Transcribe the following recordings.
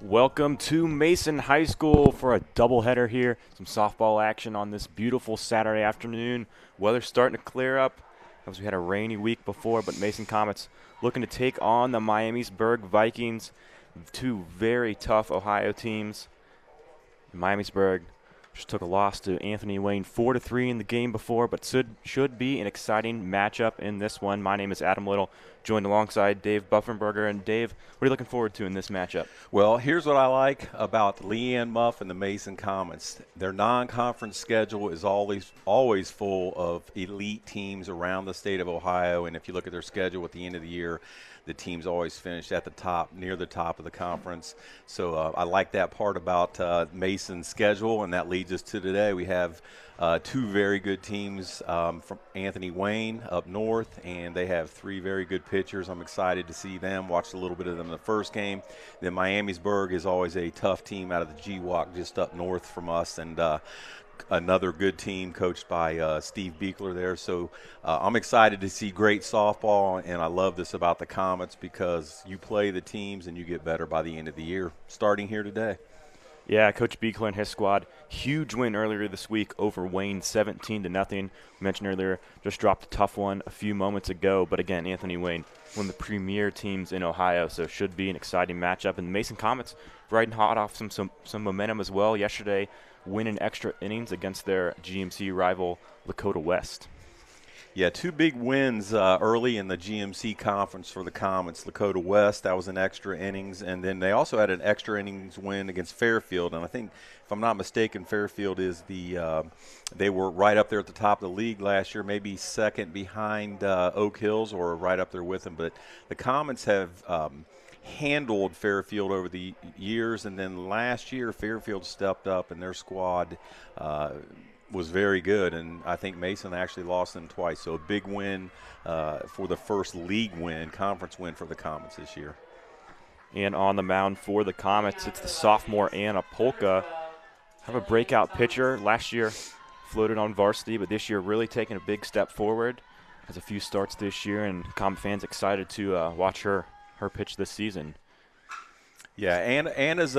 Welcome to Mason High School for a doubleheader here. Some softball action on this beautiful Saturday afternoon. Weather's starting to clear up as we had a rainy week before, but Mason Comets looking to take on the Miamisburg Vikings, two very tough Ohio teams. Miamisburg just took a loss to Anthony Wayne 4-3 in the game before, but should be an exciting matchup in this one. My name is Adam Little, joined alongside Dave Buffenberger. And Dave, what are you looking forward to in this matchup? Well, here's what I like about Leanne Muff and the Mason Comets. Their non-conference schedule is always full of elite teams around the state of Ohio, and if you look at their schedule at the end of the year, the teams always finish at the top, near the top of the conference. So I like that part about Mason's schedule, and that leads us to today. We have two very good teams from Anthony Wayne up north, and they have three very good pitchers. I'm excited to see them. Watched a little bit of them in the first game. Then Miamisburg is always a tough team out of the GWOC just up north from us, and another good team coached by Steve Beekler there. So I'm excited to see great softball, and I love this about the Comets because you play the teams and you get better by the end of the year, starting here today. Yeah, Coach Beekler and his squad, huge win earlier this week over Wayne, 17-0. We mentioned earlier, just dropped a tough one a few moments ago. But again, Anthony Wayne, one of the premier teams in Ohio, so should be an exciting matchup. And the Mason Comets riding hot off some momentum as well. Yesterday, winning extra innings against their GMC rival Lakota West. Yeah, two big wins early in the GMC conference for the Comets. Lakota West, that was an extra innings, and then they also had an extra innings win against Fairfield. And I think, if I'm not mistaken, Fairfield is they were right up there at the top of the league last year, maybe second behind Oak Hills or right up there with them. But the Comets have handled Fairfield over the years, and then last year Fairfield stepped up and their squad was very good, and I think Mason actually lost them twice. So a big win for the first league win, conference win for the Comets this year. And on the mound for the Comets, it's the sophomore Anna Polka. Have a breakout pitcher. Last year floated on varsity, but this year really taking a big step forward. Has a few starts this year, and Comet fans excited to watch her pitch this season. Yeah, Anna's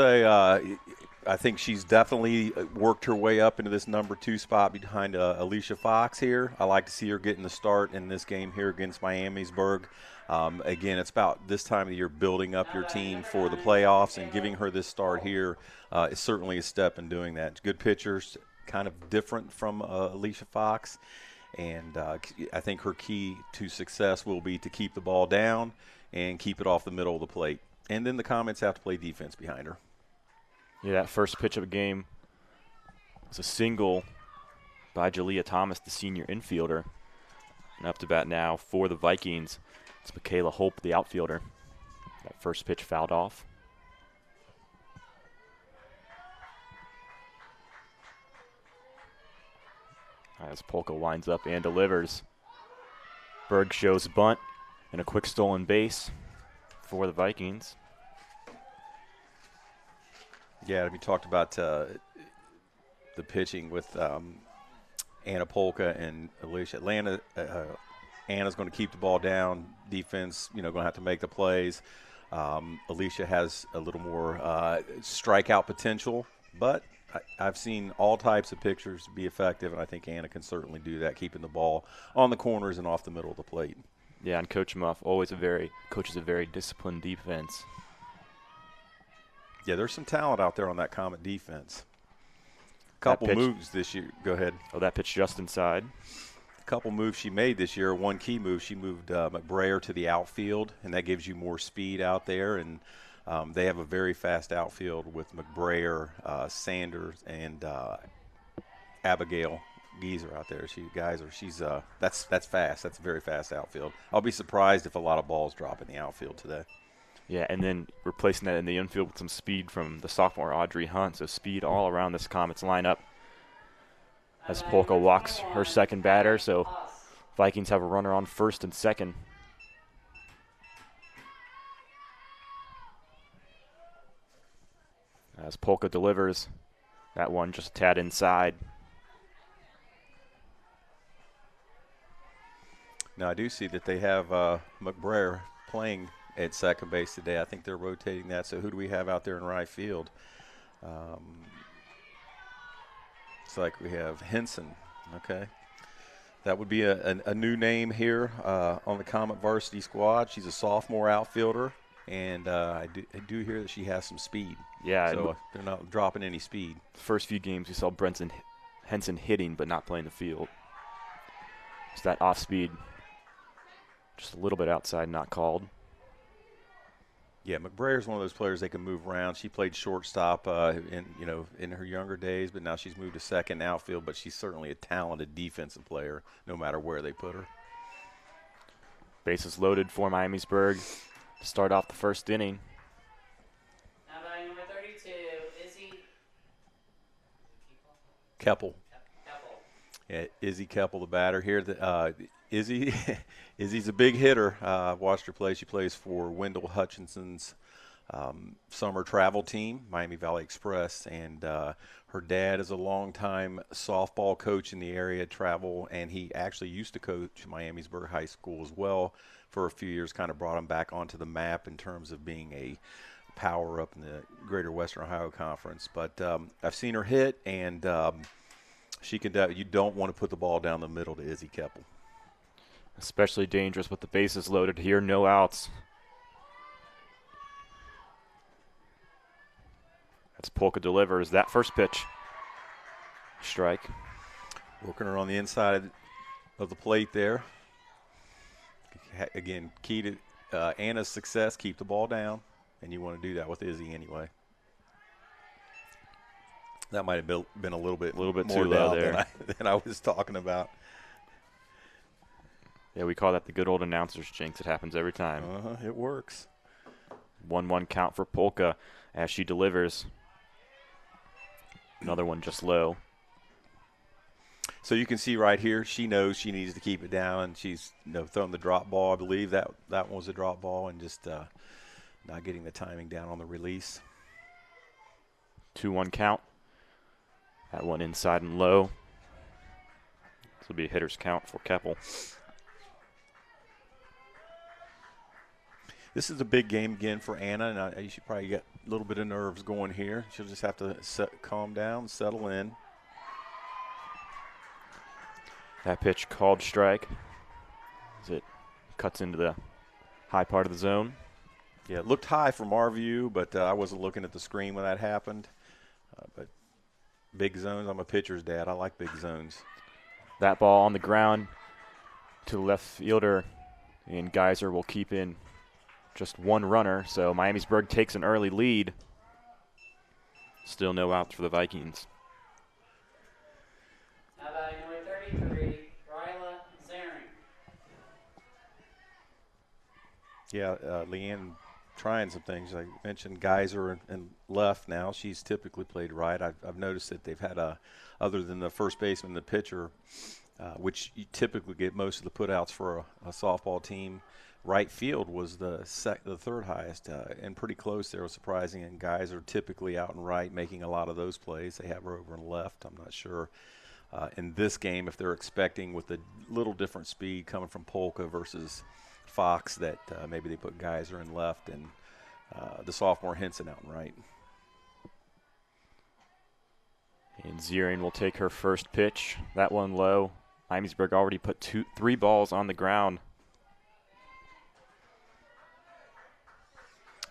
I think she's definitely worked her way up into this number 2 spot behind Alicia Fox here. I like to see her getting the start in this game here against Miamisburg. Again, it's about this time of the year building up your team for the playoffs, and giving her this start here is certainly a step in doing that. Good pitchers, kind of different from Alicia Fox, and I think her key to success will be to keep the ball down and keep it off the middle of the plate. And then the Comets have to play defense behind her. Yeah, that first pitch of the game was a single by Jalea Thomas, the senior infielder. And up to bat now for the Vikings, it's Michaela Hope, the outfielder. That first pitch fouled off. As Polka winds up and delivers. Berg shows bunt and a quick stolen base for the Vikings. Yeah, we talked about the pitching with Anna Polka and Alicia. Anna's going to keep the ball down. Defense, going to have to make the plays. Alicia has a little more strikeout potential, but I've seen all types of pitchers be effective, and I think Anna can certainly do that, keeping the ball on the corners and off the middle of the plate. Yeah, and Coach Muff coaches a very disciplined defense. Yeah, there's some talent out there on that Comet defense. A couple moves this year. Go ahead. Oh, that pitch just inside. A couple moves she made this year. One key move, she moved McBrayer to the outfield, and that gives you more speed out there. And they have a very fast outfield with McBrayer, Sanders, and Abigail Geezer out there. That's fast. That's a very fast outfield. I'll be surprised if a lot of balls drop in the outfield today. Yeah, and then replacing that in the infield with some speed from the sophomore Audrey Hunt. So speed all around this Comets lineup. As Polka walks her second batter, so Vikings have a runner on first and second. As Polka delivers, that one just a tad inside. Now I do see that they have McBrayer playing at second base today. I think they're rotating that. So who do we have out there in right field? It's like we have Henson. Okay. That would be a new name here on the Comet varsity squad. She's a sophomore outfielder, and I do hear that she has some speed. Yeah. So they're not dropping any speed. First few games, we saw Henson hitting but not playing the field. It's that off speed, just a little bit outside, not called. Yeah, McBrayer's one of those players they can move around. She played shortstop in her younger days, but now she's moved to second outfield. But she's certainly a talented defensive player, no matter where they put her. Bases loaded for Miamisburg to start off the first inning. Now batting number 32, Izzy Keppel. Keppel. Yeah, Izzy Keppel, the batter here. Izzy's a big hitter. I've watched her play. She plays for Wendell Hutchinson's summer travel team, Miami Valley Express, and her dad is a longtime softball coach in the area, travel, and he actually used to coach Miamisburg High School as well for a few years, kind of brought him back onto the map in terms of being a power up in the Greater Western Ohio Conference. But I've seen her hit, and she can. You don't want to put the ball down the middle to Izzy Keppel. Especially dangerous with the bases loaded here, no outs. That's Polka delivers that first pitch. Strike. Working her on the inside of the plate there. Again, key to Anna's success, keep the ball down, and you want to do that with Izzy anyway. That might have been a little bit more too low there than I was talking about. Yeah, we call that the good old announcer's jinx. It happens every time. It works. 1-1 count for Polka as she delivers. Another one just low. So you can see right here, she knows she needs to keep it down, and she's throwing the drop ball. I believe that one was a drop ball, and just not getting the timing down on the release. 2-1 count. That one inside and low. This will be a hitter's count for Keppel. This is a big game again for Anna, and she probably got a little bit of nerves going here. She'll just have to calm down, settle in. That pitch called strike as it cuts into the high part of the zone. Yeah, it looked high from our view, but I wasn't looking at the screen when that happened. But big zones, I'm a pitcher's dad. I like big zones. That ball on the ground to the left fielder, and Geyser will keep in just one runner, so Miamisburg takes an early lead. Still no outs for the Vikings. Now batting number 33, Ryla Zaring. Yeah, Leanne trying some things. I mentioned Geyser and left now. She's typically played right. I've noticed that they've had other than the first baseman and the pitcher, which you typically get most of the putouts for a softball team. Right field was the third highest, and pretty close there was surprising. And Geyser typically out and right, making a lot of those plays. They have her over and left. I'm not sure in this game if they're expecting with a little different speed coming from Polka versus Fox that maybe they put Geyser in left and the sophomore Henson out and right. And Ziering will take her first pitch. That one low. Miamisburg already put 3 balls on the ground.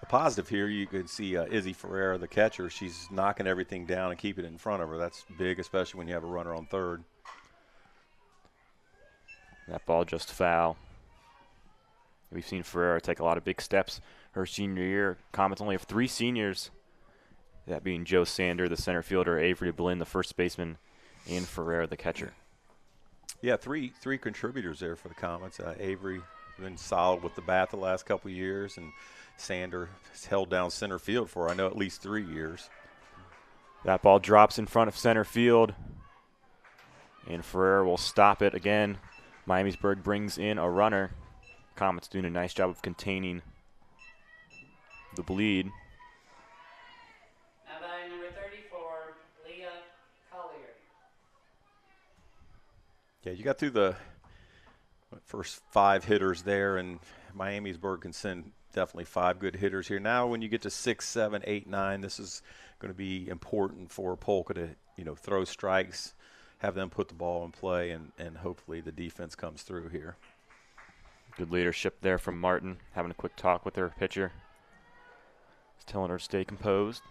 A positive here, you could see Izzy Ferreira, the catcher. She's knocking everything down and keeping it in front of her. That's big, especially when you have a runner on third. That ball just foul. We've seen Ferreira take a lot of big steps her senior year. Comets only have 3 seniors, that being Joe Sander, the center fielder, Avery Blinn, the first baseman, and Ferreira, the catcher. Yeah, three contributors there for the Comets. Avery been solid with the bat the last couple of years, and Sander has held down center field for, I know, at least 3 years. That ball drops in front of center field, and Ferreira will stop it again. Miamisburg brings in a runner. Comets doing a nice job of containing the bleed. Now batting number 34, Leah Collier. Yeah, you got through the first 5 hitters there, and Miamisburg can send definitely 5 good hitters here. Now when you get to 6, 7, 8, 9, this is going to be important for Polka to, throw strikes, have them put the ball in play, and hopefully the defense comes through here. Good leadership there from Martin, having a quick talk with her pitcher. He's telling her to stay composed.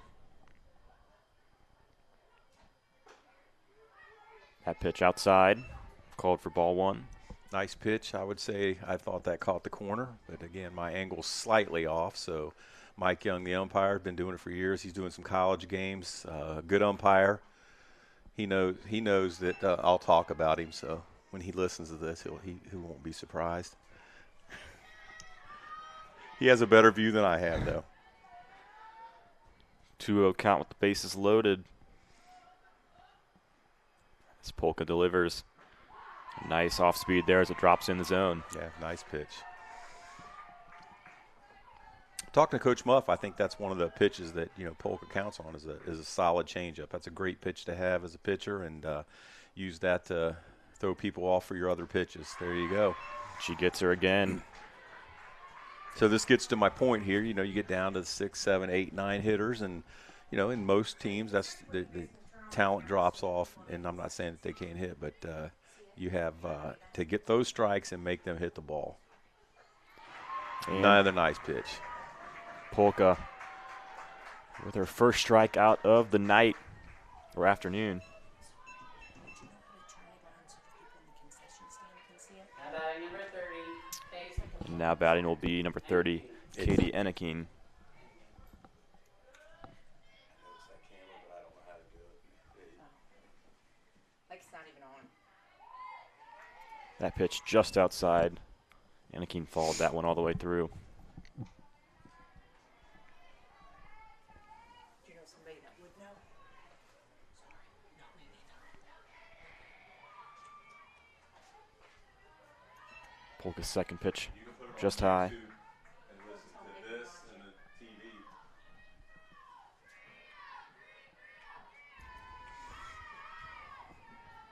That pitch outside, called for ball 1. Nice pitch. I would say I thought that caught the corner, but again, my angle's slightly off. So Mike Young, the umpire, has been doing it for years. He's doing some college games. Good umpire. He knows that I'll talk about him. So when he listens to this, he won't be surprised. He has a better view than I have, though. 2-0 count with the bases loaded. As Polka delivers. Nice off speed there as it drops in the zone. Yeah, nice pitch. Talking to Coach Muff, I think that's one of the pitches that Polka counts on is a solid changeup. That's a great pitch to have as a pitcher, and use that to throw people off for your other pitches. There you go. She gets her again. So this gets to my point here. You get down to the 6, 7, 8, 9 hitters, and in most teams, that's the talent drops off. And I'm not saying that they can't hit, but you have to get those strikes and make them hit the ball. And another nice pitch. Polka with her first strikeout of the night or afternoon. And now batting will be number 30, Katie Enneking. That pitch just outside. Enneking followed that one all the way through. Polka's second pitch, just high.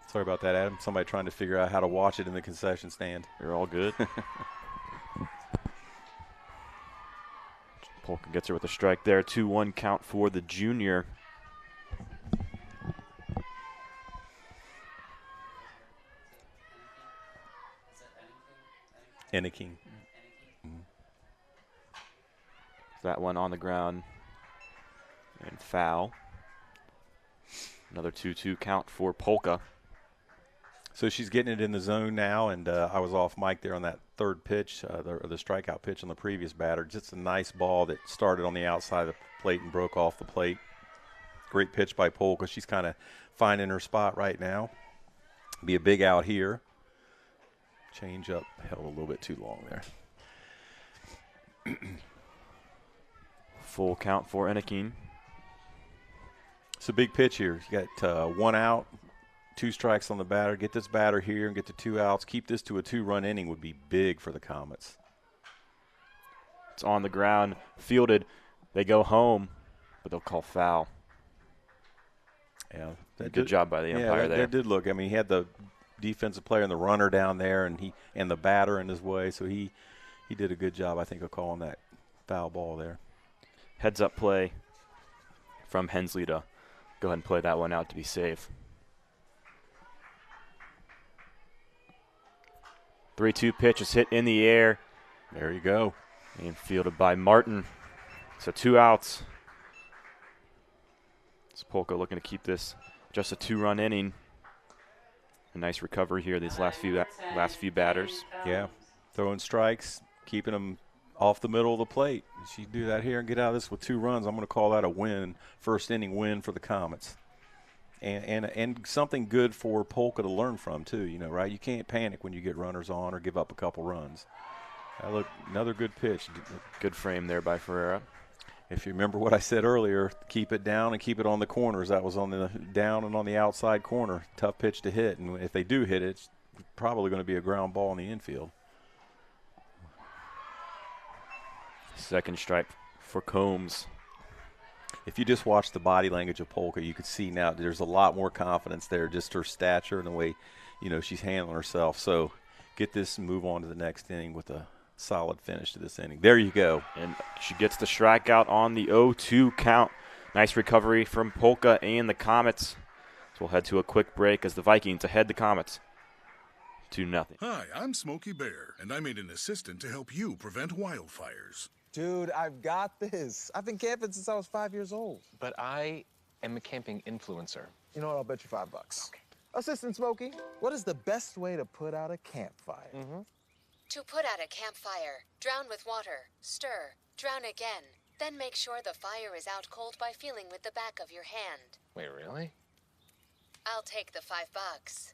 Sorry about that, Adam. Somebody trying to figure out how to watch it in the concession stand. You're all good. Polka gets her with a strike there. 2-1 count for the junior. Enneking. That one on the ground and foul. Another 2-2 count for Polka. So she's getting it in the zone now, and I was off mic there on that third pitch, the strikeout pitch on the previous batter. Just a nice ball that started on the outside of the plate and broke off the plate. Great pitch by Polka. She's kind of finding her spot right now. Be a big out here. Change up held a little bit too long there. Full count for Enneking. It's a big pitch here. You got 1 out, 2 strikes on the batter. Get this batter here and get to 2 outs. Keep this to a 2-run inning would be big for the Comets. It's on the ground, fielded. They go home, but they'll call foul. Yeah, good job by the umpire there. That did look. I mean, he had the defensive player and the runner down there, and the batter in his way, so he did a good job, I think, of calling that foul ball there. Heads up play from Hensley to go ahead and play that one out to be safe. 3-2 pitch is hit in the air. There you go. And fielded by Martin. So 2 outs. It's Polka looking to keep this just a 2-run inning. A nice recovery here these last few batters. Yeah, throwing strikes, keeping them off the middle of the plate. If she do that here and get out of this with 2 runs, I'm going to call that a win, first inning win for the Comets. And something good for Polka to learn from too, right? You can't panic when you get runners on or give up a couple runs. Look, another good pitch. Good frame there by Ferreira. If you remember what I said earlier, keep it down and keep it on the corners. That was on the down and on the outside corner. Tough pitch to hit, and if they do hit it, it's probably going to be a ground ball in the infield. Second strike for Combs. If you just watch the body language of Polka, you could see now there's a lot more confidence there, just her stature and the way, she's handling herself. So get this and move on to the next inning with a solid finish to this inning. There you go. And she gets the strikeout on the 0-2 count. Nice recovery from Polka and the Comets. So we'll head to a quick break as the Vikings ahead the Comets 2-0. Hi, I'm Smokey Bear, and I made an assistant to help you prevent wildfires. Dude, I've got this. I've been camping since I was 5 years old. But I am a camping influencer. You know what? I'll bet you $5. Okay. Assistant Smokey, what is the best way to put out a campfire? To put out a campfire, drown with water, stir, drown again. Then make sure the fire is out cold by feeling with the back of your hand. Wait, really? I'll take the $5.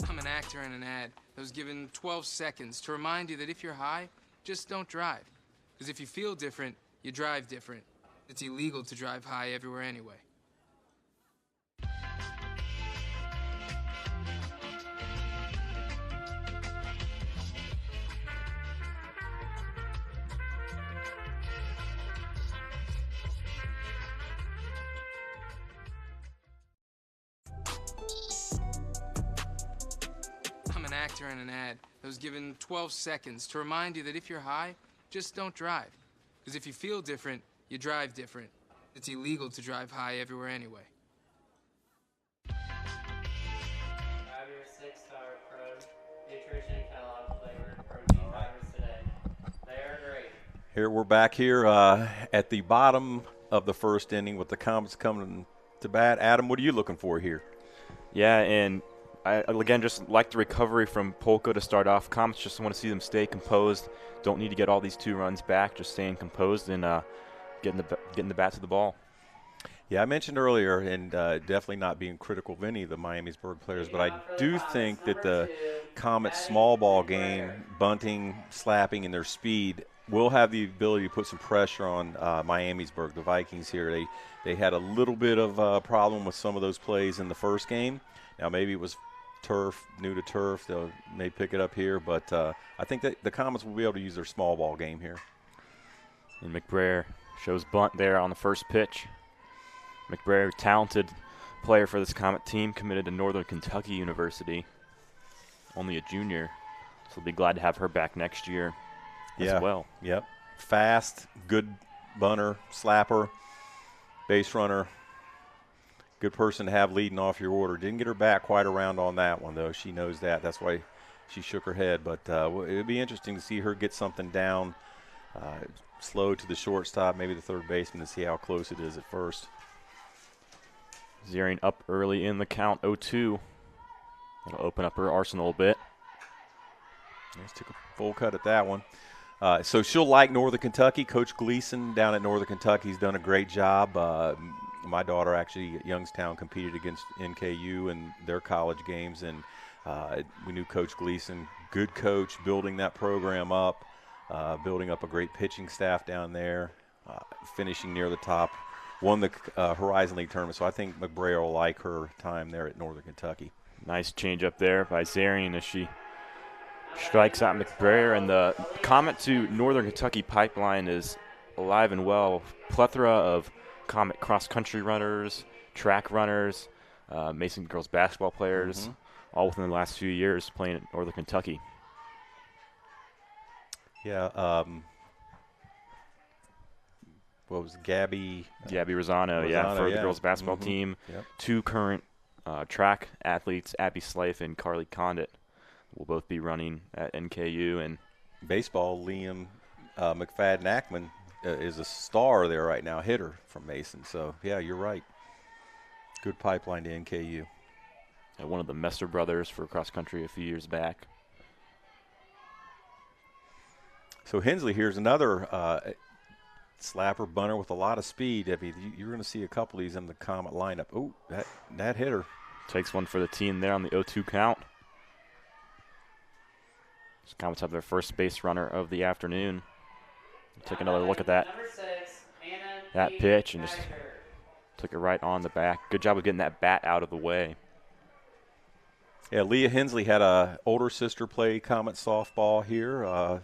I'm an actor in an ad that was given 12 seconds to remind you that if you're high, just don't drive. Because if you feel different, you drive different. It's illegal to drive high everywhere anyway. I'm an actor in an ad that was given 12 seconds to remind you that if you're high, just don't drive. Because if you feel different, you drive different. It's illegal to drive high everywhere anyway. Grab your 6-star Pro Nutrition Kellogg flavored protein powders today. They are great. Here we're back here at the bottom of the first inning with the Comets coming to bat. Adam, what are you looking for here? Yeah, and I, again, just like the recovery from Polka to start off. Comets just want to see them stay composed. Don't need to get all these 2 runs back, just staying composed and getting the bat to the ball. Yeah, I mentioned earlier, and definitely not being critical of any of the Miamisburg players, but I do think that the Comets' small ball game, bunting, slapping, and their speed will have the ability to put some pressure on Miamisburg, the Vikings here. They had a little bit of a problem with some of those plays in the first game. Now maybe it was turf, new to turf. They may pick it up here, but I think that the Comets will be able to use their small ball game here. And McBrayer shows bunt there on the first pitch. McBrayer, talented player for this Comet team, committed to Northern Kentucky University. Only a junior, so we'll be glad to have her back next year as well. Yep. Fast, good bunter, slapper, base runner. Good person to have leading off your order. Didn't get her back quite around on that one, though. She knows that. That's why she shook her head. But it would be interesting to see her get something down slow to the shortstop, maybe the third baseman, to see how close it is at first. Ziering up early in the count, 0-2. That'll open up her arsenal a bit. Just took a full cut at that one. So she'll like Northern Kentucky. Coach Gleason down at Northern Kentucky has done a great job. My daughter actually at Youngstown competed against NKU in their college games, and we knew Coach Gleason, good coach, building that program up, building up a great pitching staff down there, finishing near the top, won the Horizon League tournament. So I think McBrayer will like her time there at Northern Kentucky. Nice change up there by Zarian as she strikes out McBrayer, and the Comet to Northern Kentucky pipeline is alive and well. Plethora of Comet cross-country runners, track runners, Mason girls basketball players, all within the last few years playing at Northern Kentucky. Yeah. What was it, Gabby Rosano, for the girls basketball team. Yep. 2 current track athletes, Abby Slife and Carly Condit, will both be running at NKU. And baseball, Liam McFadden-Ackman is a star there right now, hitter from Mason. So, yeah, you're right. Good pipeline to NKU. And one of the Messer brothers for cross country a few years back. So Hensley here's another slapper bunter with a lot of speed. I mean, you're going to see a couple of these in the Comet lineup. Oh, that hitter. Takes one for the team there on the 0-2 count. So Comets have their first base runner of the afternoon. Take another look at that. That pitch and just took it right on the back. Good job of getting that bat out of the way. Yeah, Leah Hensley had a older sister play Comet softball here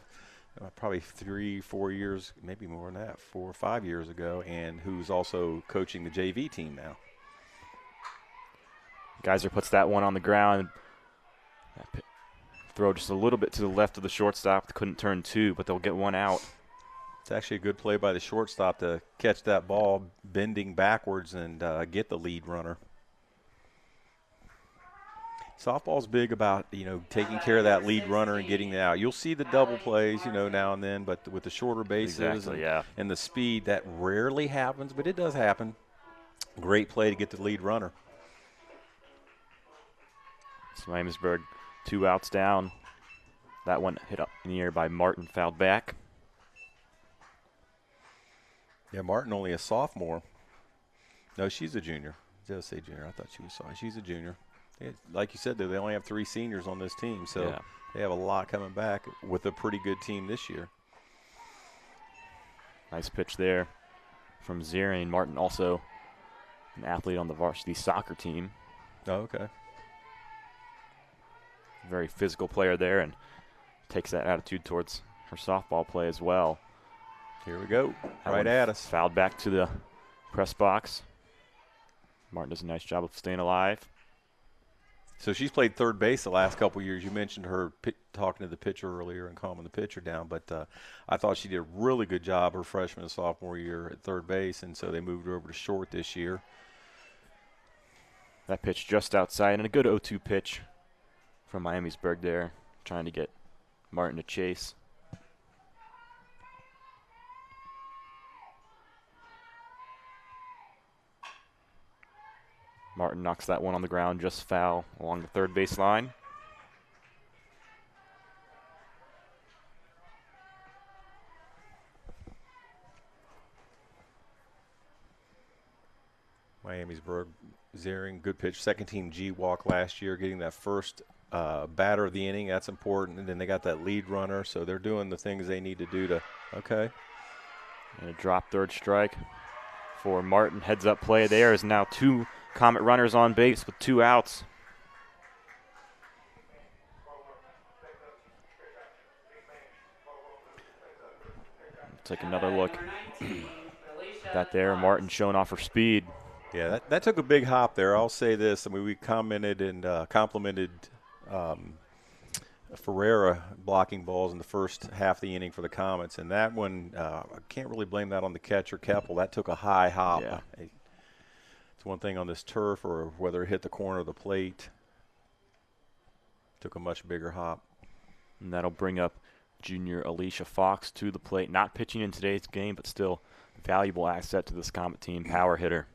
probably 3-4 years, maybe more than that, 4 or 5 years ago, and who's also coaching the JV team now. Geyser puts that one on the ground. throw just a little bit to the left of the shortstop. Couldn't turn two, but they'll get one out. It's actually a good play by the shortstop to catch that ball bending backwards and get the lead runner. Softball's big about, taking care of that lead runner and getting it out. You'll see the double plays, now and then, but with the shorter bases and the speed, that rarely happens, but it does happen. Great play to get the lead runner. So Miamisburg 2 outs down. That one hit up in the air by Martin, fouled back. Yeah, Martin only a sophomore. No, she's a junior. Did I say junior? I thought she was sorry. She's a junior. Like you said, though, they only have 3 seniors on this team, so they have a lot coming back with a pretty good team this year. Nice pitch there from Ziering. Martin also an athlete on the varsity soccer team. Oh, okay. Very physical player there and takes that attitude towards her softball play as well. Here we go. That right at us. Fouled back to the press box. Martin does a nice job of staying alive. So she's played third base the last couple of years. You mentioned her talking to the pitcher earlier and calming the pitcher down, but I thought she did a really good job her freshman and sophomore year at third base, and so they moved her over to short this year. That pitch just outside, and a good 0-2 pitch from Miamisburg there, trying to get Martin to chase. Martin knocks that one on the ground, just foul along the third base line. Miamisburg, Ziering, good pitch. Second team G walk last year, getting that first batter of the inning. That's important. And then they got that lead runner, so they're doing the things they need to do to, okay. And a drop third strike for Martin. Heads up play there is now 2 Comet runners on base with 2 outs. Take another look. That there, Martin showing off her speed. Yeah, that took a big hop there. I'll say this. I mean, we commented and complimented Ferreira blocking balls in the first half of the inning for the Comets, and that one, I can't really blame that on the catcher, Keppel. That took a high hop. Yeah. It's one thing on this turf or whether it hit the corner of the plate. Took a much bigger hop. And that'll bring up junior Alicia Fox to the plate. Not pitching in today's game, but still a valuable asset to this Comet team, power hitter.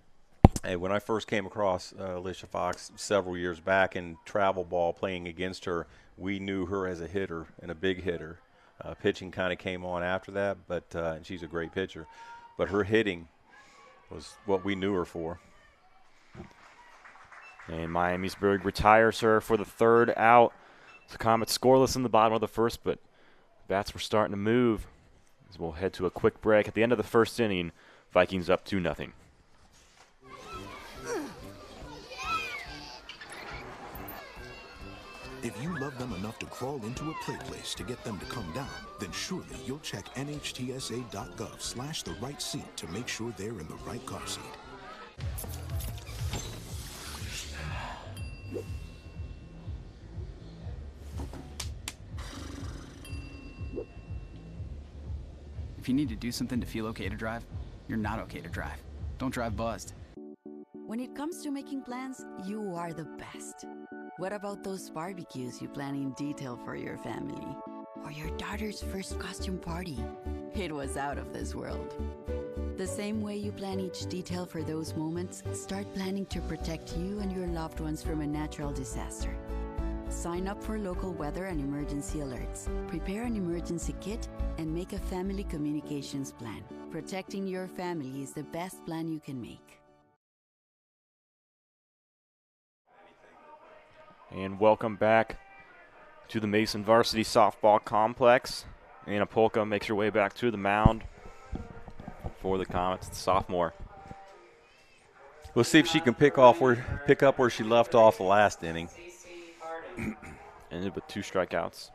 Hey, when I first came across Alicia Fox several years back in travel ball playing against her, we knew her as a hitter and a big hitter. Pitching kind of came on after that, but and she's a great pitcher. But her hitting was what we knew her for. And Miamisburg retires her for the 3rd out. The Comets scoreless in the bottom of the first, but bats were starting to move. As we'll head to a quick break. At the end of the first inning, Vikings up 2-0. If you love them enough to crawl into a play place to get them to come down, then surely you'll check nhtsa.gov/the right seat to make sure they're in the right car seat. If you need to do something to feel okay to drive, you're not okay to drive. Don't drive buzzed. When it comes to making plans, you are the best. What about those barbecues you plan in detail for your family? Or your daughter's first costume party? It was out of this world. The same way you plan each detail for those moments, start planning to protect you and your loved ones from a natural disaster. Sign up for local weather and emergency alerts. Prepare an emergency kit and make a family communications plan. Protecting your family is the best plan you can make. And welcome back to the Mason Varsity Softball Complex. Anna Polka makes her way back to the mound for the Comets, the sophomore. We'll see if she can pick up where she left off the last inning. Ended with 2 strikeouts.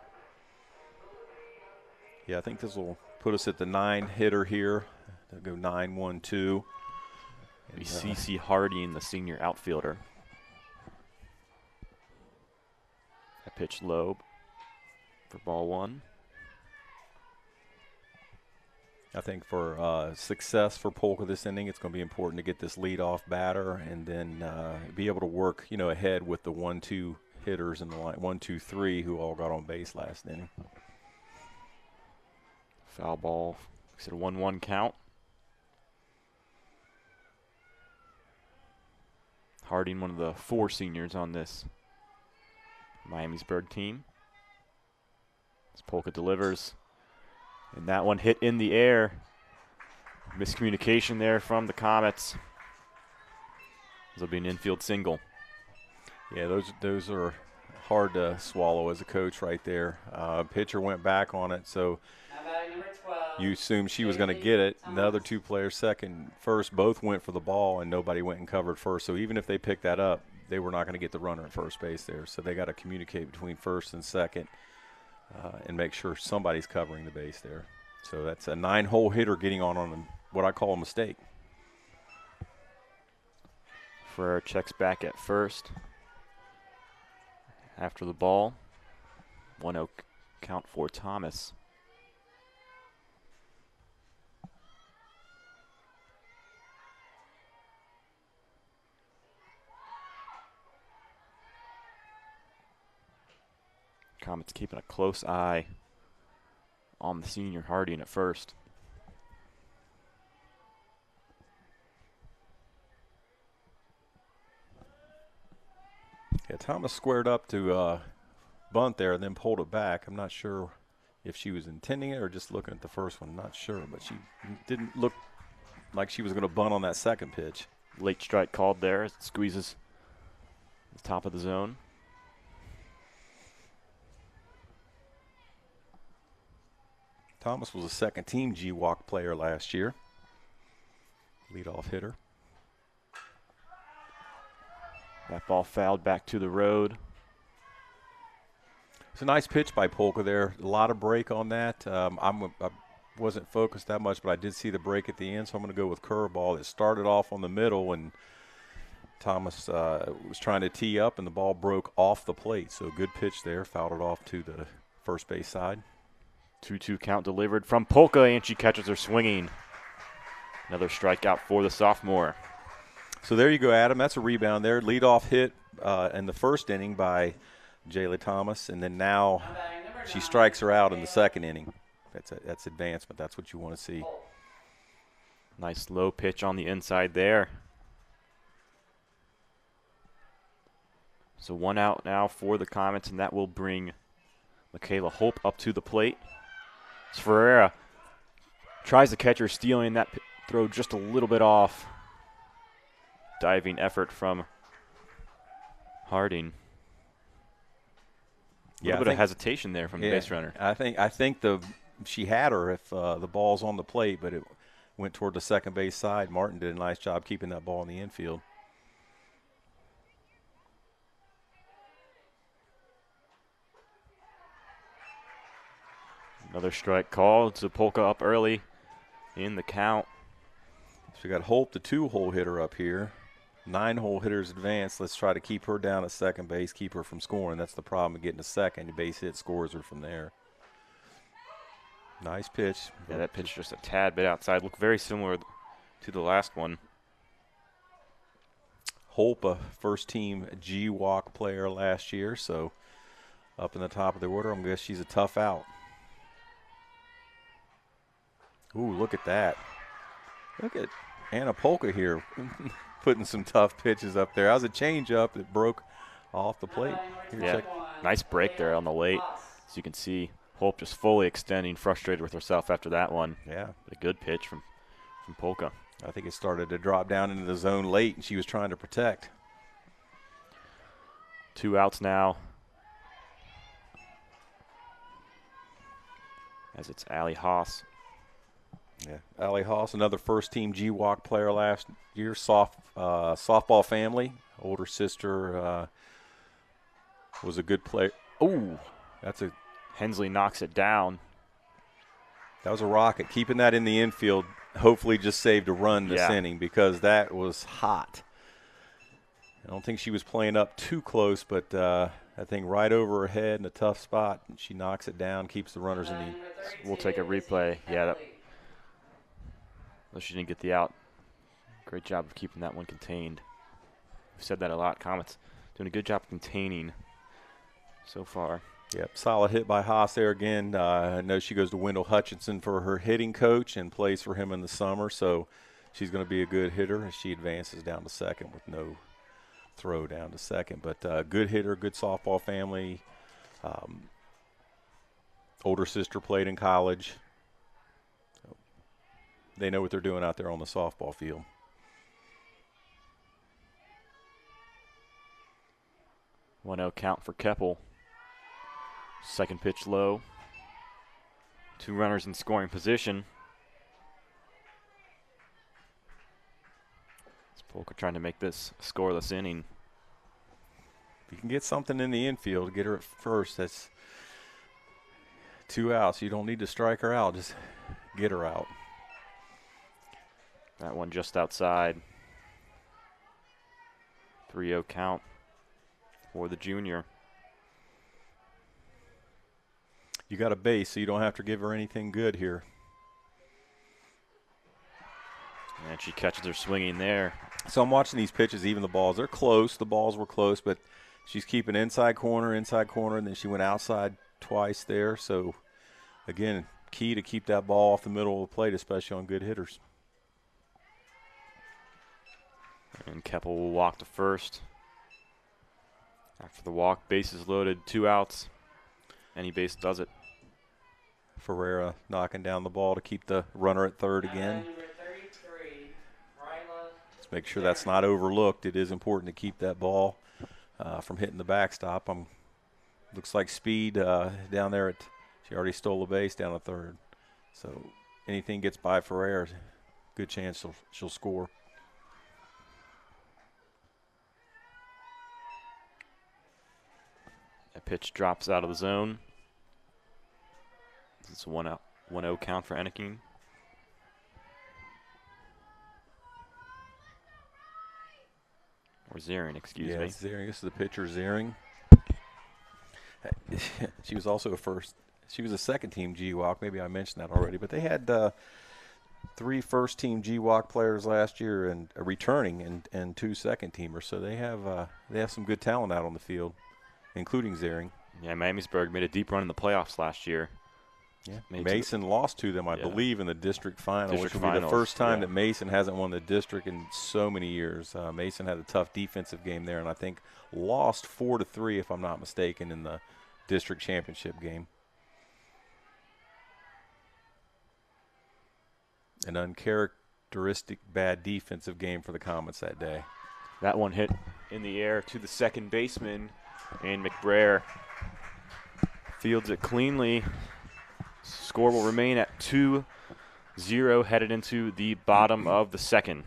Yeah, I think this will put us at the 9 hitter here. They'll go 9-1-2. CC Harding, the senior outfielder. That pitch low. for ball one. I think for success for Polka this inning, it's going to be important to get this leadoff batter and then be able to work, ahead with the 1-2 hitters in the line, 1, 2, 3, who all got on base last inning. Foul ball. It's a 1-1 count. Harding, one of the 4 seniors on this Miamisburg team. As Polka delivers. And that one hit in the air. Miscommunication there from the Comets. This will be an infield single. Yeah, those are hard to swallow as a coach right there. Pitcher went back on it, so you assumed she was going to get it. And the other 2 players, second, first, both went for the ball, and nobody went and covered first. So even if they picked that up, they were not going to get the runner at first base there. So they got to communicate between first and second and make sure somebody's covering the base there. So that's a 9-hole hitter getting on what I call a mistake. Ferrer checks back at first. After the ball, 1-0 count for Thomas. Comets keeping a close eye on the senior Harding at first. Yeah, Thomas squared up to bunt there and then pulled it back. I'm not sure if she was intending it or just looking at the first one. I'm not sure, but she didn't look like she was going to bunt on that second pitch. Late strike called there as it squeezes the top of the zone. Thomas was a second-team GWalk player last year. Leadoff hitter. That ball fouled back to the road. It's a nice pitch by Polka there. A lot of break on that. I wasn't focused that much, but I did see the break at the end, so I'm going to go with curveball. It started off on the middle, and Thomas was trying to tee up, and the ball broke off the plate. So good pitch there. Fouled it off to the first base side. 2-2 count delivered from Polka, and she catches her swinging. Another strikeout for the sophomore. So there you go, Adam. That's a rebound there. Leadoff hit in the first inning by Jayla Thomas, and then now she strikes her out in the second inning. That's advancement. That's what you want to see. Nice low pitch on the inside there. So 1 out now for the Comets, and that will bring Michaela Hope up to the plate. As Ferreira tries to catch her, stealing that throw just a little bit off. Diving effort from Harding. A little bit of hesitation there from the base runner. I think she had her if the ball's on the plate, but it went toward the second base side. Martin did a nice job keeping that ball in the infield. Another strike call. It's a Polka up early in the count. So we got Hope, the 2-hole hitter up here. 9-hole hitters advanced. Let's try to keep her down at second base, keep her from scoring. That's the problem of getting a second. The base hit scores her from there. Nice pitch. Yeah, that pitch just a tad bit outside. Looked very similar to the last one. Hope, a first-team GWalk player last year, so up in the top of the order. I'm guessing she's a tough out. Ooh, look at that. Look at Anna Polka here putting some tough pitches up there. That was a changeup that broke off the plate. Here, yeah, nice break there on the late. As you can see, Hope just fully extending, frustrated with herself after that one. Yeah. A good pitch from Polka. I think it started to drop down into the zone late, and she was trying to protect. 2 outs now. As it's Allie Haas. Yeah, Allie Haas, another first-team GWalk player last year, softball family. Older sister was a good player. Ooh, that's a Hensley knocks it down. That was a rocket. Keeping that in the infield hopefully just saved a run this inning because that was hot. I don't think she was playing up too close, but that thing right over her head in a tough spot, and she knocks it down, keeps the runners in the. We'll take a replay. Yeah, she didn't get the out. Great job of keeping that one contained. We've said that a lot. Comets doing a good job of containing so far. Yep, solid hit by Haas there again. I know she goes to Wendell Hutchinson for her hitting coach and plays for him in the summer, so she's going to be a good hitter as she advances down to second with no throw down to second. But good hitter, good softball family. Older sister played in college. So they know what they're doing out there on the softball field. One out count for Keppel. Second pitch low. Two runners in scoring position. Polka trying to make this a scoreless inning. If you can get something in the infield, get her at first. That's 2 outs. You don't need to strike her out. Just get her out. That one just outside. 3-0 count for the junior. You got a base, so you don't have to give her anything good here. And she catches her swinging there. So I'm watching these pitches, even the balls. They're close. The balls were close, but she's keeping inside corner, and then she went outside twice there. So, again, key to keep that ball off the middle of the plate, especially on good hitters. And Keppel will walk to first. After the walk, bases loaded, 2 outs. Any base does it. Ferreira knocking down the ball to keep the runner at third again. Let's make sure that's not overlooked. It is important to keep that ball from hitting the backstop. Looks like speed down there at, she already stole a base down at third. So anything gets by Ferreira, good chance she'll score. That pitch drops out of the zone. It's a 1-0 count for Enneking. Or Ziering, excuse me. Ziering. This is the pitcher, Ziering. She was also she was a second-team GWAC. Maybe I mentioned that already. But they had 3 first-team GWAC players last year and returning and 2 second-teamers. So they have some good talent out on the field, including Ziering. Yeah, Miamisburg made a deep run in the playoffs last year. Yeah, Mason lost to them, I believe, in the district final, which will be the first time that Mason hasn't won the district in so many years. Mason had a tough defensive game there, and I think lost 4-3, if I'm not mistaken, in the district championship game. An uncharacteristic bad defensive game for the Comets that day. That one hit in the air to the second baseman, and McBrayer fields it cleanly. Score will remain at 2-0 headed into the bottom of the second.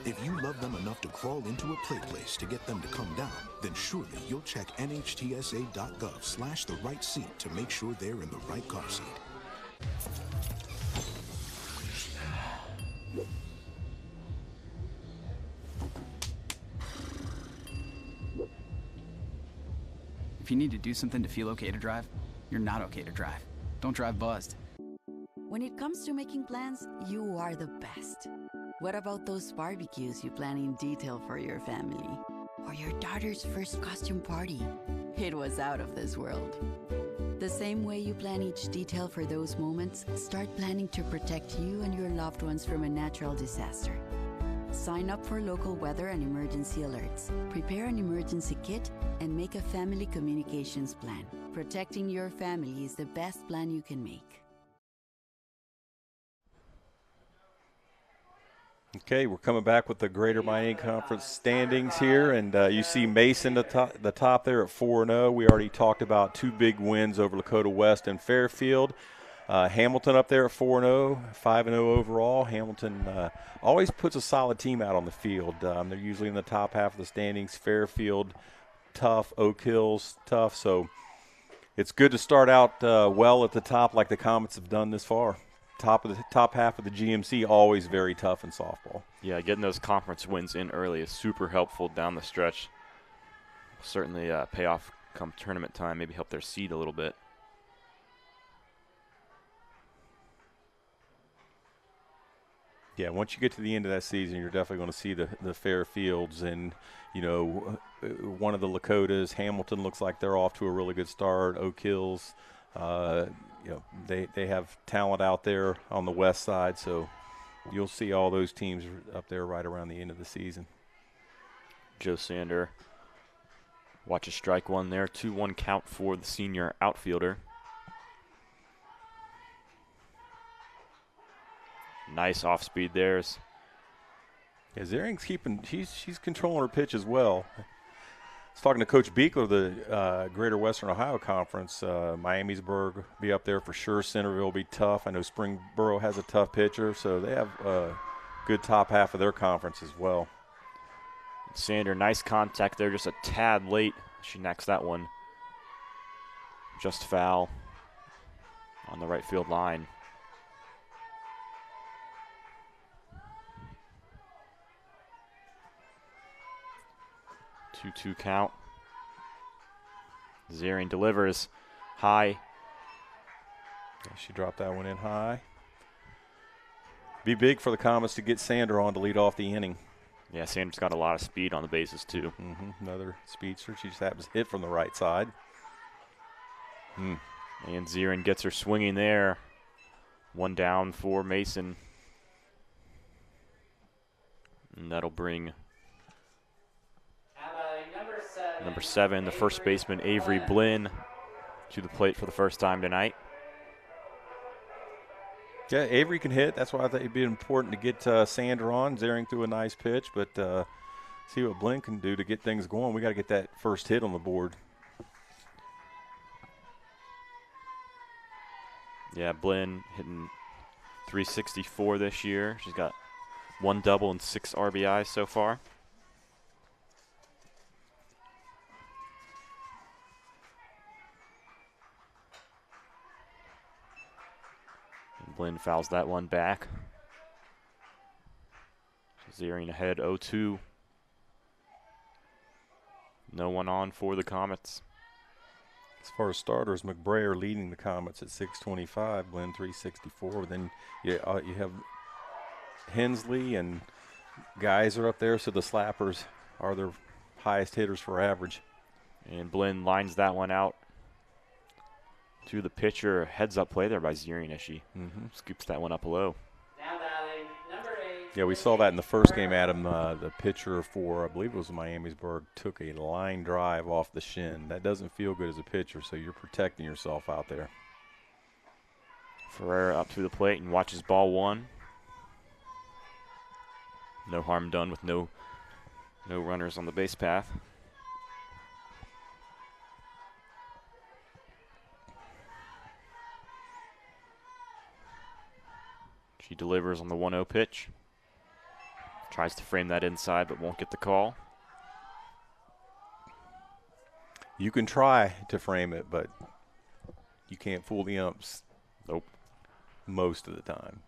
If you love them enough to crawl into a play place to get them to come down, then surely you'll check nhtsa.gov/the right seat to make sure they're in the right car seat. If you need to do something to feel okay to drive, you're not okay to drive. Don't drive buzzed. When it comes to making plans, you are the best. What about those barbecues you plan in detail for your family? Or your daughter's first costume party? It was out of this world. The same way you plan each detail for those moments, start planning to protect you and your loved ones from a natural disaster. Sign up for local weather and emergency alerts. Prepare an emergency kit and make a family communications plan. Protecting your family is the best plan you can make. Okay, we're coming back with the Greater Miami Conference standings here, and you see Mason the top there at 4-0. We already talked about 2 big wins over Lakota West and Fairfield. Hamilton up there at 4-0, 5-0 overall. Hamilton always puts a solid team out on the field. They're usually in the top half of the standings. Fairfield, tough. Oak Hill's tough. So it's good to start out well at the top like the Comets have done this far. top half of the GMC, always very tough in softball. Yeah, getting those conference wins in early is super helpful down the stretch. Certainly pay off come tournament time, maybe help their seed a little bit. Yeah, once you get to the end of that season, you're definitely going to see the fair fields. And, you know, one of the Lakotas, Hamilton, looks like they're off to a really good start. Oak Hills, you know, they have talent out there on the west side. So you'll see all those teams up there right around the end of the season. Joe Sander, watch a strike one there. 2-1 count for the senior outfielder. Nice off speed there. Yeah, Ziering's she's controlling her pitch as well. I was talking to Coach Beekler of the Greater Western Ohio Conference. Miamisburg will be up there for sure. Centerville will be tough. I know Springboro has a tough pitcher, so they have a good top half of their conference as well. Sander, nice contact there, just a tad late. She knocks that one just foul on the right field line. 2-2 count. Ziering delivers high. Yeah, she dropped that one in high. Be big for the Comets to get Sander on to lead off the inning. Yeah, Sander's got a lot of speed on the bases too. Another speedster. She just happens to hit from the right side. And Ziering gets her swinging there. One down for Mason. And that'll bring number 7, the first baseman, Avery Blinn, to the plate for the first time tonight. Yeah, Avery can hit. That's why I thought it'd be important to get Sander on. Ziering threw a nice pitch, but see what Blinn can do to get things going. We got to get that first hit on the board. Yeah, Blinn hitting .364 this year. She's got 1 double and 6 RBIs so far. Blinn fouls that one back. Ziering ahead 0-2. No one on for the Comets. As far as starters, McBrayer leading the Comets at 625, Blinn 364. Then you have Hensley and Geyser up there, so the slappers are their highest hitters for average. And Blinn lines that one out to the pitcher. Heads-up play there by Ziering as she scoops that one up low. Now batting, number 8. Yeah, we saw that in the first game, Adam. The pitcher for, I believe it was Miamisburg, took a line drive off the shin. That doesn't feel good as a pitcher, so you're protecting yourself out there. Ferreira up to the plate and watches ball 1. No harm done with no runners on the base path. She delivers on the 1-0 pitch. Tries to frame that inside, but won't get the call. You can try to frame it, but you can't fool the umps. Nope. Most of the time.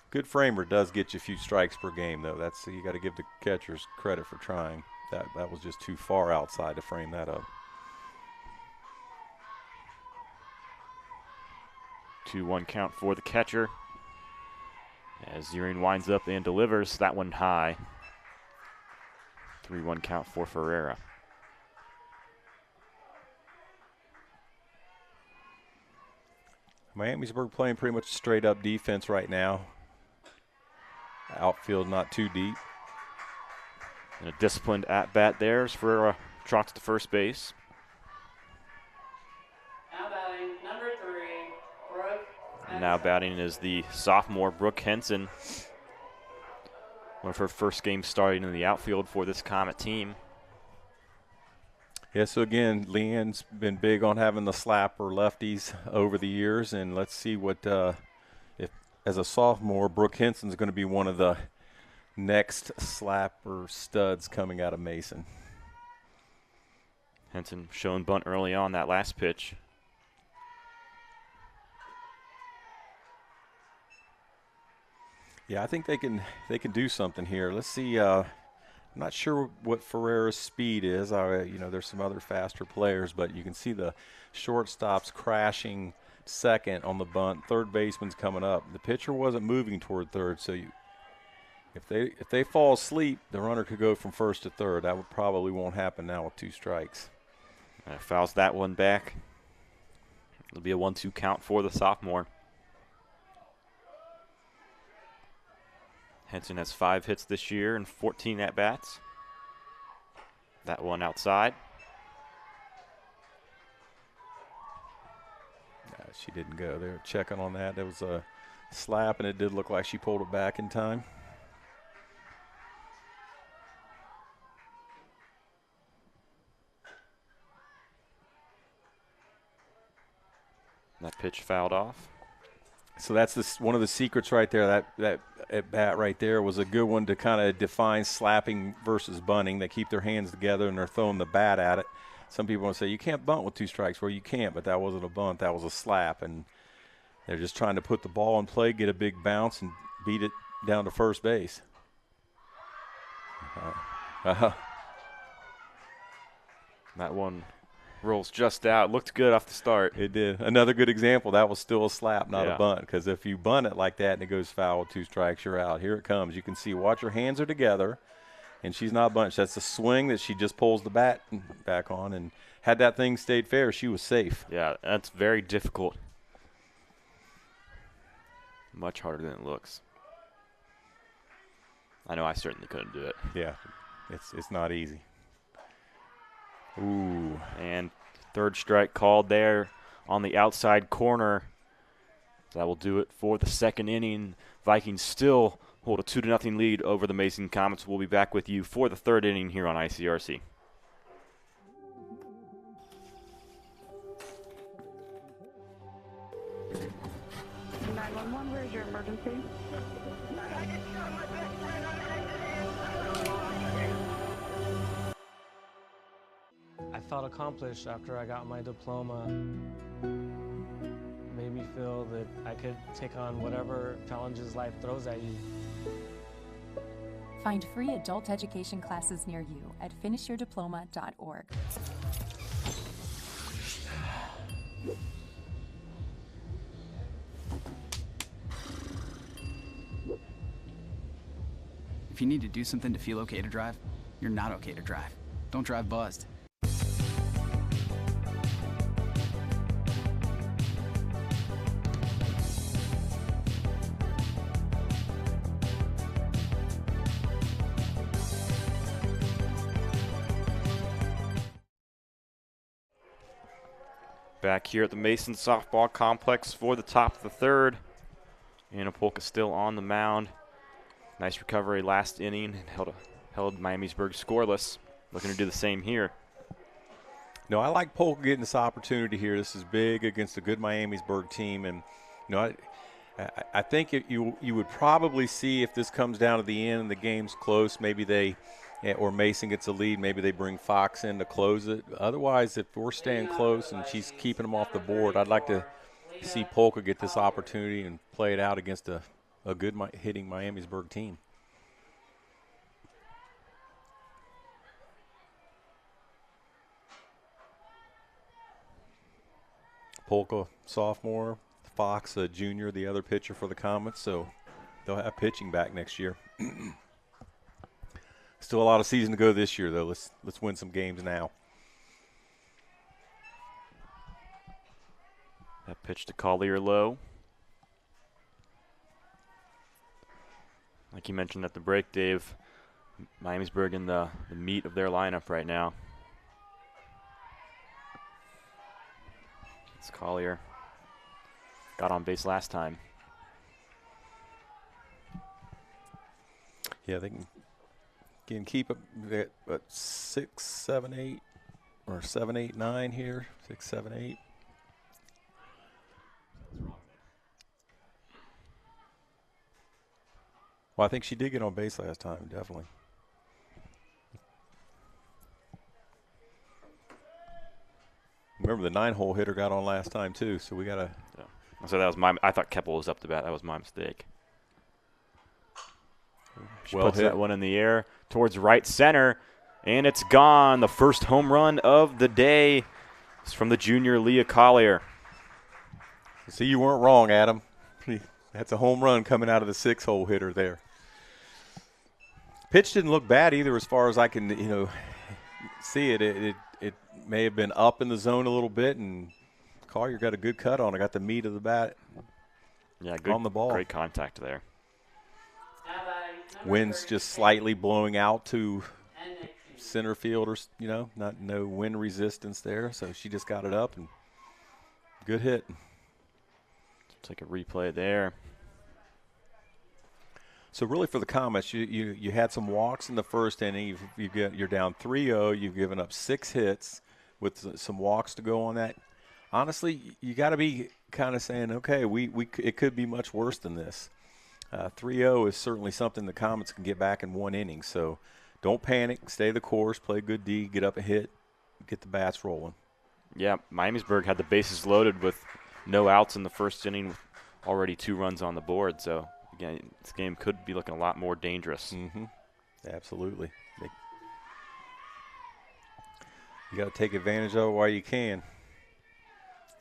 Good framer does get you a few strikes per game, though. You got to give the catchers credit for trying. That was just too far outside to frame that up. 2-1 count for the catcher. As Ziering winds up and delivers that one high. 3-1 count for Ferreira. Miamisburg playing pretty much straight up defense right now. Outfield not too deep. And a disciplined at-bat there as Ferreira trots to first base. Now batting, number 3, Brooke. And now batting is the sophomore Brooke Henson. One of her first games starting in the outfield for this Comet team. Yeah, so again, Leanne's been big on having the slapper lefties over the years, and let's see what if as a sophomore, Brooke Henson's going to be one of the next slapper studs coming out of Mason. Henson showing bunt early on that last pitch. Yeah, I think they can do something here. Let's see. I'm not sure what Ferreira's speed is. There's some other faster players, but you can see the shortstop's crashing second on the bunt. Third baseman's coming up. The pitcher wasn't moving toward third, so if they fall asleep, the runner could go from first to third. That probably won't happen now with 2 strikes. Fouls that one back. It'll be a 1-2 count for the sophomore. Henson has 5 hits this year and 14 at-bats. That one outside. She didn't go. They were checking on that. There was a slap, and it did look like she pulled it back in time. That pitch fouled off. So that's one of the secrets right there. That at bat right there was a good one to kind of define slapping versus bunting. They keep their hands together and they're throwing the bat at it. Some people want to say you can't bunt with 2 strikes. Well, you can't, but that wasn't a bunt. That was a slap, and they're just trying to put the ball in play, get a big bounce, and beat it down to first base. That one rolls just out. Looked good off the start. It did. Another good example. That was still a slap, not a bunt. Because if you bunt it like that and it goes foul with 2 strikes, you're out. Here it comes. You can see. Watch, her hands are together, and she's not bunched. That's a swing that she just pulls the bat back on. And had that thing stayed fair, she was safe. Yeah, that's very difficult. Much harder than it looks. I know I certainly couldn't do it. Yeah, it's not easy. Ooh. And 3rd strike called there on the outside corner. That will do it for the 2nd inning. Vikings still hold a 2-0 lead over the Mason Comets. We'll be back with you for the 3rd inning here on ICRC. Where's your emergency? I felt accomplished after I got my diploma. Made me feel that I could take on whatever challenges life throws at you. Find free adult education classes near you at finishyourdiploma.org. If you need to do something to feel okay to drive, you're not okay to drive. Don't drive buzzed. Back here at the Mason Softball Complex for the top of the 3rd. Anna Polka still on the mound. Nice recovery last inning and held Miamisburg scoreless. Looking to do the same here. No, I like Polk getting this opportunity here. This is big against a good Miamisburg team, and I think you would probably see if this comes down to the end and the game's close, maybe or Mason gets a lead, maybe they bring Fox in to close it. Otherwise, if we're staying close and she's keeping them off the board, I'd like to see Polka get this opportunity and play it out against a good hitting Miamisburg team. Polka, sophomore. Fox, a junior, the other pitcher for the Comets, so they'll have pitching back next year. Still a lot of season to go this year, though. Let's win some games now. That pitch to Collier low. Like you mentioned at the break, Dave, Miamisburg in the meat of their lineup right now. It's Collier. Got on base last time. Yeah, they can keep up at 6, 7, 8, or 7, 8, 9 here. 6, 7, 8. Well, I think she did get on base last time, definitely. Remember, the 9-hole hitter got on last time, too, so we got to. Yeah. So that was I thought Keppel was up to bat. That was my mistake. She Well puts hit. that one in the air towards right center, and it's gone. The first home run of the day is from the junior Leah Collier. See, you weren't wrong, Adam. That's a home run coming out of the 6-hole hitter there. Pitch didn't look bad either, as far as I can, see it. It may have been up in the zone a little bit, and Collier got a good cut on it. Got the meat of the bat. Yeah, good, on the ball. Great contact there. Wind's just slightly blowing out to center field, or no wind resistance there. So she just got it up, and good hit. Take a replay there. So really, for the Comets, you had some walks in the first inning. You're down 3-0. You've given up 6 hits with some walks to go on that. Honestly, you got to be kind of saying, okay, it could be much worse than this. 3-0 is certainly something the Comets can get back in one inning. So don't panic. Stay the course. Play good D. Get up a hit. Get the bats rolling. Yeah, Miamisburg had the bases loaded with no outs in the first inning, with already 2 runs on the board. So again, this game could be looking a lot more dangerous. Mm-hmm. Absolutely. You got to take advantage of it while you can.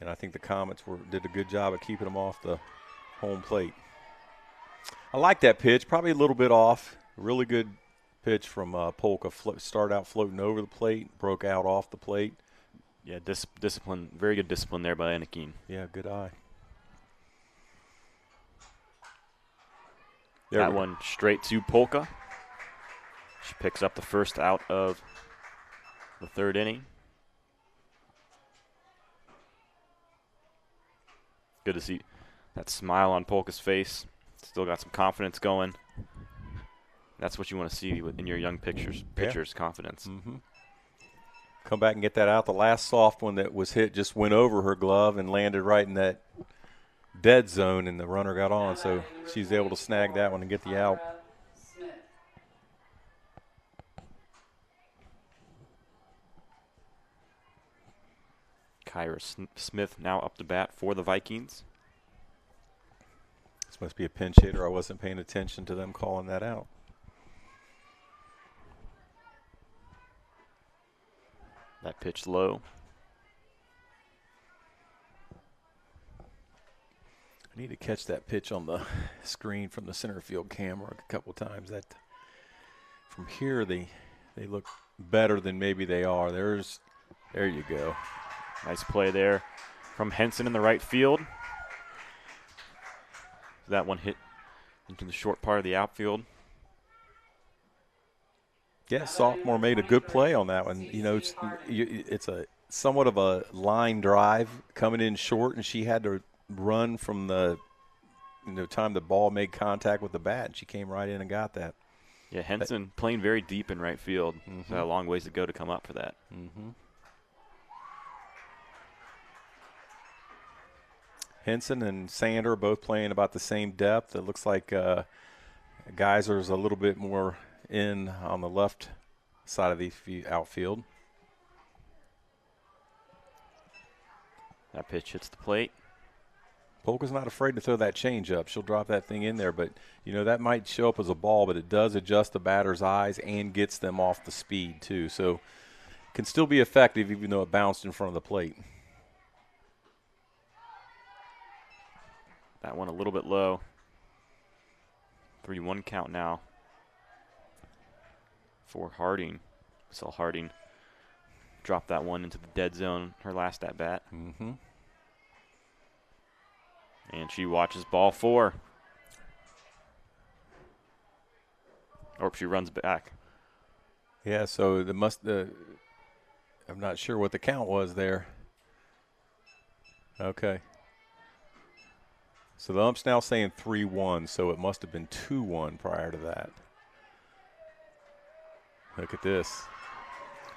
And I think the Comets did a good job of keeping them off the home plate. I like that pitch. Probably a little bit off. Really good pitch from Polka. Started out floating over the plate, broke out off the plate. Yeah, discipline. Very good discipline there by Anakeen. Yeah, good eye. That one straight to Polka. She picks up the first out of the 3rd inning. Good to see that smile on Polka's face. Still got some confidence going. That's what you want to see in your young pitchers, confidence. Mm-hmm. Come back and get that out. The last soft one that was hit just went over her glove and landed right in that dead zone, and the runner got on, so she's able to snag that one and get the out. Kyra Smith now up to bat for the Vikings. This must be a pinch hitter. I wasn't paying attention to them calling that out. That pitch low. I need to catch that pitch on the screen from the center field camera a couple of times. That from here they look better than maybe they are. There you go. Nice play there from Henson in the right field. That one hit into the short part of the outfield. Yeah, sophomore made a good play on that one. It's a somewhat of a line drive coming in short, and she had to run from the time the ball made contact with the bat, and she came right in and got that. Yeah, Henson playing very deep in right field. Mm-hmm. So a long ways to go to come up for that. Mm-hmm. Henson and Sander both playing about the same depth. It looks like Geyser's a little bit more in on the left side of the outfield. That pitch hits the plate. Polka's not afraid to throw that change up. She'll drop that thing in there, but that might show up as a ball, but it does adjust the batter's eyes and gets them off the speed too. So it can still be effective even though it bounced in front of the plate. That one a little bit low. 3-1 count now for Harding. Saw Harding drop that one into the dead zone, her last at bat. Mm-hmm. And she watches ball 4. Or she runs back. Yeah, so I'm not sure what the count was there. Okay. So the ump's now saying 3-1, so it must have been 2-1 prior to that. Look at this.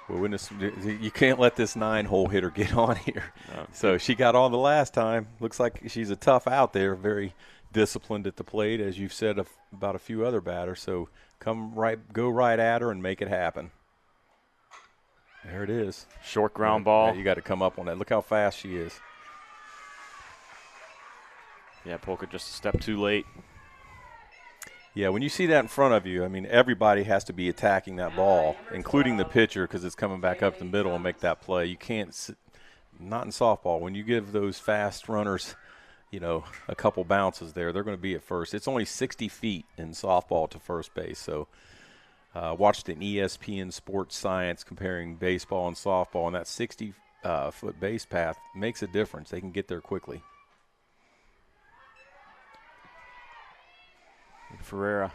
Well, you can't let this 9-hole hitter get on here. No. So she got on the last time. Looks like she's a tough out there, very disciplined at the plate, as you've said about a few other batters. So go right at her and make it happen. There it is. Short ground ball. You got to come up on that. Look how fast she is. Yeah, Polka just a step too late. Yeah, when you see that in front of you, I mean, everybody has to be attacking that ball, including the pitcher, because it's coming back up the middle and make that play. You can't not in softball. When you give those fast runners, a couple bounces there, they're going to be at first. It's only 60 feet in softball to first base. So watched an ESPN Sports Science comparing baseball and softball, and that 60-foot base path makes a difference. They can get there quickly. Ferreira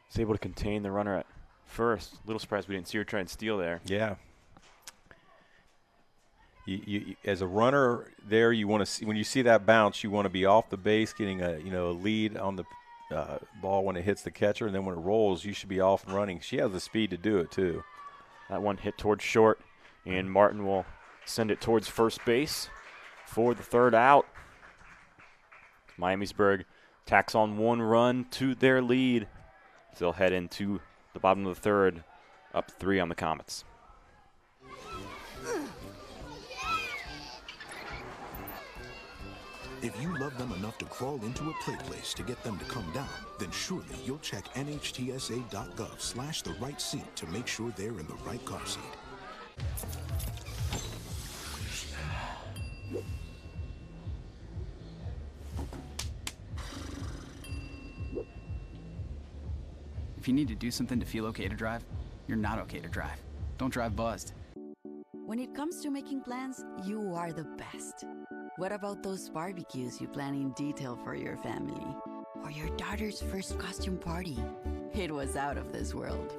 is able to contain the runner at first. A little surprised we didn't see her try and steal there. Yeah. You as a runner there, you want to see, when you see that bounce, you want to be off the base, getting a lead on the ball when it hits the catcher, and then when it rolls, you should be off and running. She has the speed to do it too. That one hit towards short, and Martin will send it towards first base for the third out. Miamisburg tacks on 1 run to their lead. They'll head into the bottom of the third, up 3 on the Comets. If you love them enough to crawl into a play place to get them to come down, then surely you'll check nhtsa.gov/the right seat to make sure they're in the right car seat. If you need to do something to feel okay to drive, you're not okay to drive. Don't drive buzzed. When it comes to making plans, you are the best. What about those barbecues you plan in detail for your family? Or your daughter's first costume party? It was out of this world.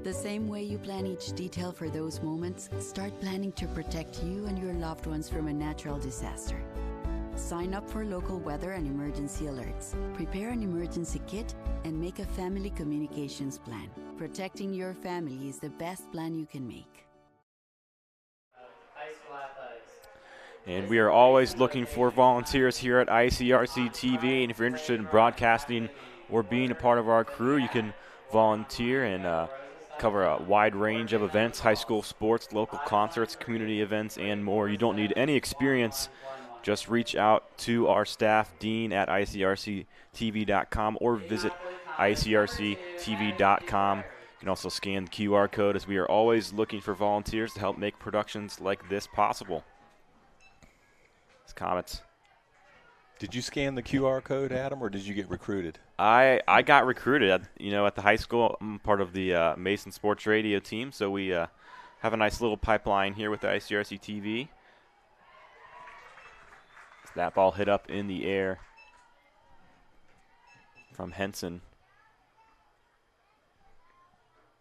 The same way you plan each detail for those moments, start planning to protect you and your loved ones from a natural disaster. Sign up for local weather and emergency alerts. Prepare an emergency kit and make a family communications plan. Protecting your family is the best plan you can make. High school athletics. And we are always looking for volunteers here at ICRC-TV. And if you're interested in broadcasting or being a part of our crew, you can volunteer and cover a wide range of events, high school sports, local concerts, community events, and more. You don't need any experience. Just reach out to our staff, Dean at ICRC-TV.com, or visit ICRC-TV.com. You can also scan the QR code, as we are always looking for volunteers to help make productions like this possible. It's Comets. Did you scan the QR code, Adam, or did you get recruited? I got recruited at the high school. I'm part of the Mason Sports Radio team, so we have a nice little pipeline here with the ICRC-TV. That ball hit up in the air from Henson.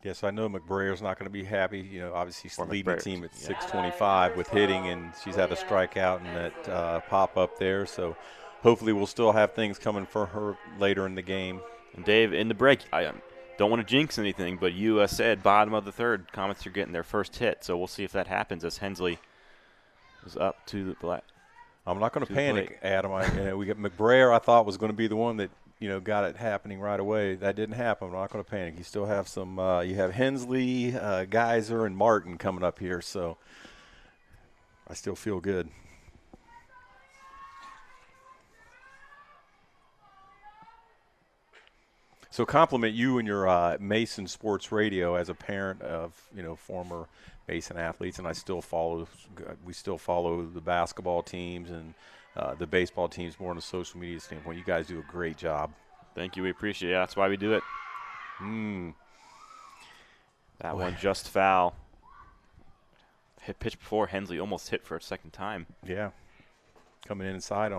Yes, I know McBraier's not going to be happy. Obviously she's leading the team at 625 with hitting, and she's had a strikeout and that pop up there. So hopefully we'll still have things coming for her later in the game. And Dave, in the break, I don't want to jinx anything, but you said bottom of the third, Comets are getting their first hit. So we'll see if that happens as Hensley is up to the black. I'm not going to panic, Adam. We got McBrayer. I thought was going to be the one that got it happening right away. That didn't happen. I'm not going to panic. You still have some. You have Hensley, Geyser, and Martin coming up here, so I still feel good. So compliment you and your Mason Sports Radio as a parent of former Mason athletes, and we still follow the basketball teams and the baseball teams more on a social media standpoint. You guys do a great job. Thank you. We appreciate it. That's why we do it. That one just foul. Hit pitch before Hensley almost hit for a second time. Yeah. Coming inside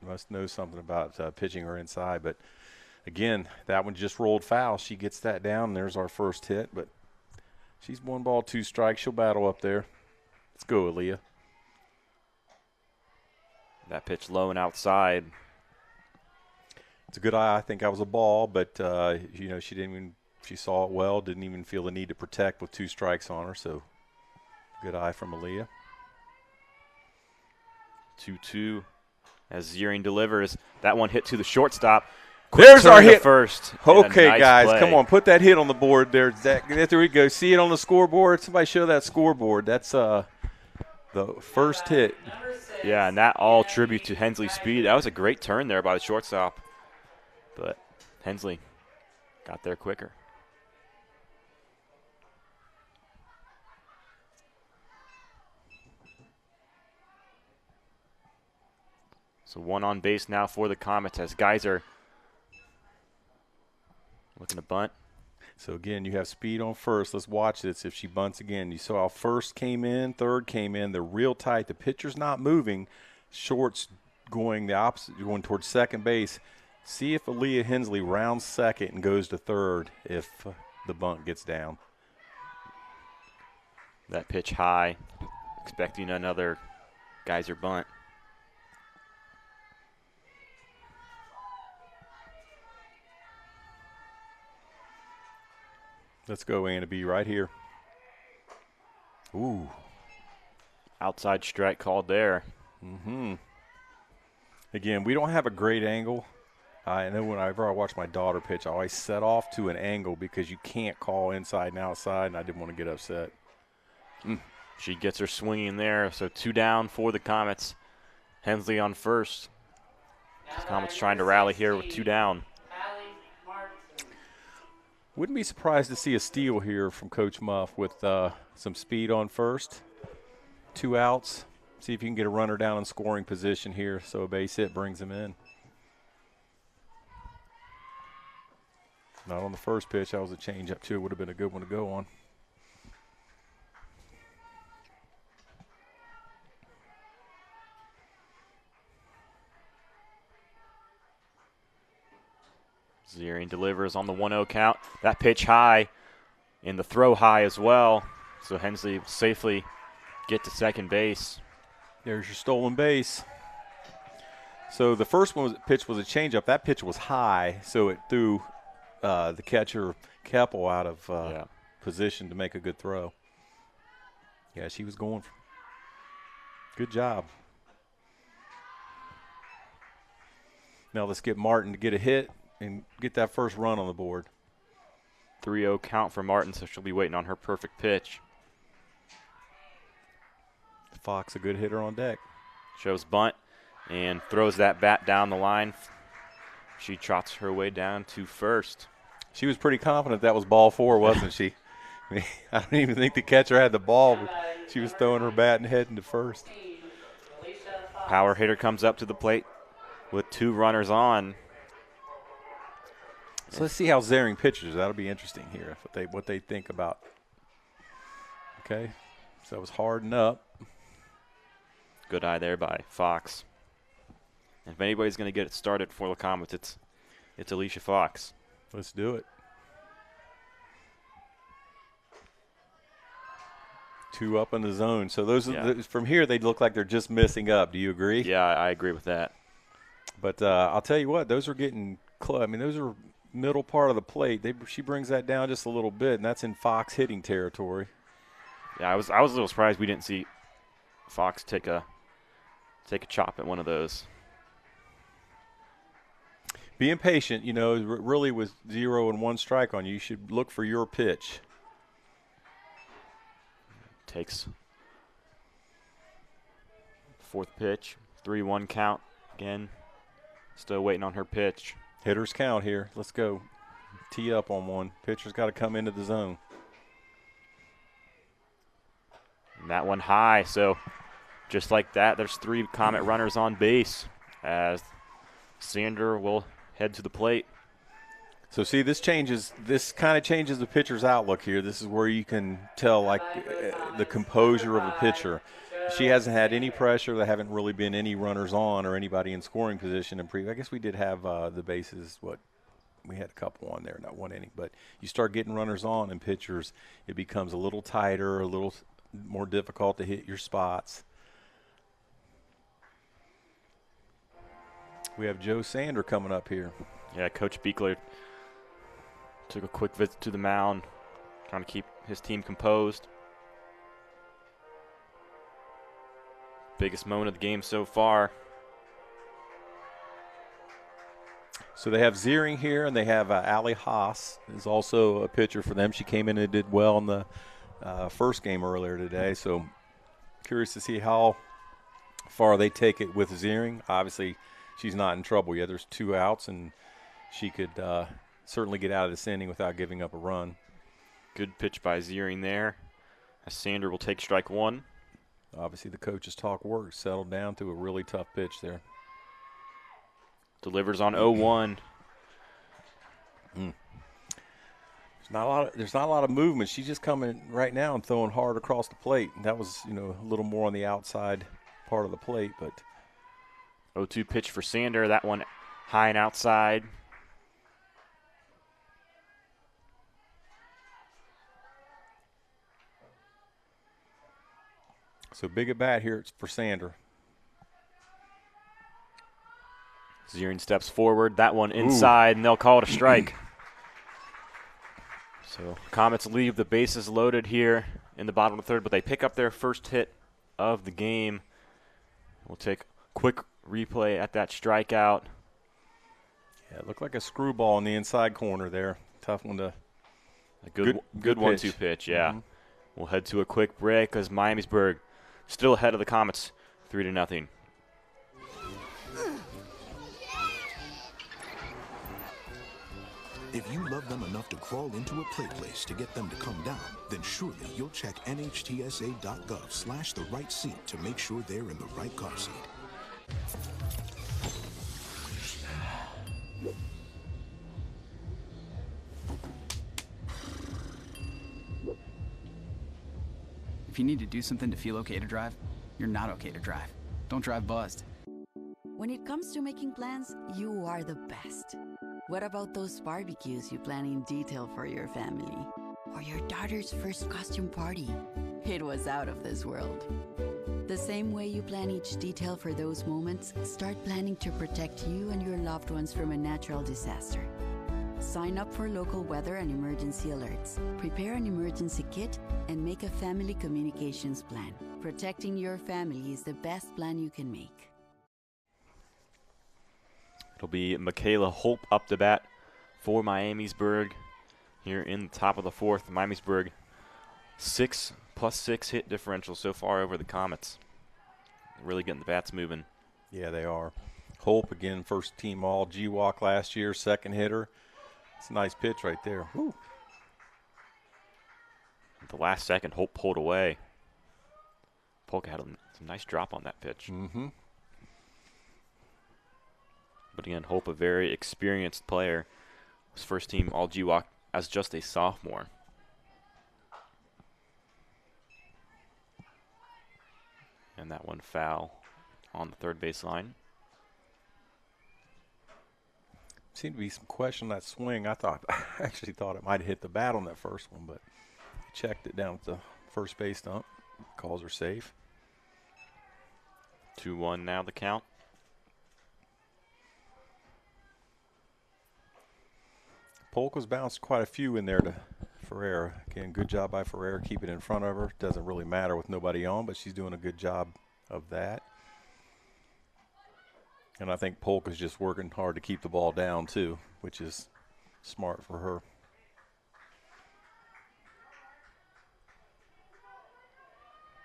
must know something about pitching her inside, but again, that one just rolled foul. She gets that down, and there's our first hit. But she's 1 ball, 2 strikes. She'll battle up there. Let's go, Aaliyah. That pitch low and outside. It's a good eye. I think that was a ball, but she saw it well. Didn't even feel the need to protect with 2 strikes on her. So good eye from Aaliyah. 2-2 as Ziering delivers. That one hit to the shortstop. There's our hit. First. Okay, nice guys, play. come on. Put that hit on the board there, Zach. There we go. See it on the scoreboard? Somebody show that scoreboard. That's the first hit. Yeah, and that all tribute to Hensley's speed. That was a great turn there by the shortstop. But Hensley got there quicker. So one on base now for the Comets as Geyser looking to bunt. So, again, you have speed on first. Let's watch this if she bunts again. You saw how first came in, third came in. They're real tight. The pitcher's not moving. Short's going the opposite, going towards second base. See if Aaliyah Hensley rounds second and goes to third if the bunt gets down. That pitch high, expecting another Geyser bunt. Let's go, Anna B, right here. Ooh. Outside strike called there. Mm-hmm. Again, we don't have a great angle. I know whenever I watch my daughter pitch, I always set off to an angle because you can't call inside and outside, and I didn't want to get upset. She gets her swinging there, so 2 down for the Comets. Hensley on first. The Comets trying to rally here with 2 down. Wouldn't be surprised to see a steal here from Coach Muff with some speed on first. 2 outs. See if you can get a runner down in scoring position here so a base hit brings him in. Not on the first pitch. That was a changeup, too. Would have been a good one to go on. Ziering delivers on the 1-0 count. That pitch high and the throw high as well. So Hensley will safely get to second base. There's your stolen base. So the first pitch was a changeup. That pitch was high, so it threw the catcher Keppel out of position to make a good throw. Yeah, she was going. Good job. Now let's get Martin to get a hit and get that first run on the board. 3-0 count for Martin, so she'll be waiting on her perfect pitch. Fox, a good hitter on deck. Shows bunt and throws that bat down the line. She trots her way down to first. She was pretty confident that was ball 4, wasn't she? I mean, I don't even think the catcher had the ball, but she was throwing her bat and heading to first. Power hitter comes up to the plate with 2 runners on. So let's see how Ziering pitches. That'll be interesting here, what they think about. Okay, so that was hard and up. Good eye there by Fox. And if anybody's going to get it started for the Comets, it's Alicia Fox. Let's do it. 2 up in the zone. So those from here, they look like they're just missing up. Do you agree? Yeah, I agree with that. But I'll tell you what, those are getting close. I mean, those are middle part of the plate. She brings that down just a little bit, and that's in Fox hitting territory. Yeah, I was a little surprised we didn't see Fox take a chop at one of those. Being patient, really with 0 and 1 strike on you, you should look for your pitch. Takes 4th pitch, 3-1 count again. Still waiting on her pitch. Hitters count here. Let's go. Tee up on one. Pitcher's got to come into the zone. And that one high. So just like that, there's 3 Comet runners on base as Sander will head to the plate. So see, this kind of changes the pitcher's outlook here. This is where you can tell the composure of a pitcher. She hasn't had any pressure. There haven't really been any runners on or anybody in scoring position. I guess we did have the bases. We had a couple on there, not 1 inning. But you start getting runners on and pitchers, it becomes a little tighter, a little more difficult to hit your spots. We have Joe Sander coming up here. Yeah, Coach Beekler took a quick visit to the mound, trying to keep his team composed. Biggest moment of the game so far. So they have Ziering here, and they have Allie Haas is also a pitcher for them. She came in and did well in the first game earlier today. So curious to see how far they take it with Ziering. Obviously, she's not in trouble yet. There's 2 outs, and she could certainly get out of this inning without giving up a run. Good pitch by Ziering there. As Sander will take strike one. Obviously the coach's talk works. Settled down to a really tough pitch there. Delivers on 0-1. There's not a lot of movement. She's just coming right now and throwing hard across the plate. And that was, a little more on the outside part of the plate, but 0-2 pitch for Sander. That one high and outside. So big at bat here for Sander. Ziering steps forward. That one inside, and they'll call it a strike. So Comets leave the bases loaded here in the bottom of the third, but they pick up their first hit of the game. We'll take a quick replay at that strikeout. Yeah, it looked like a screwball in the inside corner there. Tough one to. A good 1-2 pitch, yeah. Mm-hmm. We'll head to a quick break as Miamisburg still ahead of the Comets, 3-0. If you love them enough to crawl into a play place to get them to come down, then surely you'll check nhtsa.gov/the right seat to make sure they're in the right car seat. If you need to do something to feel okay to drive, you're not okay to drive. Don't drive buzzed. When it comes to making plans, you are the best. What about those barbecues you plan in detail for your family? Or your daughter's first costume party? It was out of this world. The same way you plan each detail for those moments, start planning to protect you and your loved ones from a natural disaster. Sign up for local weather and emergency alerts. Prepare an emergency kit and make a family communications plan. Protecting your family is the best plan you can make. It'll be Michaela Holp up to bat for Miamisburg here in the top of the fourth. Miamisburg 6+6 hit differential so far over the Comets. Really getting the bats moving. Yeah, they are. Holp again, first team all GWalk last year, second hitter. It's a nice pitch right there. Woo. At the last second, Hope pulled away. Polka had some nice drop on that pitch. Mm-hmm. But again, Hope, a very experienced player, was first team all GWalk as just a sophomore. And that one foul on the third baseline. Seemed to be some question on that swing. I actually thought it might have hit the bat on that first one, but checked it down at the first base stump. Calls are safe. 2-1 now the count. Polka's bounced quite a few in there to Ferreira. Again, good job by Ferreira keeping it in front of her. Doesn't really matter with nobody on, but she's doing a good job of that. And I think Polka's just working hard to keep the ball down too, which is smart for her.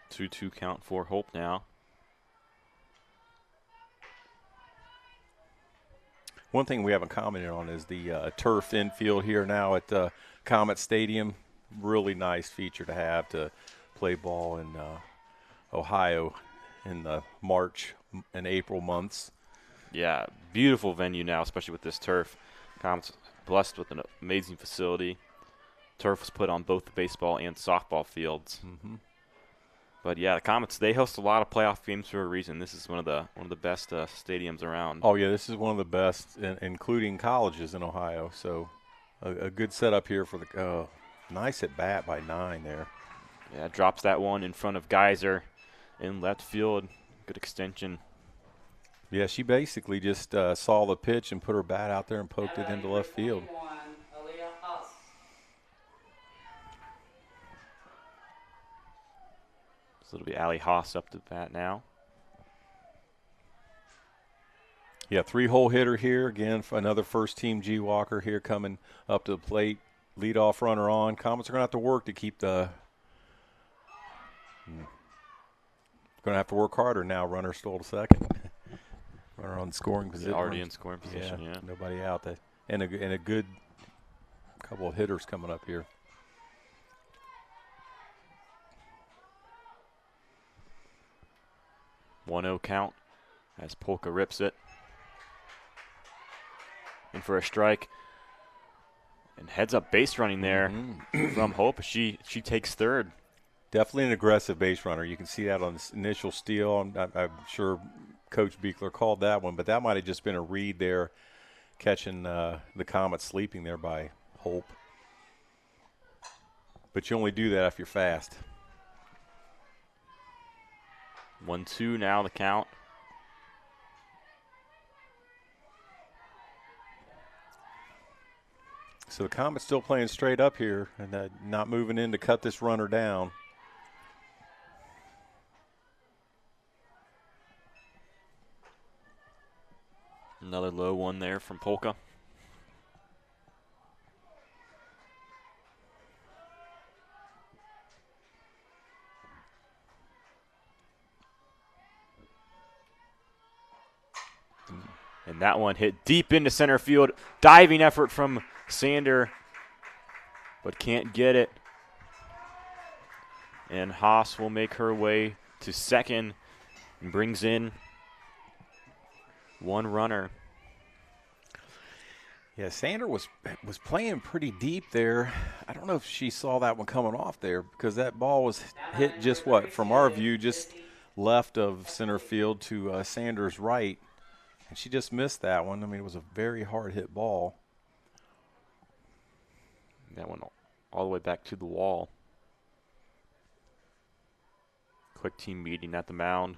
Two count for Hope now. One thing we haven't commented on is the turf infield here now at Comet Stadium. Really nice feature to have to play ball in Ohio in the March and April months. Yeah, beautiful venue now, especially with this turf. Comet's blessed with an amazing facility. Turf was put on both the baseball and softball fields. Mm-hmm. But yeah, the Comets, they host a lot of playoff games for a reason. This is one of the best stadiums around. Oh yeah, this is one of the best, including colleges in Ohio. So a good setup here for the nice at bat by 9 there. Yeah, drops that one in front of Geyser in left field. Good extension. Yeah, she basically just saw the pitch and put her bat out there and poked it into left field. So it'll be Allie Haas up to bat now. Yeah, 3-hole hitter here. Again, for another first-team G-Walker here coming up to the plate. Leadoff runner on. Comets are going to have to work to keep the going to have to work harder now. Runner still to second. Runner on scoring position. Already in scoring position, yeah. Nobody out. That and a good couple of hitters coming up here. One-0 count as Polka rips it. In for a strike. And heads up base running there from Hope. She takes third. Definitely an aggressive base runner. You can see that on this initial steal. I'm sure Coach Beekler called that one, but that might have just been a read there, catching the Comets sleeping there by Hope. But you only do that if you're fast. 1-2 now the count. So the Comets still playing straight up here and not moving in to cut this runner down. Another low one there from Polka. And that one hit deep into center field. Diving effort from Sander, but can't get it. And Haas will make her way to second and brings in one runner. Yeah, Sander was playing pretty deep there. I don't know if she saw that one coming off there because that ball was hit just from our view, just left of center field to Sander's right. And she just missed that one. I mean, it was a very hard hit ball. That one all the way back to the wall. Quick team meeting at the mound.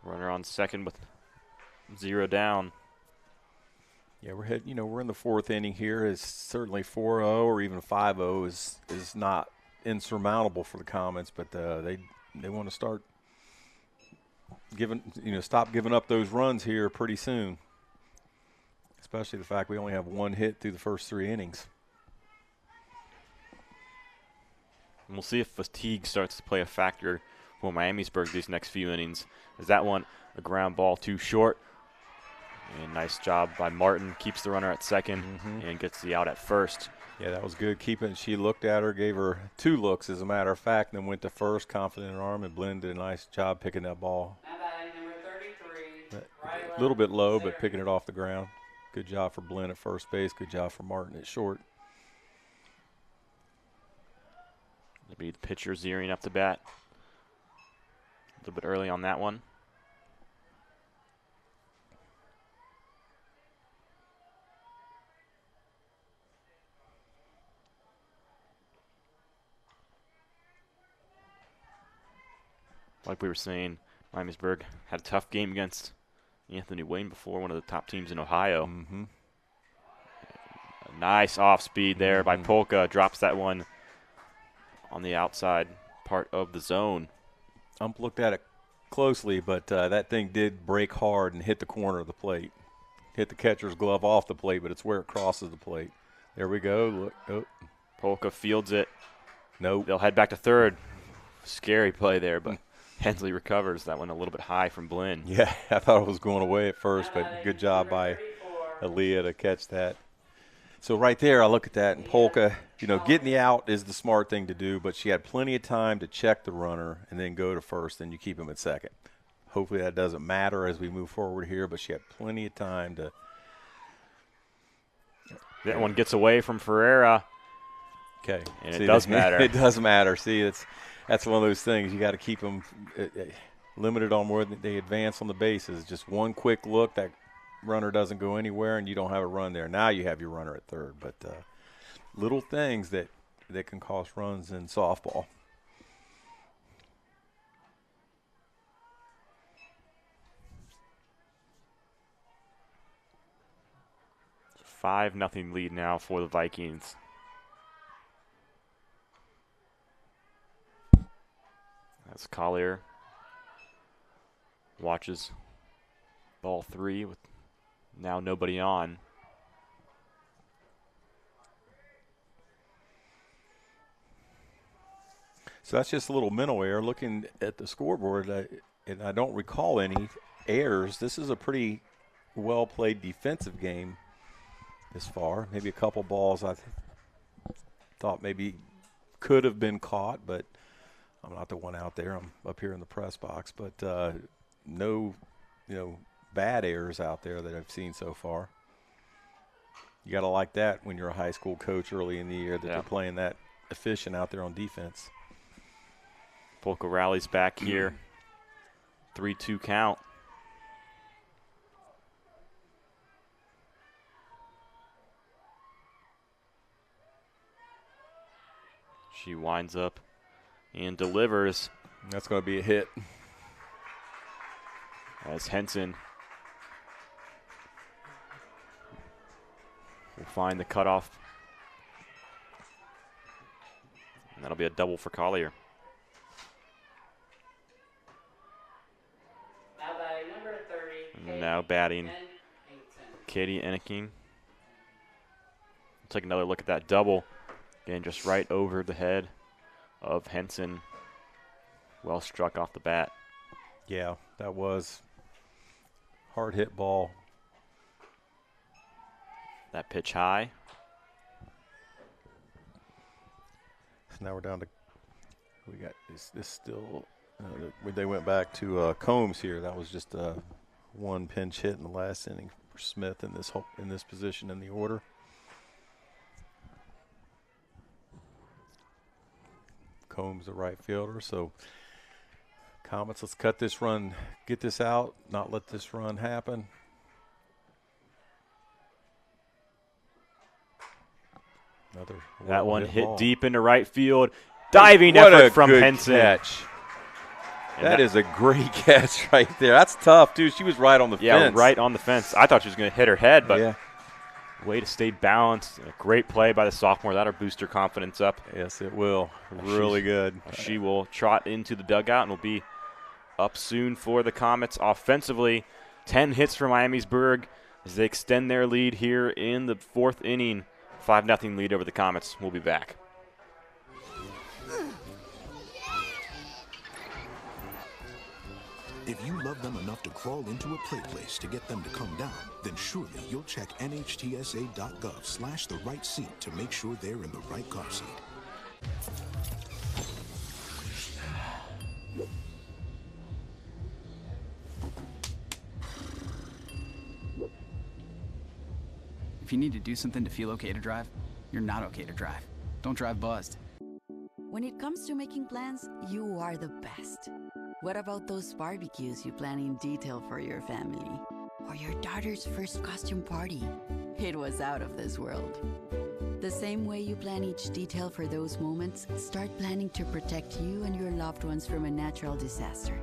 Runner on second with 0 down. Yeah, we're in the fourth inning here. Is certainly 4-0 or even 5-0 is not insurmountable for the Comets, but they want to start stop giving up those runs here pretty soon. Especially the fact we only have one hit through the first 3 innings. And we'll see if fatigue starts to play a factor for Miamisburg these next few innings. Is that one a ground ball too short? And nice job by Martin. Keeps the runner at second and gets the out at first. Yeah, that was good keeping. She looked at her, gave her 2 looks, as a matter of fact, and then went to first, confident in her arm, and Blinn did a nice job picking that ball. Number 33. A little bit low, but picking it off the ground. Good job for Blinn at first base. Good job for Martin at short. It'll be the pitcher zeroing up the bat. A little bit early on that one. Like we were saying, Miamisburg had a tough game against Anthony Wayne before, one of the top teams in Ohio. A nice off speed there by Polka. Drops that one on the outside part of the zone. Ump looked at it closely, but that thing did break hard and hit the corner of the plate. Hit the catcher's glove off the plate, but it's where it crosses the plate. There we go. Look. Oh. Polka fields it. Nope. They'll head back to third. Scary play there, but Hensley recovers. That one a little bit high from Blinn. Yeah, I thought it was going away at first, but good job by Aaliyah to catch that. So right there, I look at that, and Polka, getting the out is the smart thing to do, but she had plenty of time to check the runner and then go to first, and you keep him at second. Hopefully that doesn't matter as we move forward here, but she had plenty of time to. That one gets away from Ferreira. Okay. And it does matter. It does matter. See, that's one of those things. You got to keep them limited on where they advance on the bases. Just one quick look, that runner doesn't go anywhere, and you don't have a run there. Now you have your runner at third. But little things that can cost runs in softball. 5-0 lead now for the Vikings. As Collier watches ball 3 with now nobody on. So that's just a little mental error. Looking at the scoreboard, and I don't recall any errors. This is a pretty well-played defensive game this far. Maybe a couple balls I thought maybe could have been caught, but I'm not the one out there. I'm up here in the press box. But no, bad errors out there that I've seen so far. You got to like that when you're a high school coach early in the year that they're playing that efficient out there on defense. Polka rallies back here. 3-2 count. She winds up and delivers. That's going to be a hit. As Henson will find the cutoff. And that'll be a double for Collier. Now batting number 30. And now batting Katie Enneking. Take another look at that double. Again, just right over the head of Henson. Well struck off the bat. Yeah, that was hard hit ball. That pitch high. So now we're down to, we got this still, they went back to Combs here. That was just one pinch hit in the last inning for Smith in this position in the order. Combs the right fielder. So Comets, let's cut this run, get this out, not let this run happen. Another that one hit ball. Deep into right field. Diving effort from Henson. Catch. That is a great catch right there. That's tough, too. She was right on the fence. Yeah, right on the fence. I thought she was going to hit her head, but yeah. Way to stay balanced. A great play by the sophomore. That'll boost her confidence up. Yes, it will. Really good. She will trot into the dugout and will be up soon for the Comets. Offensively, 10 hits for Miamisburg as they extend their lead here in the fourth inning. 5-0 lead over the Comets. We'll be back. If you love them enough to crawl into a play place to get them to come down, then surely you'll check nhtsa.gov/the right seat to make sure they're in the right car seat. If you need to do something to feel okay to drive, you're not okay to drive. Don't drive buzzed. When it comes to making plans, you are the best. What about those barbecues you plan in detail for your family? Or your daughter's first costume party? It was out of this world. The same way you plan each detail for those moments, start planning to protect you and your loved ones from a natural disaster.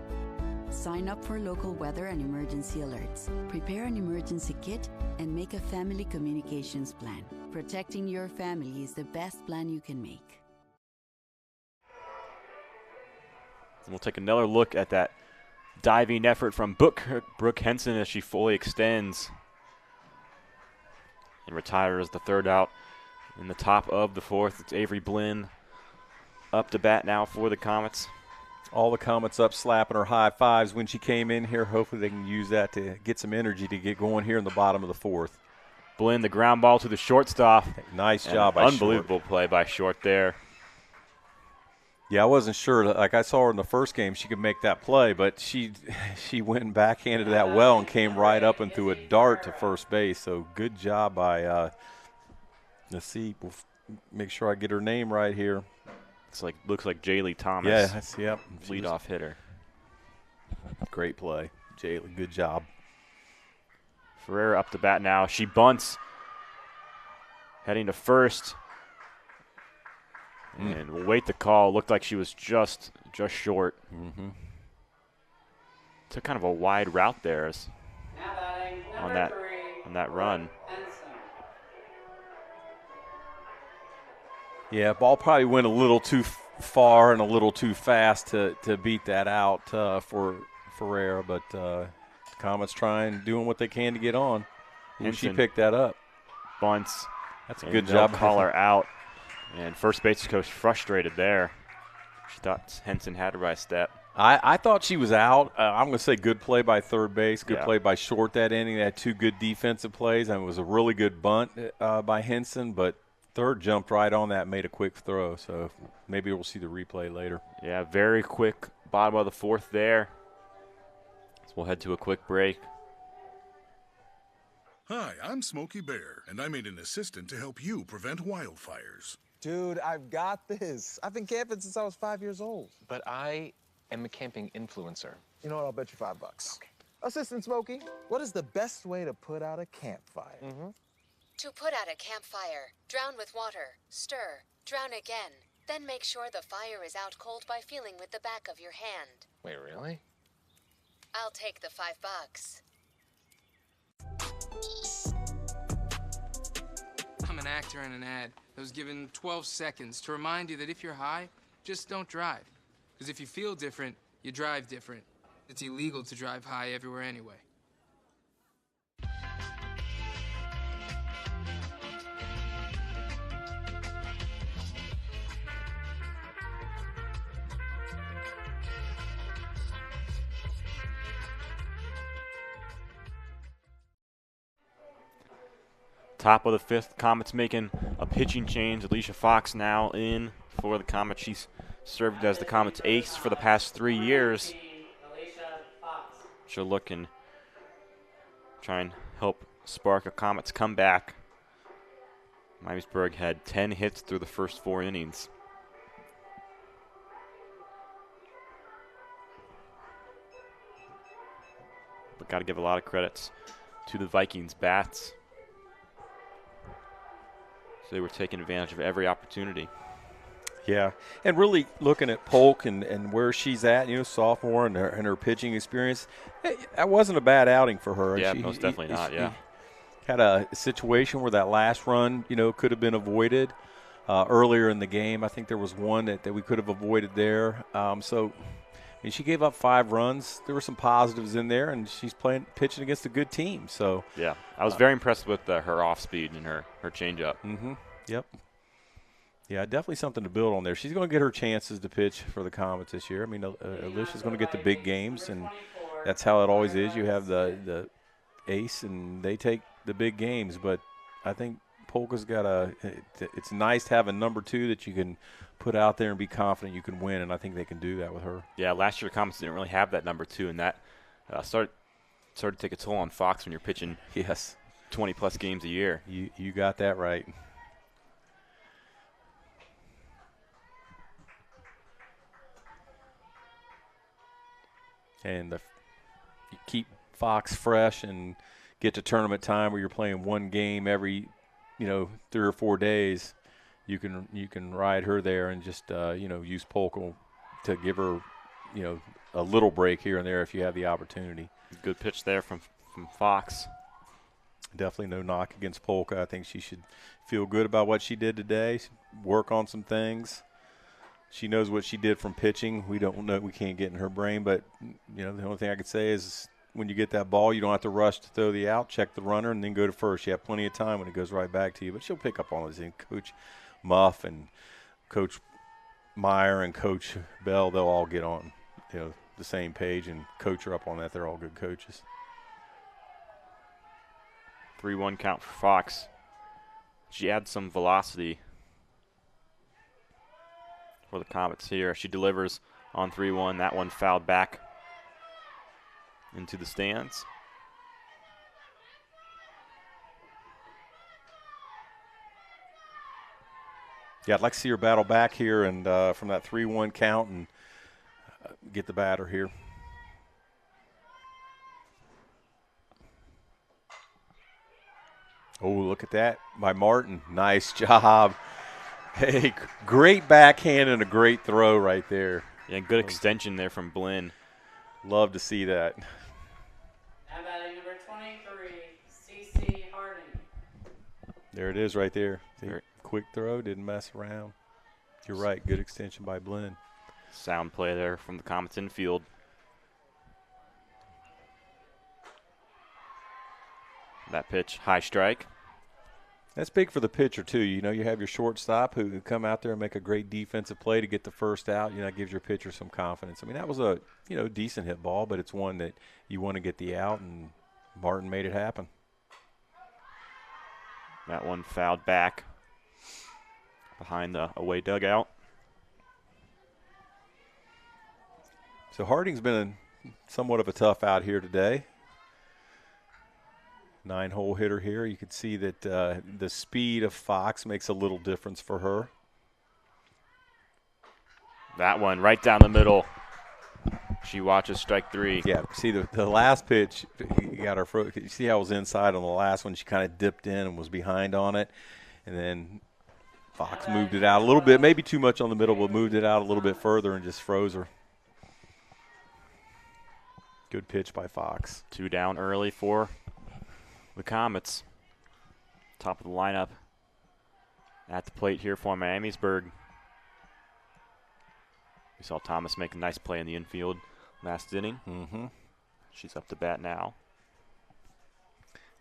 Sign up for local weather and emergency alerts. Prepare an emergency kit and make a family communications plan. Protecting your family is the best plan you can make. And we'll take another look at that diving effort from Brooke Henson as she fully extends and retires the third out in the top of the fourth. It's Avery Blinn up to bat now for the Comets. All the Comets up slapping her high fives when she came in here. Hopefully they can use that to get some energy to get going here in the bottom of the fourth. Blinn, the ground ball to the shortstop. Nice job by Short. Unbelievable play by Short there. Yeah, I wasn't sure. Like I saw her in the first game, she could make that play, but she went and backhanded that well and came right up and threw a dart to first base. So good job by let's see, we'll make sure I get her name right here. Looks like Jaylee Thomas. Yes, yep. Leadoff hitter. Great play, Jaylee. Good job. Ferreira up to bat now. She bunts, heading to first. And we'll wait the call. Looked like she was just short. Took kind of a wide route there on that run. Yeah, ball probably went a little too far and a little too fast to beat that out for Ferreira, but Comets doing what they can to get on. And she picked that up. Bunts. That's a good job. Call her out. And first base coach frustrated there. She thought Henson had her by a step. I thought she was out. I'm going to say good play by third base, good Yeah. play by short that inning. They had two good defensive plays, and it was a really good bunt by Henson, but third jumped right on that and made a quick throw. So maybe we'll see the replay later. Yeah, very quick bottom of the fourth there. So we'll head to a quick break. Hi, I'm Smokey Bear, and I made an assistant to help you prevent wildfires. Dude, I've got this. I've been camping since I was 5 years old. But I am a camping influencer. You know what? I'll bet you $5. Okay. Assistant Smokey, what is the best way to put out a campfire? To put out a campfire, drown with water, stir, drown again, then make sure the fire is out cold by feeling with the back of your hand. Wait, really? I'll take the $5. I'm an actor in an ad that was given 12 seconds to remind you that if you're high, just don't drive. Because if you feel different, you drive different. It's illegal to drive high everywhere anyway. Top of the fifth, Comets making a pitching change. Alicia Fox now in for the Comets. She's served as the Comets ace for the past 3 years. She'll look and try and help spark a Comets comeback. Miamisburg had 10 hits through the first 4 innings. But got to give a lot of credits to the Vikings bats. They were taking advantage of every opportunity. Yeah, and really looking at Polk and where she's at, sophomore and her pitching experience, that wasn't a bad outing for her. Yeah, most definitely not, yeah. Had a situation where that last run, could have been avoided earlier in the game. I think there was one that we could have avoided there. She gave up 5 runs. There were some positives in there, and she's pitching against a good team. So yeah, I was very impressed with her off speed and her changeup. Yep. Yeah, definitely something to build on there. She's going to get her chances to pitch for the Comets this year. I mean, Alicia's going to get the big games, and that's how it always is. You have the ace, and they take the big games. But I think Polka's got it's nice to have a number 2 that you can put out there and be confident you can win, and I think they can do that with her. Yeah, last year the Comets didn't really have that number 2, and that started to take a toll on Fox when you're pitching 20-plus games a year. You got that right. And you keep Fox fresh and get to tournament time where you're playing one game every, 3 or 4 days. You can ride her there and just use Polk to give her a little break here and there if you have the opportunity. Good pitch there from Fox. Definitely no knock against Polka. I think she should feel good about what she did today. Work on some things. She knows what she did from pitching. We don't know. We can't get in her brain. But, the only thing I could say is when you get that ball, you don't have to rush to throw the out, check the runner, and then go to first. You have plenty of time when it goes right back to you. But she'll pick up on those. Coach Muff and Coach Meyer and Coach Bell, they'll all get on the same page and coach her up on that. They're all good coaches. 3-1 count for Fox. She adds some velocity for the Comets here. She delivers on 3-1. That one fouled back into the stands. Yeah, I'd like to see her battle back here and from that 3-1 count and get the batter here. Oh, look at that by Martin. Nice job. Hey, great backhand and a great throw right there. Yeah, good extension there from Blinn. Love to see that. Now batting number 23, CC Harding. There it is right there. Quick throw, didn't mess around. You're right, good extension by Blinn. Sound play there from the Comets infield. That pitch, high strike. That's big for the pitcher, too. You know, you have your shortstop who come out there and make a great defensive play to get the first out. You know, that gives your pitcher some confidence. I mean, that was a, you know, decent hit ball, but it's one that you want to get the out, and Martin made it happen. That one fouled back behind the away dugout. So Harding's been somewhat of a tough out here today. 9-hole hitter here. You can see that the speed of Fox makes a little difference for her. That one right down the middle. She watches strike 3. Yeah, see the last pitch, you got her. You see how it was inside on the last one? She kind of dipped in and was behind on it. And then Fox moved it out a little bit, maybe too much on the middle, but moved it out a little bit further and just froze her. Good pitch by Fox. 2 down early for the Comets. Top of the lineup at the plate here for Miamisburg. We saw Thomas make a nice play in the infield last inning. She's up to bat now.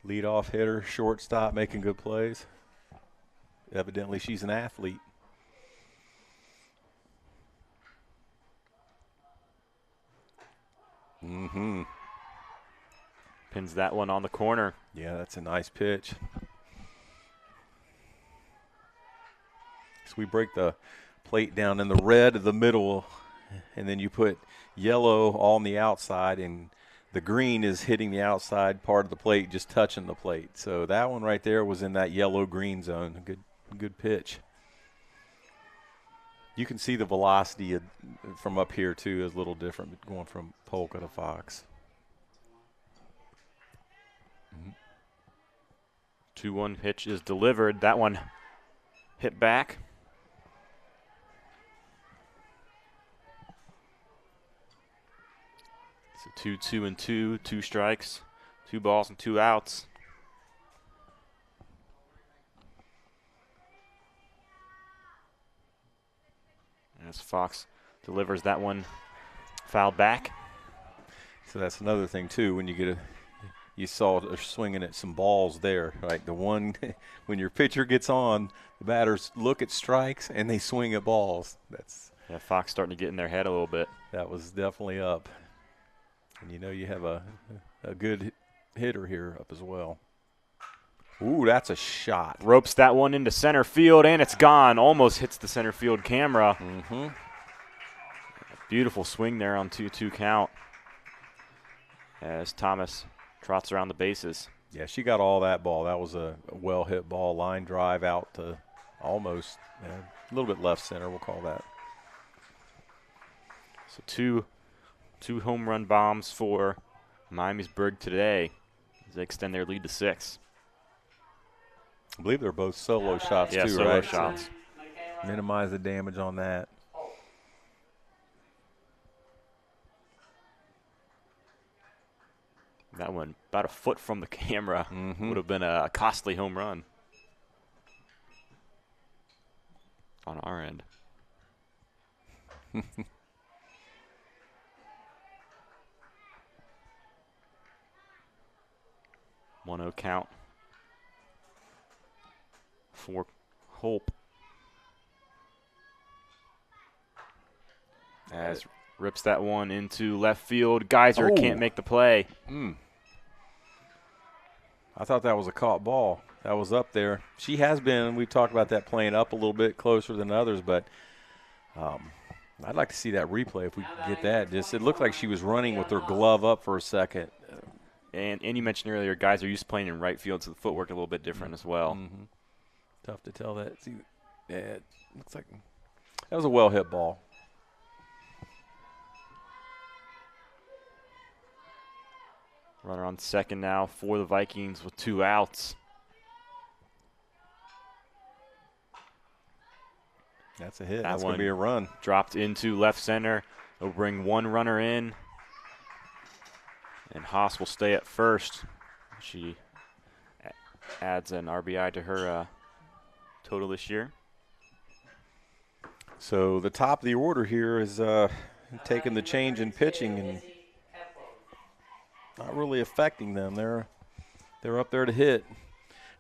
Leadoff hitter, shortstop, making good plays. Evidently, she's an athlete. Pins that one on the corner. Yeah, that's a nice pitch. So we break the plate down in the red of the middle, and then you put yellow on the outside, and the green is hitting the outside part of the plate, just touching the plate. So that one right there was in that yellow-green zone. Good pitch. You can see the velocity from up here, too, is a little different, going from Polka to Fox. 2-1 pitch is delivered. That one hit back. So 2-2-2, 2 strikes, 2 balls and 2 outs. As Fox delivers that one fouled back. So that's another thing, too, when you get you saw her swinging at some balls there, right? The one, when your pitcher gets on, the batters look at strikes and they swing at balls. Yeah, Fox starting to get in their head a little bit. That was definitely up. And you know you have a good hitter here up as well. Ooh, that's a shot. Ropes that one into center field, and it's gone. Almost hits the center field camera. Beautiful swing there on 2-2 count as Thomas trots around the bases. Yeah, she got all that ball. That was a well-hit ball, line drive out to almost a little bit left center, we'll call that. So two home run bombs for Miamisburg today as they extend their lead to 6. I believe they're both solo shots, yeah, too, solo right? shots. So minimize the damage on that. That one about a foot from the camera would have been a costly home run on our end. 1-0 count for Hope. As rips that one into left field. Geyser can't make the play. I thought that was a caught ball. That was up there. She has been, we talked about that, playing up a little bit closer than others, but I'd like to see that replay if we could get that. It looked like she was running with her glove up for a second. And you mentioned earlier, guys are used to playing in right field, so the footwork a little bit different as well. Tough to tell that. See, yeah, it looks like that was a well-hit ball. Runner on second now for the Vikings with 2 outs. That's a hit. That That's going to be a run. Dropped into left center. It'll bring 1 runner in. And Haas will stay at first. She adds an RBI to her total this year. So the top of the order here is taking the change in pitching and not really affecting them. They're up there to hit.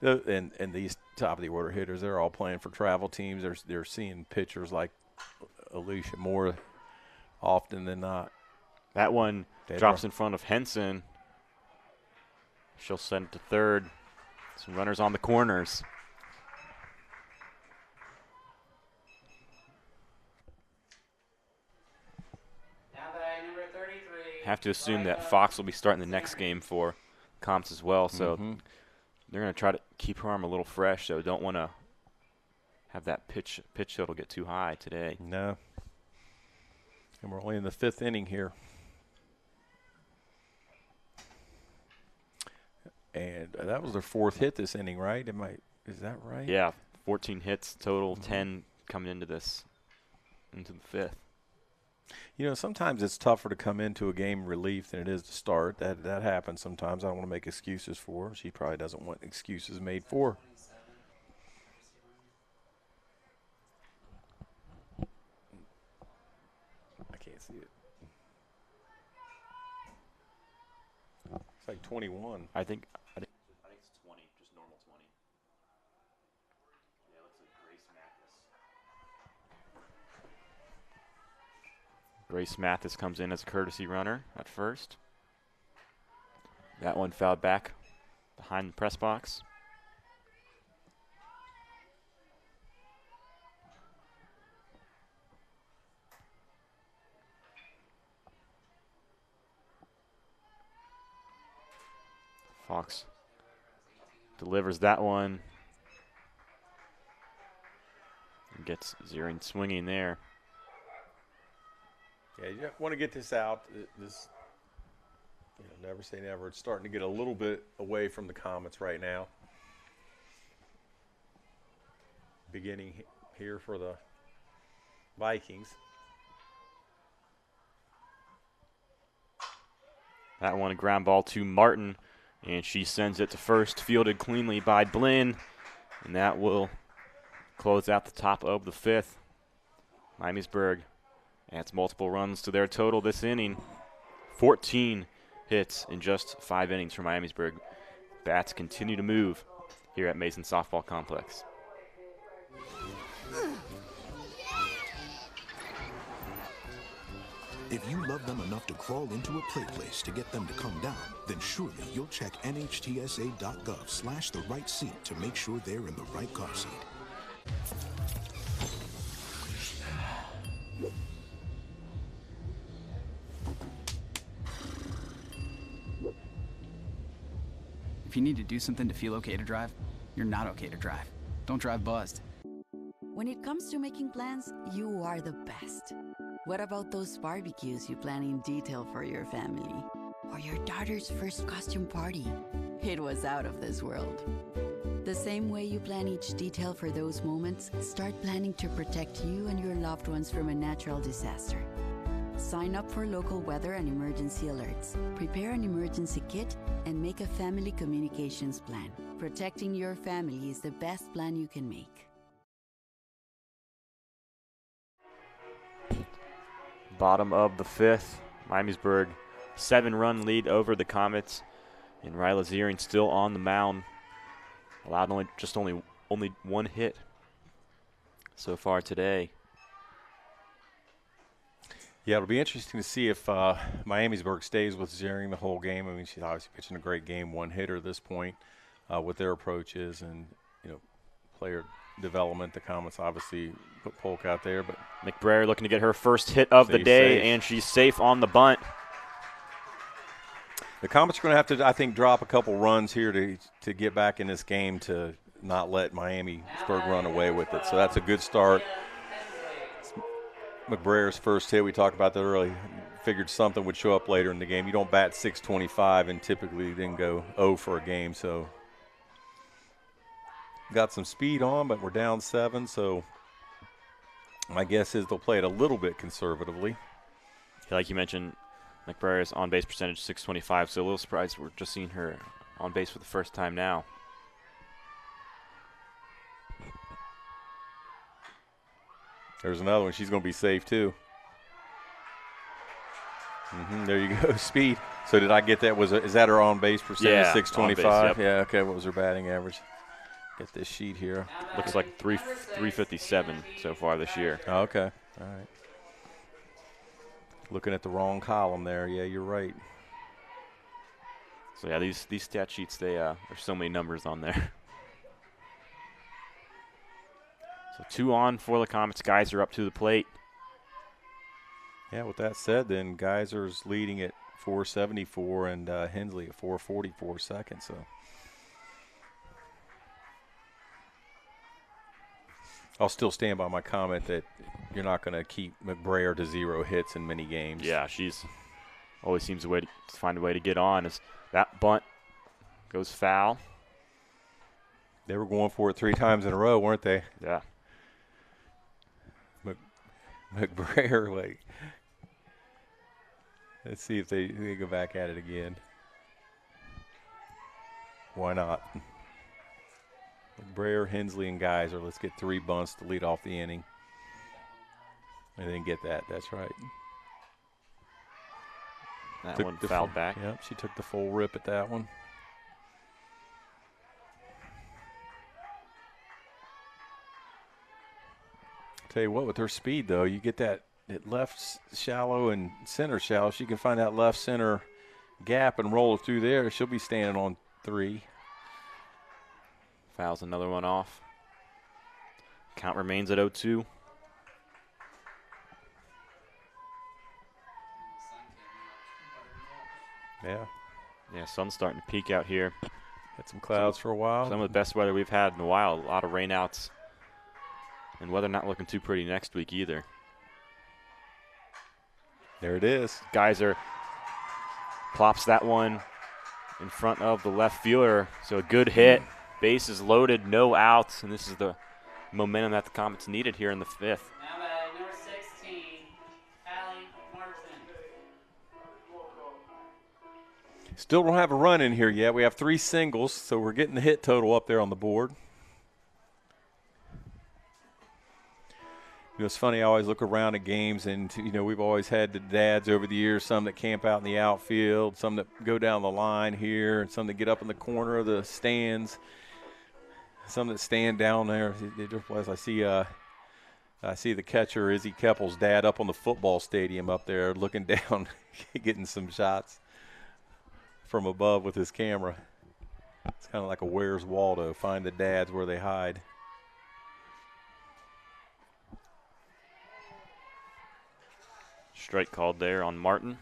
And these top of the order hitters, they're all playing for travel teams. They're seeing pitchers like Alicia more often than not. That one drops in front of Henson. She'll send it to third. Some runners on the corners. Have to assume that Fox will be starting the next game for Comps as well, so they're going to try to keep her arm a little fresh, so don't want to have that pitch total get too high today. No. And we're only in the 5th inning here. And that was their 4th hit this inning, right? Is that right? Yeah, 14 hits total, 10 coming into the 5th. You know, sometimes it's tougher to come into a game relief than it is to start. That happens sometimes. I don't want to make excuses for her. She probably doesn't want excuses made for her. I can't see it. It's like 21. I think it's 20, just normal 20. Yeah, it looks like Grace Mathis comes in as a courtesy runner at first. That one fouled back behind the press box. Fox delivers that one. And gets Ziering swinging there. Yeah, you want to get this out. Never say never. It's starting to get a little bit away from the Comets right now. Beginning here for the Vikings. That one, a ground ball to Martin, and she sends it to first, fielded cleanly by Blinn, and that will close out the top of the 5th. Miamisburg adds multiple runs to their total this inning. 14 hits in just 5 innings for Miamisburg. Bats continue to move here at Mason Softball Complex. If you love them enough to crawl into a play place to get them to come down, then surely you'll check nhtsa.gov/the right seat to make sure they're in the right car seat. If you need to do something to feel okay to drive, you're not okay to drive. Don't drive buzzed. When it comes to making plans, you are the best. What about those barbecues you plan in detail for your family? Or your daughter's first costume party? It was out of this world. The same way you plan each detail for those moments, start planning to protect you and your loved ones from a natural disaster. Sign up for local weather and emergency alerts. Prepare an emergency kit and make a family communications plan. Protecting your family is the best plan you can make. Bottom of the 5th, Miamisburg 7-run lead over the Comets, and Ryla Ziering still on the mound. Allowed only one hit so far today. Yeah, it'll be interesting to see if Miamisburg stays with Ziering the whole game. I mean, she's obviously pitching a great game, one hitter at this point, what their approach is, and player development. The Comets obviously put Polk out there, but McBrayer looking to get her first hit of the day, safe. And she's safe on the bunt. The Comets are going to have to, I think, drop a couple runs here to get back in this game to not let Miamisburg run away with it. So that's a good start. McBrayer's first hit, we talked about that early. Figured something would show up later in the game. You don't bat .625 and typically then go 0 for a game. So got some speed on, but we're down 7. So my guess is they'll play it a little bit conservatively. Like you mentioned, McBrayer's on-base percentage .625, so a little surprised we're just seeing her on base for the first time now. There's another one. She's going to be safe, too. There you go, speed. So did I get that? Is that her on-base percentage, yeah, 625? on base, yep. Yeah, okay. What was her batting average? Get this sheet here. Looks like 357 so far this year. Oh, okay. All right. Looking at the wrong column there. Yeah, you're right. So yeah, these stat sheets, there's so many numbers on there. So 2 on for the Comets. Guys are up to the plate. Yeah, with that said, then Geyser's leading at 474 and Hensley at 444 seconds. So I'll still stand by my comment that you're not going to keep McBrayer to 0 hits in many games. Yeah, she's always seems to find a way to get on. As that bunt goes foul. They were going for it 3 times in a row, weren't they? Yeah. McBrayer, like, let's see if they go back at it again. Why not? McBrayer, Hensley, and Geyser. Let's get 3 bunts to lead off the inning. And then get that. That's right. That one fouled back. Yep, she took the full rip at that one. Tell you what, with her speed, though, you get that left shallow and center shallow. She can find that left center gap and roll it through there. She'll be standing on 3. Fouls another one off. Count remains at 0-2. Yeah. Yeah, sun's starting to peek out here. Had some clouds for a while. Some of the best weather we've had in a while. A lot of rainouts. And weather not looking too pretty next week either. There it is. Geyser plops that one in front of the left fielder. So a good hit. Bases loaded, no outs. And this is the momentum that the Comets needed here in the 5th. Now batting number 16, Allie Martin. Still don't have a run in here yet. We have 3 singles, so we're getting the hit total up there on the board. You know, it's funny, I always look around at games, and, you know, we've always had the dads over the years, some that camp out in the outfield, some that go down the line here, and some that get up in the corner of the stands, some that stand down there. I see the catcher, Izzy Keppel's dad, up on the football stadium up there looking down, getting some shots from above with his camera. It's kind of like a Where's Waldo, find the dads where they hide. Strike called there on Martin.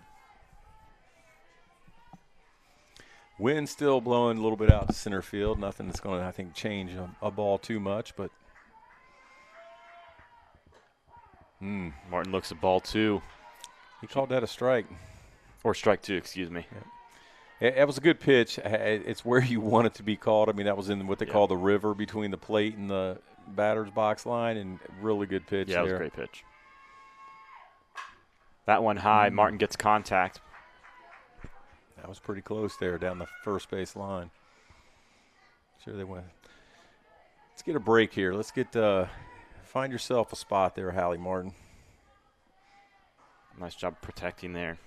Wind still blowing a little bit out to center field. Nothing that's going to, I think, change a ball too much, but. Martin looks at ball 2. He called that a strike. Or strike 2, excuse me. Yeah. It was a good pitch. It's where you want it to be called. I mean, that was in what they call the river between the plate and the batter's box line, and really good pitch there. Yeah, it was a great pitch. That one high, Martin gets contact. That was pretty close there down the first base line. Sure they went. Let's get a break here. Let's get find yourself a spot there, Hallie Martin. Nice job protecting there.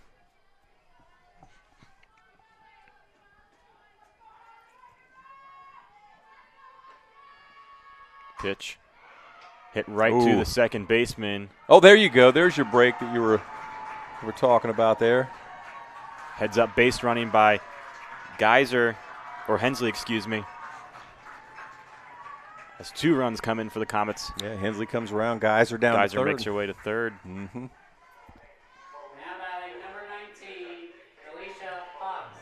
Pitch. Hit right to the second baseman. Oh, there you go. There's your break that you were talking about there. Heads up base running by Geyser, or Hensley, excuse me. As 2 runs come in for the Comets. Yeah, Hensley comes around. Geyser down to third. Geyser makes her way to third. Mm-hmm. Now batting number 19, Alicia Fox.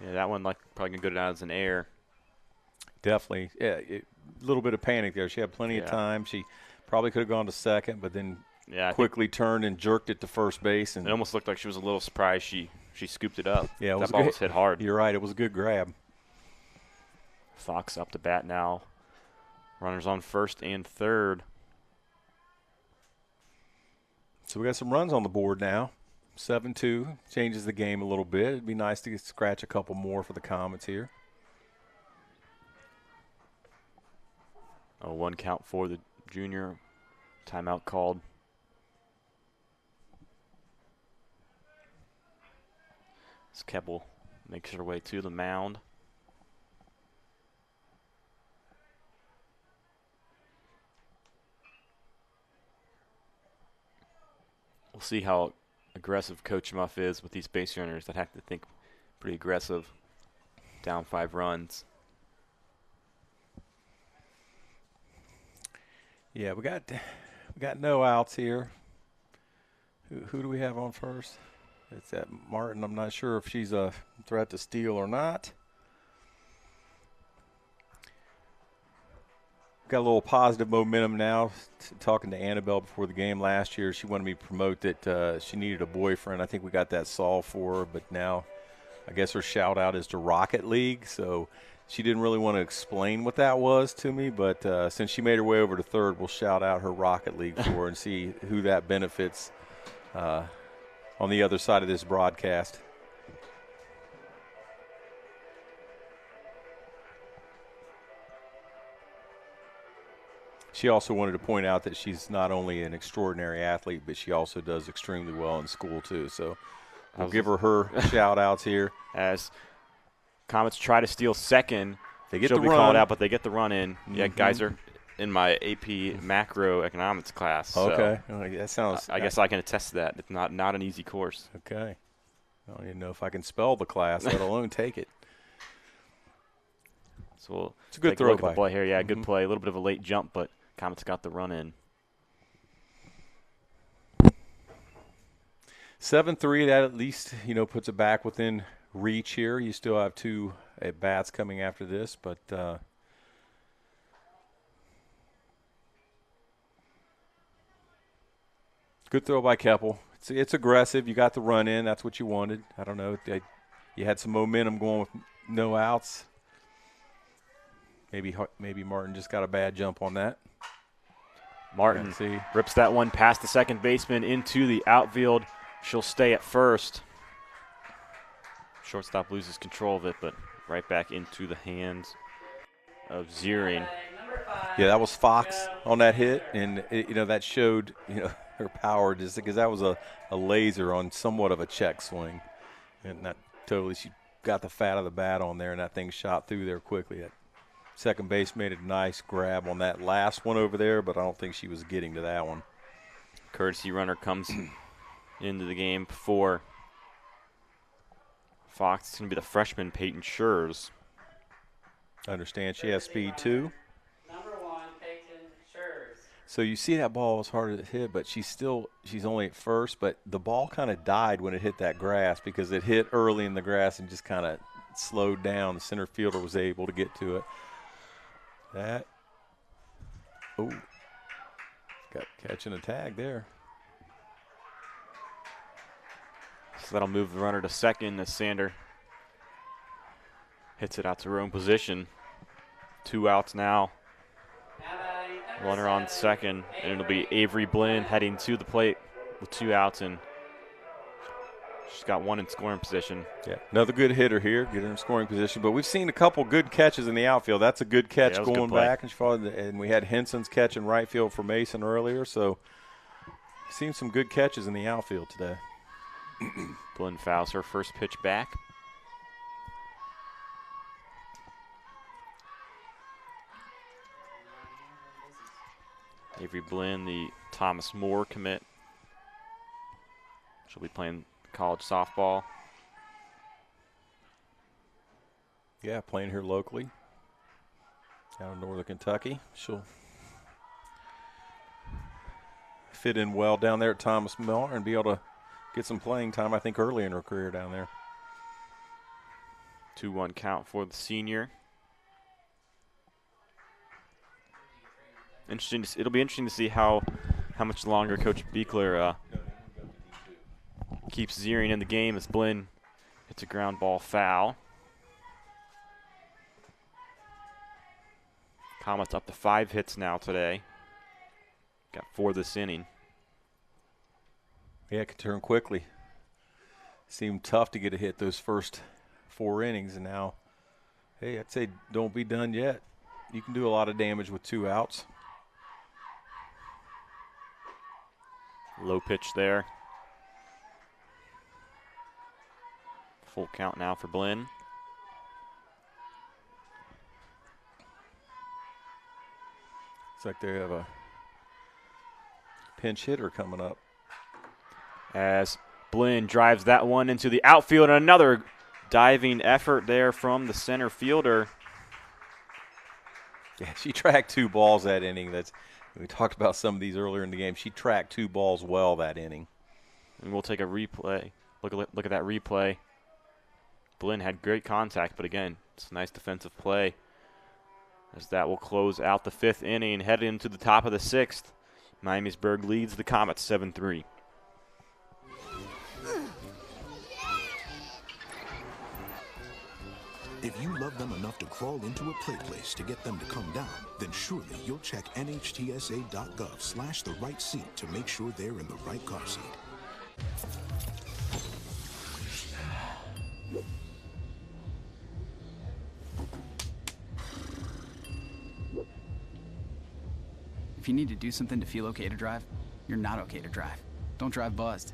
Yeah, that one probably going to go down as an error. Definitely. Yeah, a little bit of panic there. She had plenty of time. She probably could have gone to second, but then quickly turned and jerked it to first base. And it almost looked like she was a little surprised she scooped it up. Yeah, that ball was hit hard. You're right. It was a good grab. Fox up to bat now. Runners on first and third. So we got some runs on the board now. 7-2 changes the game a little bit. It'd be nice to scratch a couple more for the Comets here. Oh, 1 count for the junior. Timeout called. Keppel makes her way to the mound. We'll see how aggressive Coach Muff is with these base runners that have to think pretty aggressive. Down 5 runs. Yeah, we got no outs here. Who do we have on first? It's that Martin. I'm not sure if she's a threat to steal or not. Got a little positive momentum now. Talking to Annabelle before the game last year, she wanted me to promote that she needed a boyfriend. I think we got that solved for her, but now I guess her shout out is to Rocket League. So she didn't really want to explain what that was to me, but since she made her way over to third, we'll shout out her Rocket League for her and see who that benefits on the other side of this broadcast. She also wanted to point out that she's not only an extraordinary athlete, but she also does extremely well in school too. So we'll give her shout-outs here. As Comets try to steal second, they get she'll the be run. called out, but they get the run in. Mm-hmm. Yeah, guys are in my AP macroeconomics class. So Okay, that sounds. I guess I can attest to that. It's not an easy course. Okay, I don't even know if I can spell the class, let alone take it. So we'll It's a good take throw look by. at the play here. Yeah, good play. A little bit of a late jump, but Comets got the run in. 7-3, that at least, puts it back within reach here. You still have 2 at-bats coming after this, but good throw by Keppel. It's aggressive. You got the run in. That's what you wanted. I don't know. You had some momentum going with no outs. Maybe Martin just got a bad jump on that. Martin rips that one past the second baseman into the outfield. She'll stay at first. Shortstop loses control of it, but right back into the hands of Ziering. Yeah, that was Fox on that hit, and that showed her power just because that was a laser on somewhat of a check swing, and that totally she got the fat of the bat on there, and that thing shot through there quickly. That second base made a nice grab on that last one over there, but I don't think she was getting to that one. Courtesy runner comes into the game for Fox. It's going to be the freshman Peyton Schurz. I understand she has speed too. Number 1, Peyton Schurz. So you see that ball was hard to hit, but she's only at first, but the ball kind of died when it hit that grass because it hit early in the grass and just kind of slowed down. The center fielder was able to get to it. Got catching a tag there. So that'll move the runner to second as Sander hits it out to her own position. 2 outs now. Runner on second, and it'll be Avery Blinn heading to the plate with 2 outs, and she's got 1 in scoring position. Yeah, another good hitter here, get her in scoring position. But we've seen a couple good catches in the outfield. That's a good catch going back, and we had Henson's catch in right field for Mason earlier. So, seen some good catches in the outfield today. Blinn fouls her first pitch back. Avery Blinn, the Thomas More commit. She'll be playing college softball. Yeah, playing here locally down in northern Kentucky. She'll fit in well down there at Thomas More and be able to get some playing time, I think, early in her career down there. 2-1 count for the senior. It'll be interesting to see how much longer Coach Beekler keeps Ziering in the game as Blinn hits a ground ball foul. Comets up to 5 hits now today. Got 4 this inning. Yeah, it can turn quickly. Seemed tough to get a hit those first 4 innings, and now, hey, I'd say don't be done yet. You can do a lot of damage with 2 outs. Low pitch there. Full count now for Blinn. Looks like they have a pinch hitter coming up. As Blinn drives that one into the outfield, and another diving effort there from the center fielder. Yeah, she tracked 2 balls that inning. We talked about some of these earlier in the game. She tracked 2 balls well that inning. And we'll take a replay. Look at that replay. Blinn had great contact, but again, it's a nice defensive play. As that will close out the 5th inning, headed into the top of the 6th. Miamisburg leads the Comets 7-3. If you love them enough to crawl into a play place to get them to come down, then surely you'll check nhtsa.gov/the right seat to make sure they're in the right car seat. If you need to do something to feel okay to drive, you're not okay to drive. Don't drive buzzed.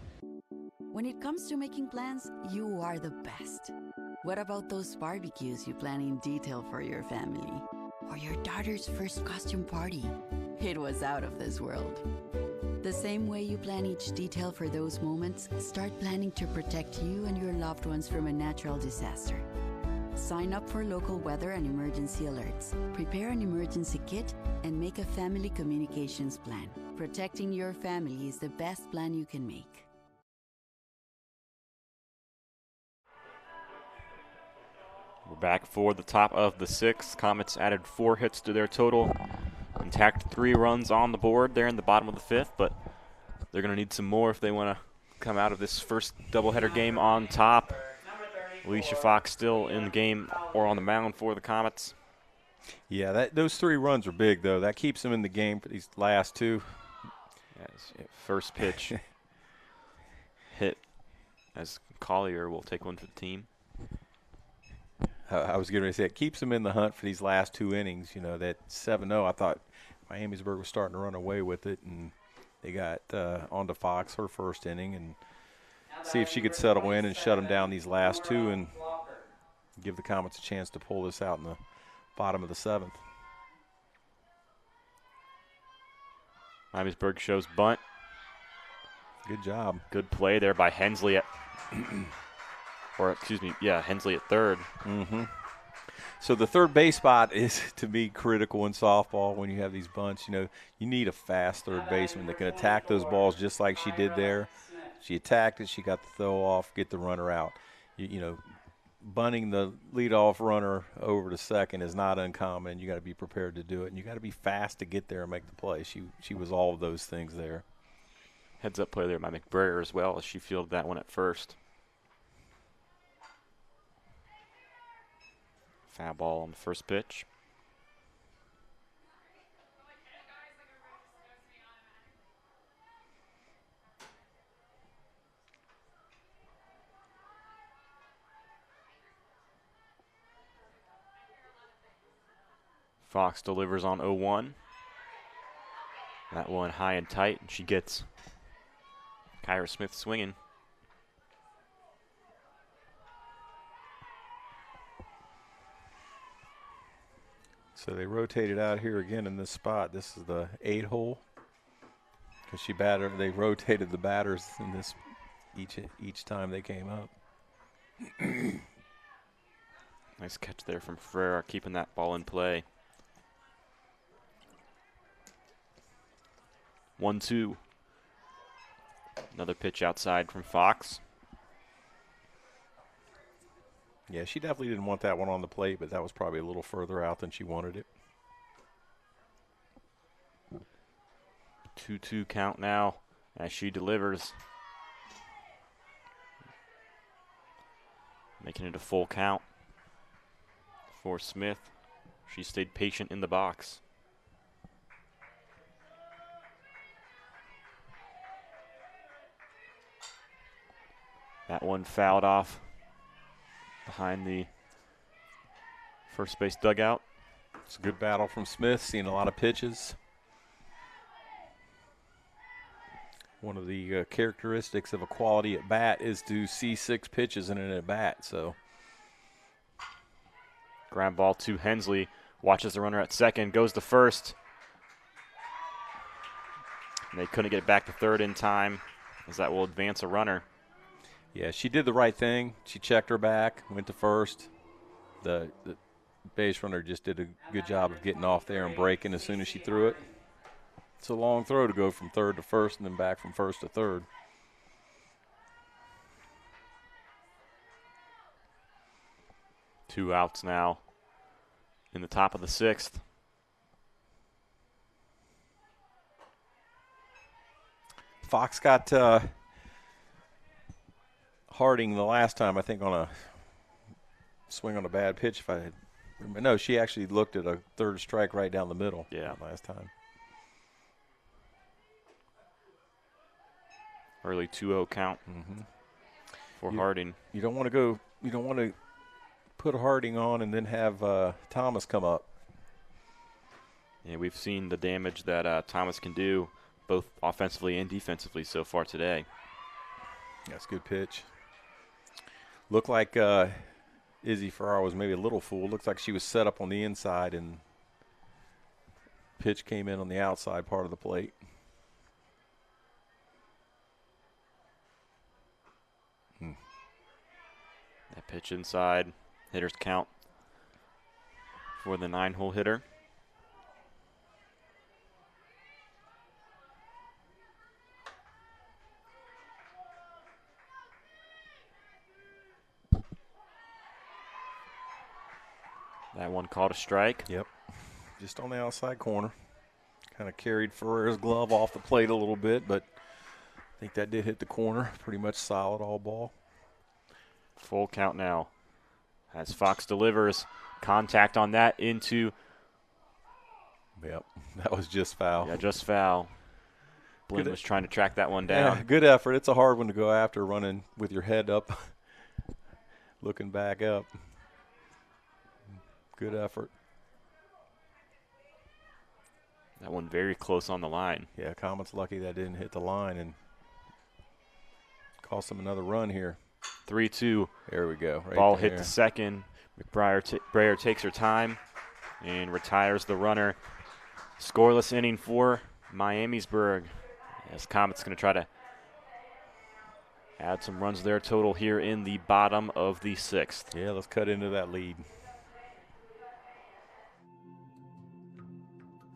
When it comes to making plans, you are the best. What about those barbecues you plan in detail for your family? Or your daughter's first costume party? It was out of this world. The same way you plan each detail for those moments, start planning to protect you and your loved ones from a natural disaster. Sign up for local weather and emergency alerts. Prepare an emergency kit and make a family communications plan. Protecting your family is the best plan you can make. We're back for the top of the 6th. Comets added 4 hits to their total and tacked 3 runs on the board there in the bottom of the 5th, but they're going to need some more if they want to come out of this first doubleheader game on top. Alicia Fox still in the game or on the mound for the Comets. Yeah, those 3 runs are big, though. That keeps them in the game for these last 2. Yes, first pitch hit as Collier will take one for the team. I was going to say it keeps them in the hunt for these last 2 innings. You know, that 7-0, I thought Miamisburg was starting to run away with it, and they got onto Fox her first inning and see if she could settle in and shut them down these last 2 and give the Comets a chance to pull this out in the bottom of the 7th. Miamisburg shows bunt. Good job. Good play there by Hensley at Hensley at third. Mm-hmm. So the third base spot is, to me, critical in softball when you have these bunts. You know, you need a fast third baseman that can attack those balls just like she did there. She attacked it. She got the throw off, get the runner out. You know, bunting the leadoff runner over to second is not uncommon. You got to be prepared to do it, and you got to be fast to get there and make the play. She was all of those things there. Heads up play there by McBrayer as well as she fielded that one at first. Foul ball on the first pitch. Fox delivers on 0-1. That one high and tight, and she gets Kyra Smith swinging. So they rotated out here again in this spot. This is the 8 hole. Because they rotated the batters in this each time they came up. Nice catch there from Ferreira, keeping that ball in play. 1-2. Another pitch outside from Fox. Yeah, she definitely didn't want that one on the plate, but that was probably a little further out than she wanted it. 2-2 count now as she delivers. Making it a full count for Smith. She stayed patient in the box. That one fouled off behind the first base dugout. It's a good battle from Smith, seeing a lot of pitches. One of the characteristics of a quality at bat is to see 6 pitches in an at bat. So, ground ball to Hensley. Watches the runner at second. Goes to first. And they couldn't get back to third in time, as that will advance a runner. Yeah, she did the right thing. She checked her back, went to first. The base runner just did a good job of getting off there and breaking as soon as she threw it. It's a long throw to go from third to first and then back from first to third. Two outs now in the top of the 6th. Fox got Harding the last time, I think, on a swing on a bad pitch. If I remember. No, she actually looked at a third strike right down the middle. Yeah, last time. Early 2-0 count for Harding. You don't want to go. You don't want to put Harding on and then have Thomas come up. Yeah, we've seen the damage that Thomas can do, both offensively and defensively so far today. That's a good pitch. Looked like Izzy Farrar was maybe a little fooled. Looks like she was set up on the inside and pitch came in on the outside part of the plate. That pitch inside. Hitters count for the 9-hole hitter. That one called a strike. Yep. Just on the outside corner. Kind of carried Ferrer's glove off the plate a little bit, but I think that did hit the corner. Pretty much solid all ball. Full count now as Fox delivers. Contact on that into. Yep, that was just foul. Yeah, just foul. Blinn was trying to track that one down. Yeah, good effort. It's a hard one to go after, running with your head up, looking back up. Good effort. That one very close on the line. Yeah, Comet's lucky that didn't hit the line and cost them another run here. 3-2. There we go. Right Ball there. hit the second. McBrayer takes her time and retires the runner. Scoreless inning for Miamisburg. As Comet's going to try to add some runs to their total here in the bottom of the 6th. Yeah, let's cut into that lead.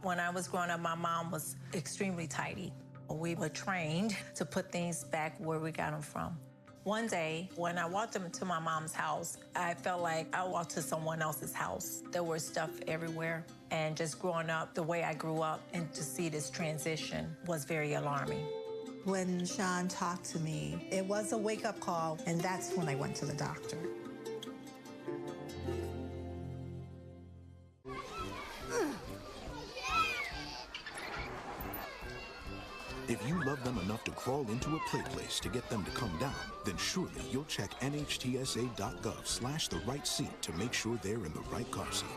When I was growing up, my mom was extremely tidy. We were trained to put things back where we got them from. One day, when I walked into my mom's house, I felt like I walked to someone else's house. There was stuff everywhere. And just growing up, the way I grew up, and to see this transition was very alarming. When Sean talked to me, it was a wake-up call, and that's when I went to the doctor. If you love them enough to crawl into a play place to get them to come down, then surely you'll check nhtsa.gov/the right seat to make sure they're in the right car seat.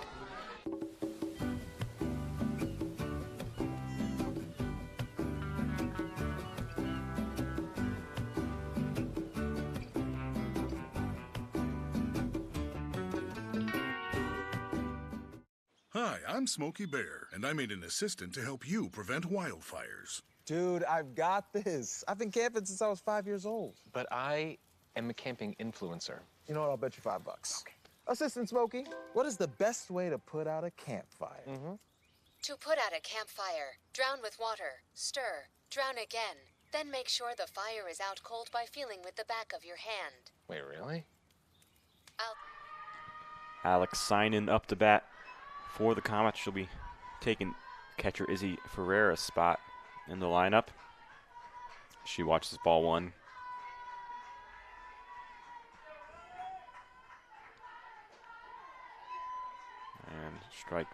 Hi, I'm Smokey Bear, and I made an assistant to help you prevent wildfires. Dude, I've got this. I've been camping since I was 5 years old. But I am a camping influencer. You know what? I'll bet you $5. Okay. Assistant Smokey, what is the best way to put out a campfire? To put out a campfire, drown with water, stir, drown again, then make sure the fire is out cold by feeling with the back of your hand. Wait, really? Alex Synan up to bat for the Comets. She'll be taking catcher Izzy Ferreira's spot in the lineup. She watches ball one. And strike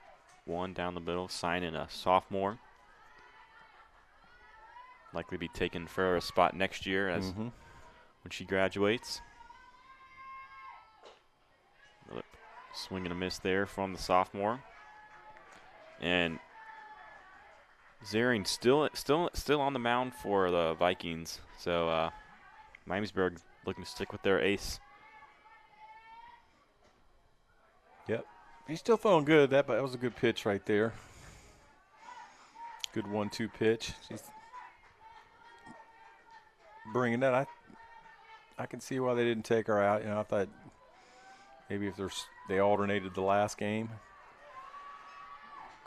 one down the middle. Synan, a sophomore. Likely be taking Ferreira's spot next year as when she graduates. Swing and a miss there from the sophomore. And Zering still on the mound for the Vikings. So Miamisburg looking to stick with their ace. Yep. He's still throwing good. That was a good pitch right there. Good 1-2 pitch. She's bringing that. I can see why they didn't take her out. I thought maybe if they alternated the last game.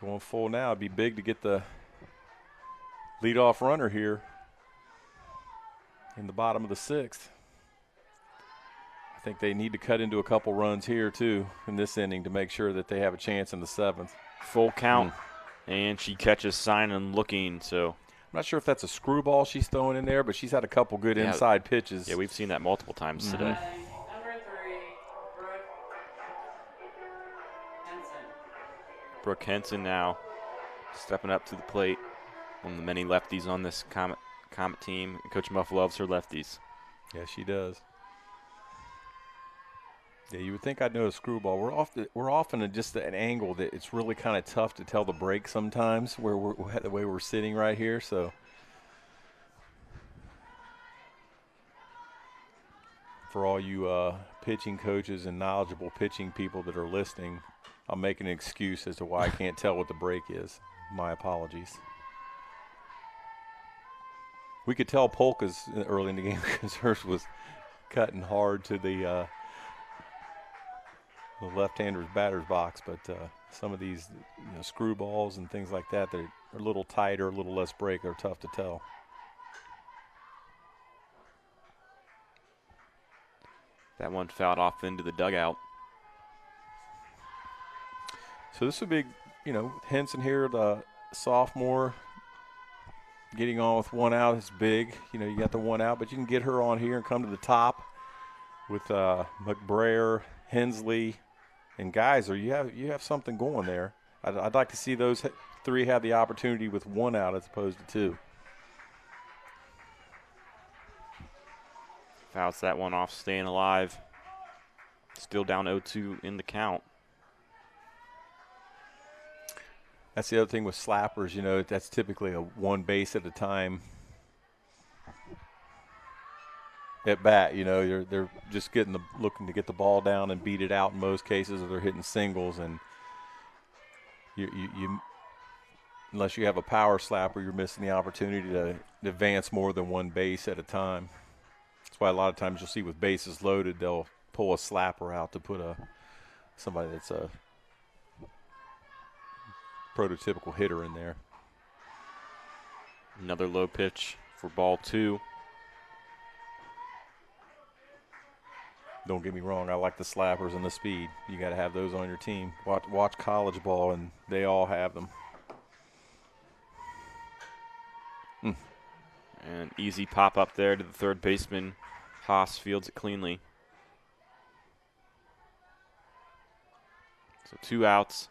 Going full now, it'd be big to get the leadoff runner here in the bottom of the 6th. I think they need to cut into a couple runs here, too, in this inning to make sure that they have a chance in the 7th. Full count, and she catches sign and looking. So I'm not sure if that's a screwball she's throwing in there, but she's had a couple good inside pitches. Yeah, we've seen that multiple times today. Number 3, Brooke Henson now stepping up to the plate. One of the many lefties on this Comet team. Coach Muff loves her lefties. Yeah, she does. Yeah, you would think I'd know a screwball. We're often at just an angle that it's really kind of tough to tell the break sometimes, where the way we're sitting right here. So for all you pitching coaches and knowledgeable pitching people that are listening, I'll make an excuse as to why I can't tell what the break is. My apologies. We could tell Polka's early in the game because hers was cutting hard to the left-hander's batter's box, but some of these screwballs and things like that are a little tighter, a little less break, are tough to tell. That one fouled off into the dugout. So this would be, Henson here, the sophomore, getting on with 1 out is big. You got the 1 out, but you can get her on here and come to the top with McBrayer, Hensley, and Geyser. You have something going there. I'd like to see those 3 have the opportunity with 1 out as opposed to 2. Fouls that one off, staying alive. Still down 0-2 in the count. That's the other thing with slappers, that's typically a 1 base at a time at bat. They're just looking to get the ball down and beat it out in most cases, or they're hitting singles. And you unless you have a power slapper, you're missing the opportunity to advance more than 1 base at a time. That's why a lot of times you'll see with bases loaded, they'll pull a slapper out to put somebody that's a prototypical hitter in there. Another low pitch for ball 2. Don't get me wrong, I like the slappers and the speed. You got to have those on your team. Watch college ball, and they all have them. And easy pop up there to the third baseman. Haas fields it cleanly. So 2 outs.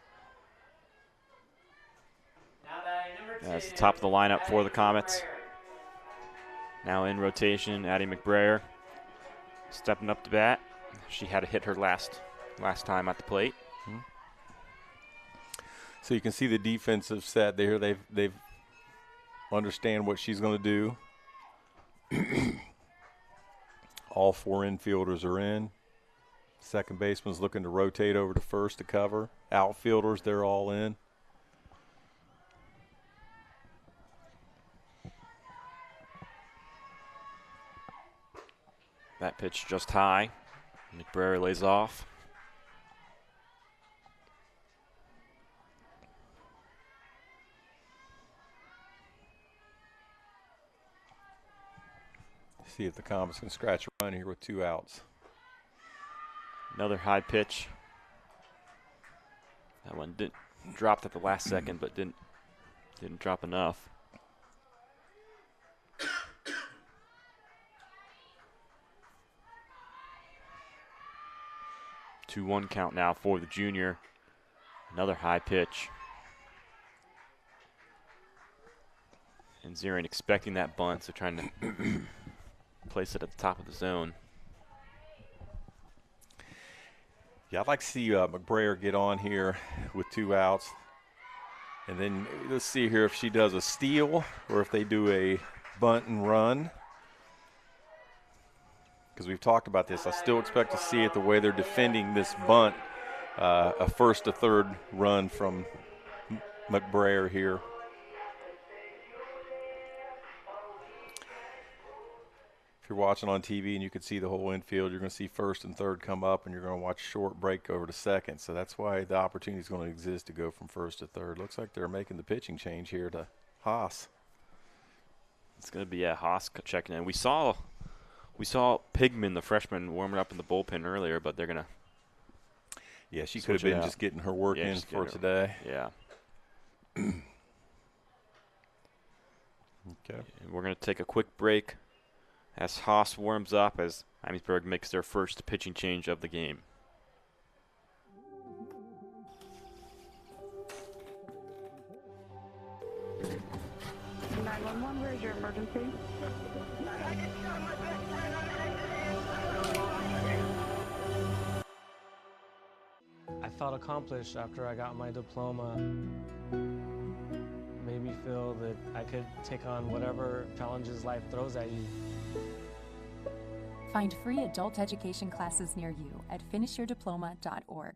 That's the top of the lineup for the Comets. Now in rotation, Addie McBrayer stepping up to bat. She had to hit her last time at the plate. So you can see the defensive set there. They've understand what she's going to do. All 4 infielders are in. Second baseman's looking to rotate over to first to cover. Outfielders, they're all in. That pitch just high. McBrayer lays off. See if the Comets can scratch a run here with 2 outs. Another high pitch. That one dropped at the last second, but didn't drop enough. 2-1 count now for the junior. Another high pitch. And Zering expecting that bunt, so trying to place it at the top of the zone. Yeah, I'd like to see McBrayer get on here with 2 outs. And then let's see here if she does a steal or if they do a bunt and run. Because we've talked about this. I still expect to see it the way they're defending this bunt, a first to third run from McBrayer here. If you're watching on TV and you can see the whole infield, you're going to see first and third come up, and you're going to watch short break over to second. So that's why the opportunity is going to exist to go from first to third. Looks like they're making the pitching change here to Haas. It's going to be Haas checking in. We saw Pigman, the freshman, warming up in the bullpen earlier, but they're going to. Yeah, she could have been just getting her work in for today. Yeah. Okay. And we're going to take a quick break as Haas warms up as Miamisburg makes their first pitching change of the game. Where's your emergency? I felt accomplished after I got my diploma. Made me feel that I could take on whatever challenges life throws at you. Find free adult education classes near you at finishyourdiploma.org.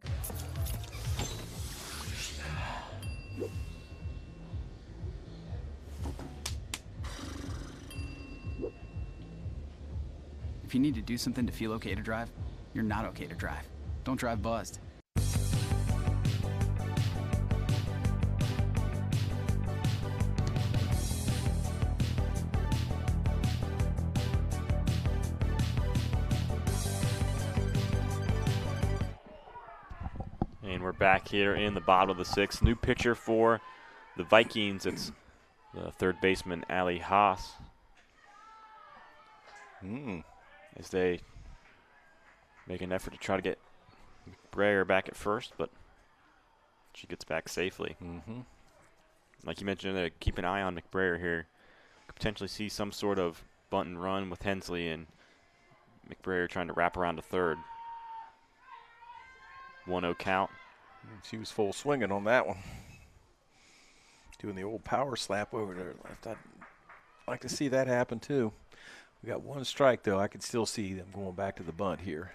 If you need to do something to feel okay to drive, you're not okay to drive. Don't drive buzzed. And we're back here in the bottom of the sixth. New pitcher for the Vikings. It's the third baseman, Ali Haas. As they make an effort to try to get McBrayer back at first, but she gets back safely. Like you mentioned, keep an eye on McBrayer here. Could potentially see some sort of bunt and run with Hensley and McBrayer trying to wrap around to third. 1-0 count. She was full swinging on that one. Doing the old power slap over there left. I'd like to see that happen too. We got one strike though. I could still see them going back to the bunt here.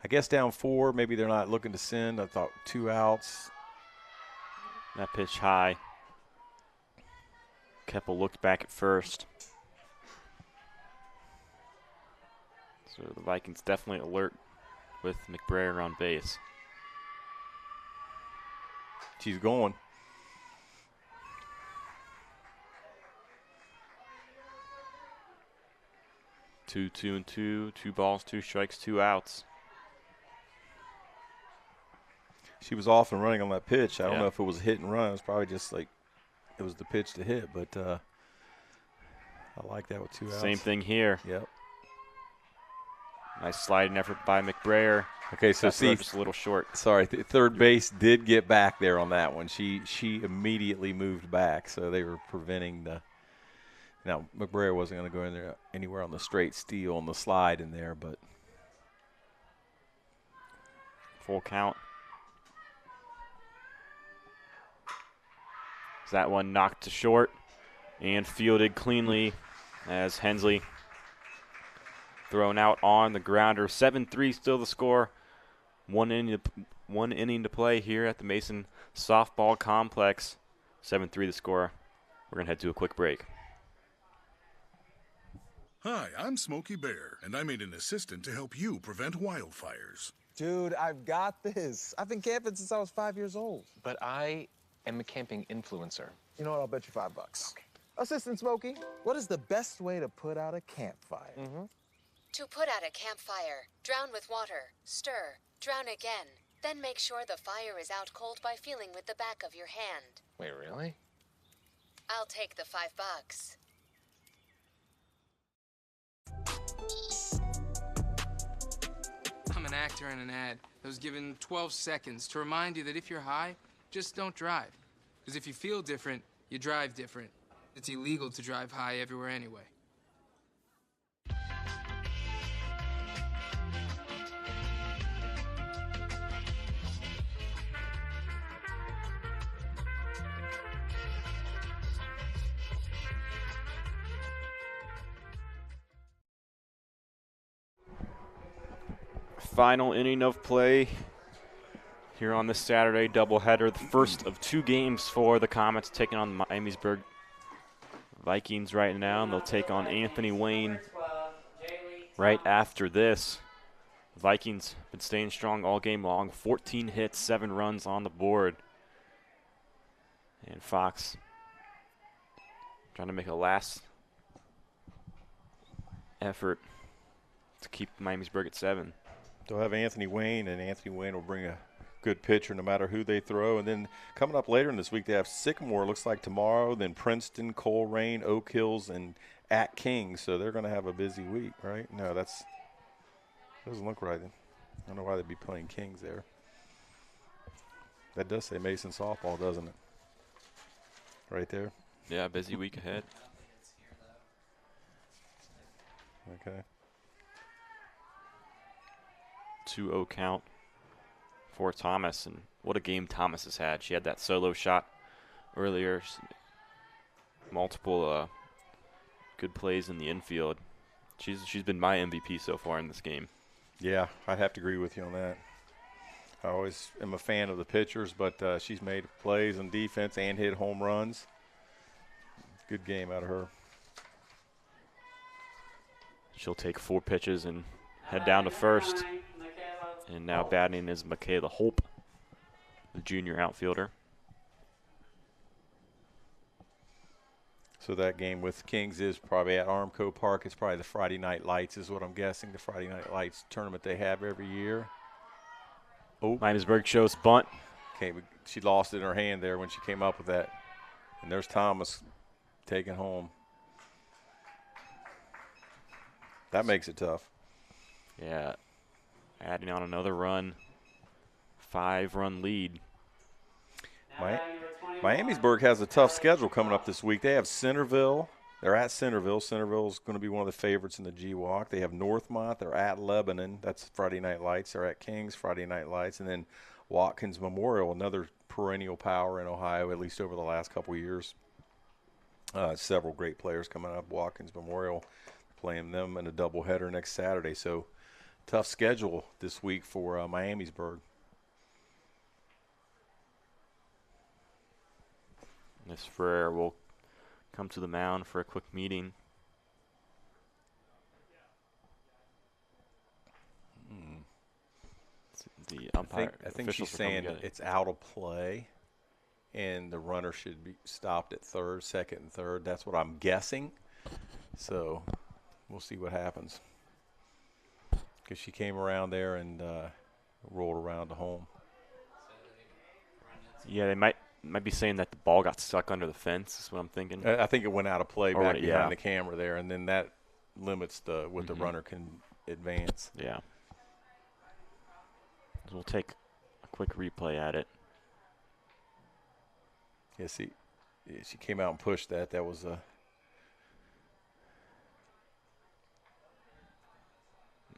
I guess down 4, maybe they're not looking to send. I thought 2 outs. That pitch high. Keppel looked back at first. So the Vikings definitely alert with McBrayer on base. She's going. Two, 2 balls, 2 strikes, 2 outs. She was off and running on that pitch. I don't know if it was a hit and run. It was probably just like it was the pitch to hit, but I like that with 2 outs. Same thing here. Yep. Nice sliding effort by McBrayer. Okay, so see, just a little short. Sorry, third base did get back there on that one. She immediately moved back, so they were preventing the. Now McBrayer wasn't going to go in there anywhere on the straight steal on the slide in there, but full count. That one knocked to short and fielded cleanly as Hensley thrown out on the grounder. 7-3 still the score. One inning to play here at the Mason Softball Complex. 7-3 the score. We're going to head to a quick break. Hi, I'm Smokey Bear, and I made an assistant to help you prevent wildfires. Dude, I've got this. I've been camping since I was 5 years old. But I am a camping influencer. You know what? I'll bet you $5. Okay. Assistant Smokey, what is the best way to put out a campfire? To put out a campfire, drown with water, stir, drown again. Then make sure the fire is out cold by feeling with the back of your hand. Wait, really? I'll take the $5. I'm an actor in an ad that was given 12 seconds to remind you that if you're high, just don't drive. Because if you feel different, you drive different. It's illegal to drive high everywhere anyway. final inning of play here on this Saturday doubleheader. The first of 2 games for the Comets, taking on the Miamisburg Vikings right now, and they'll take on Anthony Wayne right after this. The Vikings have been staying strong all game long. 14 hits, 7 runs on the board. And Fox trying to make a last effort to keep Miamisburg at 7. They'll have Anthony Wayne, and Anthony Wayne will bring a good pitcher no matter who they throw. And then coming up later in this week, they have Sycamore, looks like tomorrow, then Princeton, Coleraine, Oak Hills, and at King. So they're going to have a busy week, right? No, that's doesn't look right. I don't know why they'd be playing Kings there. That does say Mason softball, doesn't it? Right there. Yeah, busy week ahead. Okay. 2-0 count for Thomas, and what a game Thomas has had. She had that solo shot earlier. Multiple good plays in the infield. She's been my MVP so far in this game. Yeah, I'd have to agree with you on that. I always am a fan of the pitchers, but she's made plays on defense and hit home runs. Good game out of her. She'll take 4 pitches and head down to first. And now batting is Michaela Hope, the junior outfielder. So that game with Kings is probably at Armco Park. It's probably the Friday Night Lights is what I'm guessing, the Friday Night Lights tournament they have every year. Oh, Miamisburg shows bunt. Okay, she lost it in her hand there when she came up with that. And there's Thomas taking home. That makes it tough. Yeah, adding on another run, 5-run lead. Miamisburg has a tough schedule coming up this week. They have Centerville. They're at Centerville. Centerville is going to be one of the favorites in the G-Walk. They have Northmont. They're at Lebanon. That's Friday Night Lights. They're at Kings, Friday Night Lights. And then Watkins Memorial, another perennial power in Ohio, at least over the last couple of years. Several great players coming up. Watkins Memorial, playing them in a doubleheader next Saturday. So tough schedule this week for Miamisburg. Miss Frere will come to the mound for a quick meeting. The umpire. I think she's saying it's out of play, and the runner should be stopped at third, second, and third. That's what I'm guessing. So we'll see what happens. Because she came around there and rolled around to home. Yeah, they might be saying that the ball got stuck under the fence is what I'm thinking. I think it went out of play back behind yeah. the camera there, and then that limits what the runner can advance. Yeah. So we'll take a quick replay at it. Yeah, see, she came out and pushed that. That was a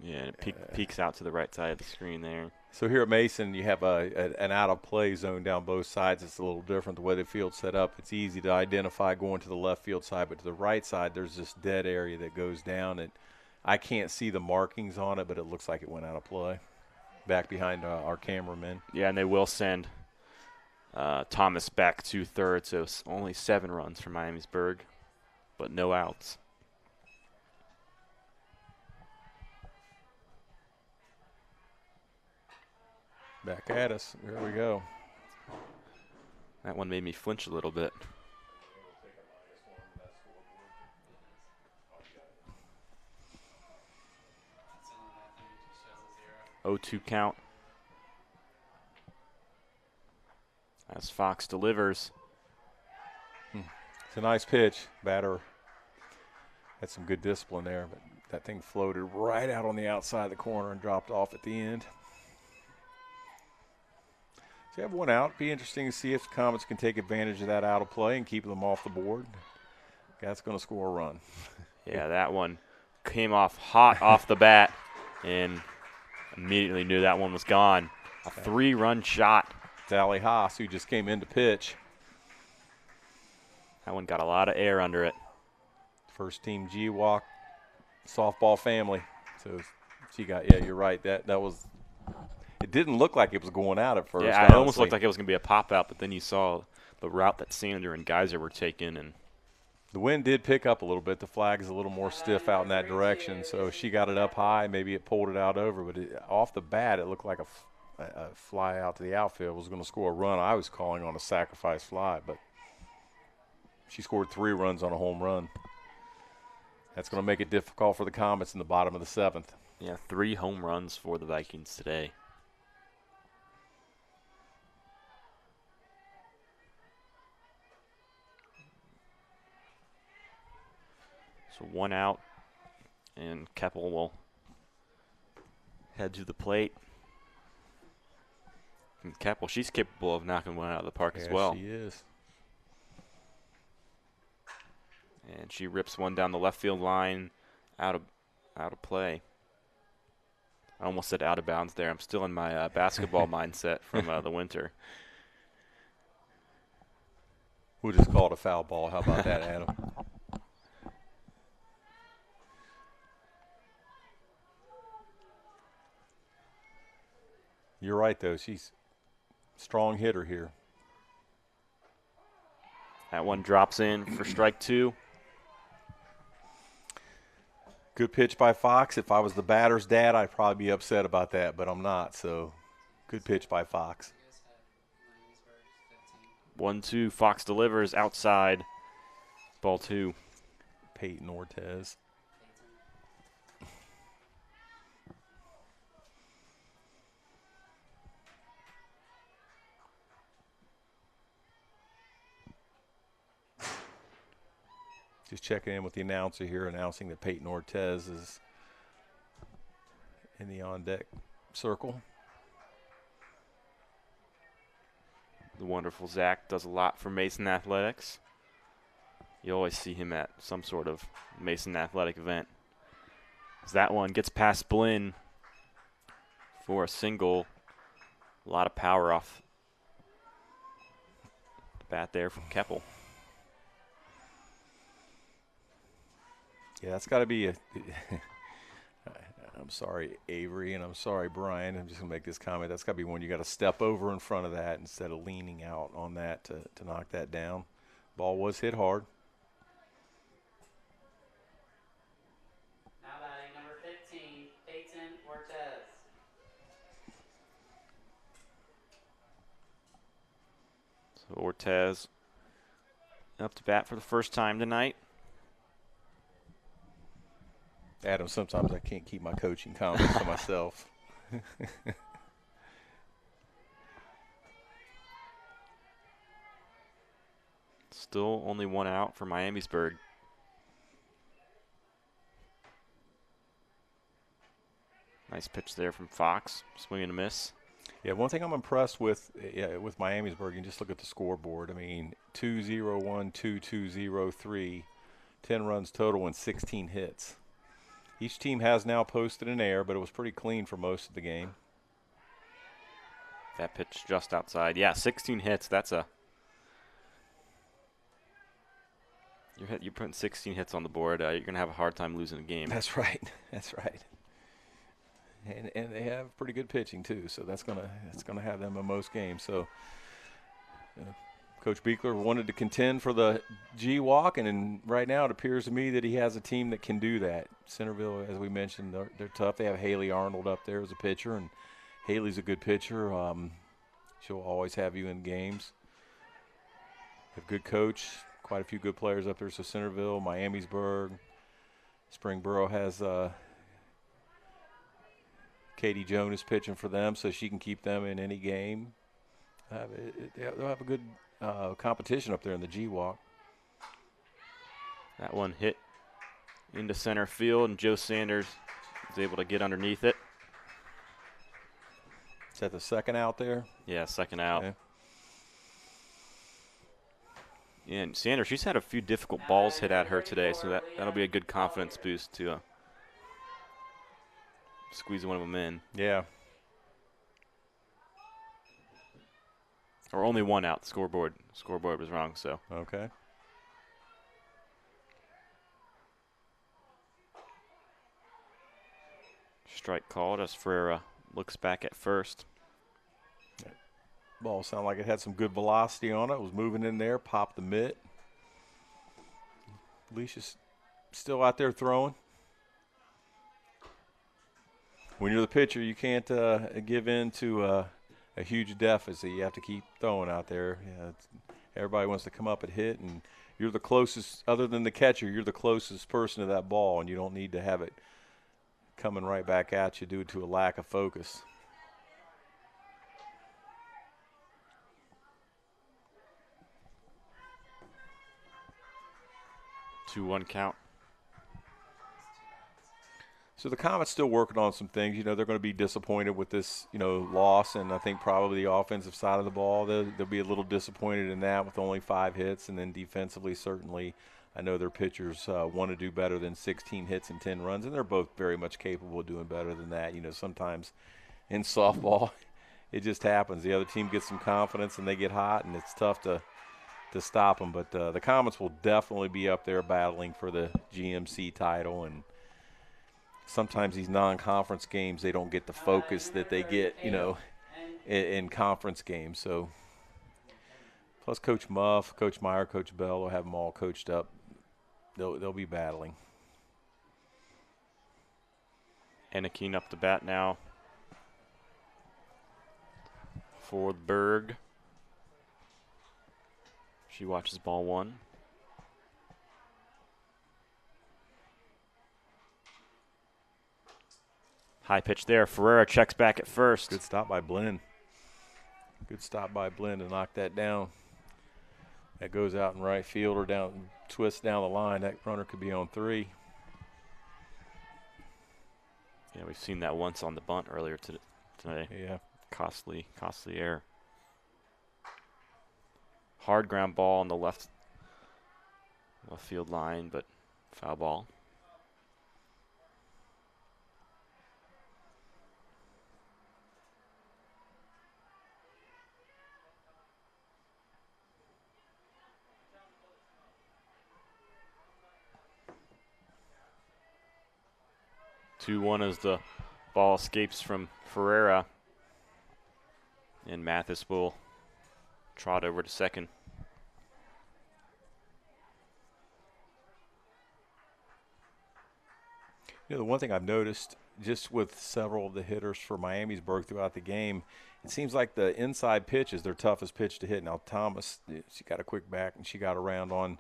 yeah, it peeks out to the right side of the screen there. So here at Mason, you have an out-of-play zone down both sides. It's a little different the way the field's set up. It's easy to identify going to the left field side, but to the right side, there's this dead area that goes down. And I can't see the markings on it, but it looks like it went out of play back behind our cameramen. Yeah, and they will send Thomas back to third, so it's only 7 runs for Miamisburg, but no outs. Back at us. There we go. That one made me flinch a little bit. (0-2) count. As Fox delivers. It's a nice pitch. Batter had some good discipline there, but that thing floated right out on the outside of the corner and dropped off at the end. So you have one out. Be interesting to see if the Comets can take advantage of that out of play and keep them off the board. That's going to score a run. Yeah, that one came off hot off the bat and immediately knew that one was gone. A 3-run shot. It's Allie Haas, who just came in to pitch. That one got a lot of air under it. First team G-Walk softball family. So Yeah, you're right. That was. It didn't look like it was going out at first. Yeah, it almost looked like it was going to be a pop out, but then you saw the route that Sander and Geyser were taking, and the wind did pick up a little bit. The flag is a little more stiff out in that direction, so she got it up high. Maybe it pulled it out over, but off the bat, it looked like a fly out to the outfield was going to score a run. I was calling on a sacrifice fly, but she scored 3 runs on a home run. That's going to make it difficult for the Comets in the bottom of the 7th. Yeah, 3 home runs for the Vikings today. So 1 out, and Keppel will head to the plate. And Keppel, she's capable of knocking one out of the park as well. She is. And she rips one down the left field line, out of play. I almost said out of bounds there. I'm still in my basketball mindset from the winter. We'll just call it a foul ball. How about that, Adam? You're right, though. She's a strong hitter here. That one drops in for strike 2. Good pitch by Fox. If I was the batter's dad, I'd probably be upset about that, but I'm not. So good pitch by Fox. 1-2. Fox delivers outside. Ball 2. Peyton Ortez. Just checking in with the announcer here, announcing that Peyton Ortez is in the on-deck circle. The wonderful Zach does a lot for Mason Athletics. You always see him at some sort of Mason Athletic event. As that one gets past Blinn for a single. A lot of power off the bat there from Keppel. Yeah, that's got to be a I'm sorry, Avery, and I'm sorry, Brian. I'm just going to make this comment. That's got to be one you got to step over in front of that instead of leaning out on that to knock that down. Ball was hit hard. Now batting number 15, Peyton Ortez. So Ortez up to bat for the first time tonight. Adam, sometimes I can't keep my coaching comments to myself. Still only 1 out for Miamisburg. Nice pitch there from Fox. Swing and a miss. Yeah, one thing I'm impressed with Miamisburg, you can just look at the scoreboard. I mean, 2-0-1, 2-2-0-3, 10 runs total and 16 hits. Each team has now posted an error, but it was pretty clean for most of the game. That pitch just outside. Yeah, 16 hits. That's a you're putting 16 hits on the board. You're going to have a hard time losing a game. That's right. That's right. And they have pretty good pitching too, so that's gonna have them in most games. So Coach Beekler wanted to contend for the G-Walk, and right now it appears to me that he has a team that can do that. Centerville, as we mentioned, they're tough. They have Haley Arnold up there as a pitcher, and Haley's a good pitcher. She'll always have you in games. They have a good coach, quite a few good players up there. So Centerville, Miamisburg, Springboro has Katie Jonas pitching for them, so she can keep them in any game. They'll have a good competition up there in the G-Walk. That one hit into center field, and Joe Sanders was able to get underneath it. Is that the second out there? Yeah, second out. Okay. Yeah, and Sanders, she's had a few difficult balls hit at her today, so that'll be a good confidence boost to squeeze one of them in. Yeah. Or only 1 out. The scoreboard was wrong, so. Okay. strike called as Ferreira looks back at first. Ball sounded like it had some good velocity on it. It was moving in there, popped the mitt. Alicia's still out there throwing. When you're the pitcher, you can't give in to a huge deficit. You have to keep throwing out there. Yeah, everybody wants to come up and hit, and you're the closest, other than the catcher, you're the closest person to that ball, and you don't need to have it coming right back at you due to a lack of focus. 2-1 count. So the Comets still working on some things. They're going to be disappointed with this, loss, and I think probably the offensive side of the ball, they'll be a little disappointed in that with only 5 hits, and then defensively, certainly, I know their pitchers want to do better than 16 hits and 10 runs, and they're both very much capable of doing better than that. Sometimes in softball, it just happens. The other team gets some confidence, and they get hot, and it's tough to stop them. But the Comets will definitely be up there battling for the GMC title, and sometimes these non-conference games, they don't get the focus that they get, in conference games. So, plus Coach Muff, Coach Meyer, Coach Bell will have them all coached up. They'll be battling. Anakin up the bat now for Berg. She watches ball 1. High pitch there. Ferreira checks back at first. Good stop by Blinn. Good stop by Blinn to knock that down. That goes out in right field or down, twists down the line. That runner could be on 3. Yeah, we've seen that once on the bunt earlier today. Yeah. Costly error. Hard ground ball on the left field line, but foul ball. Two-one as the ball escapes from Ferreira, and Mathis will trot over to second. The one thing I've noticed just with several of the hitters for Miamisburg throughout the game, it seems like the inside pitch is their toughest pitch to hit. Now, Thomas, she got a quick back and she got around on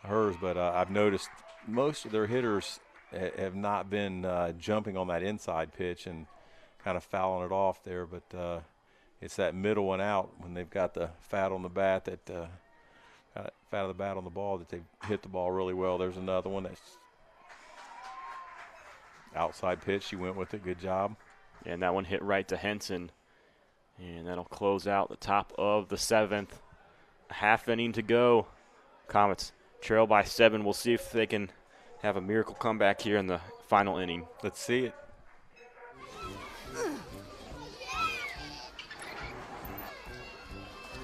hers, but I've noticed most of their hitters have not been jumping on that inside pitch and kind of fouling it off there, but it's that middle one out when they've got the fat on the bat, fat of the bat on the ball, that they hit the ball really well. There's another one that's outside pitch. She went with it. Good job. Yeah, and that one hit right to Henson, and that'll close out the top of the 7th. A half inning to go. Comets trail by 7. We'll see if they can have a miracle comeback here in the final inning. Let's see it.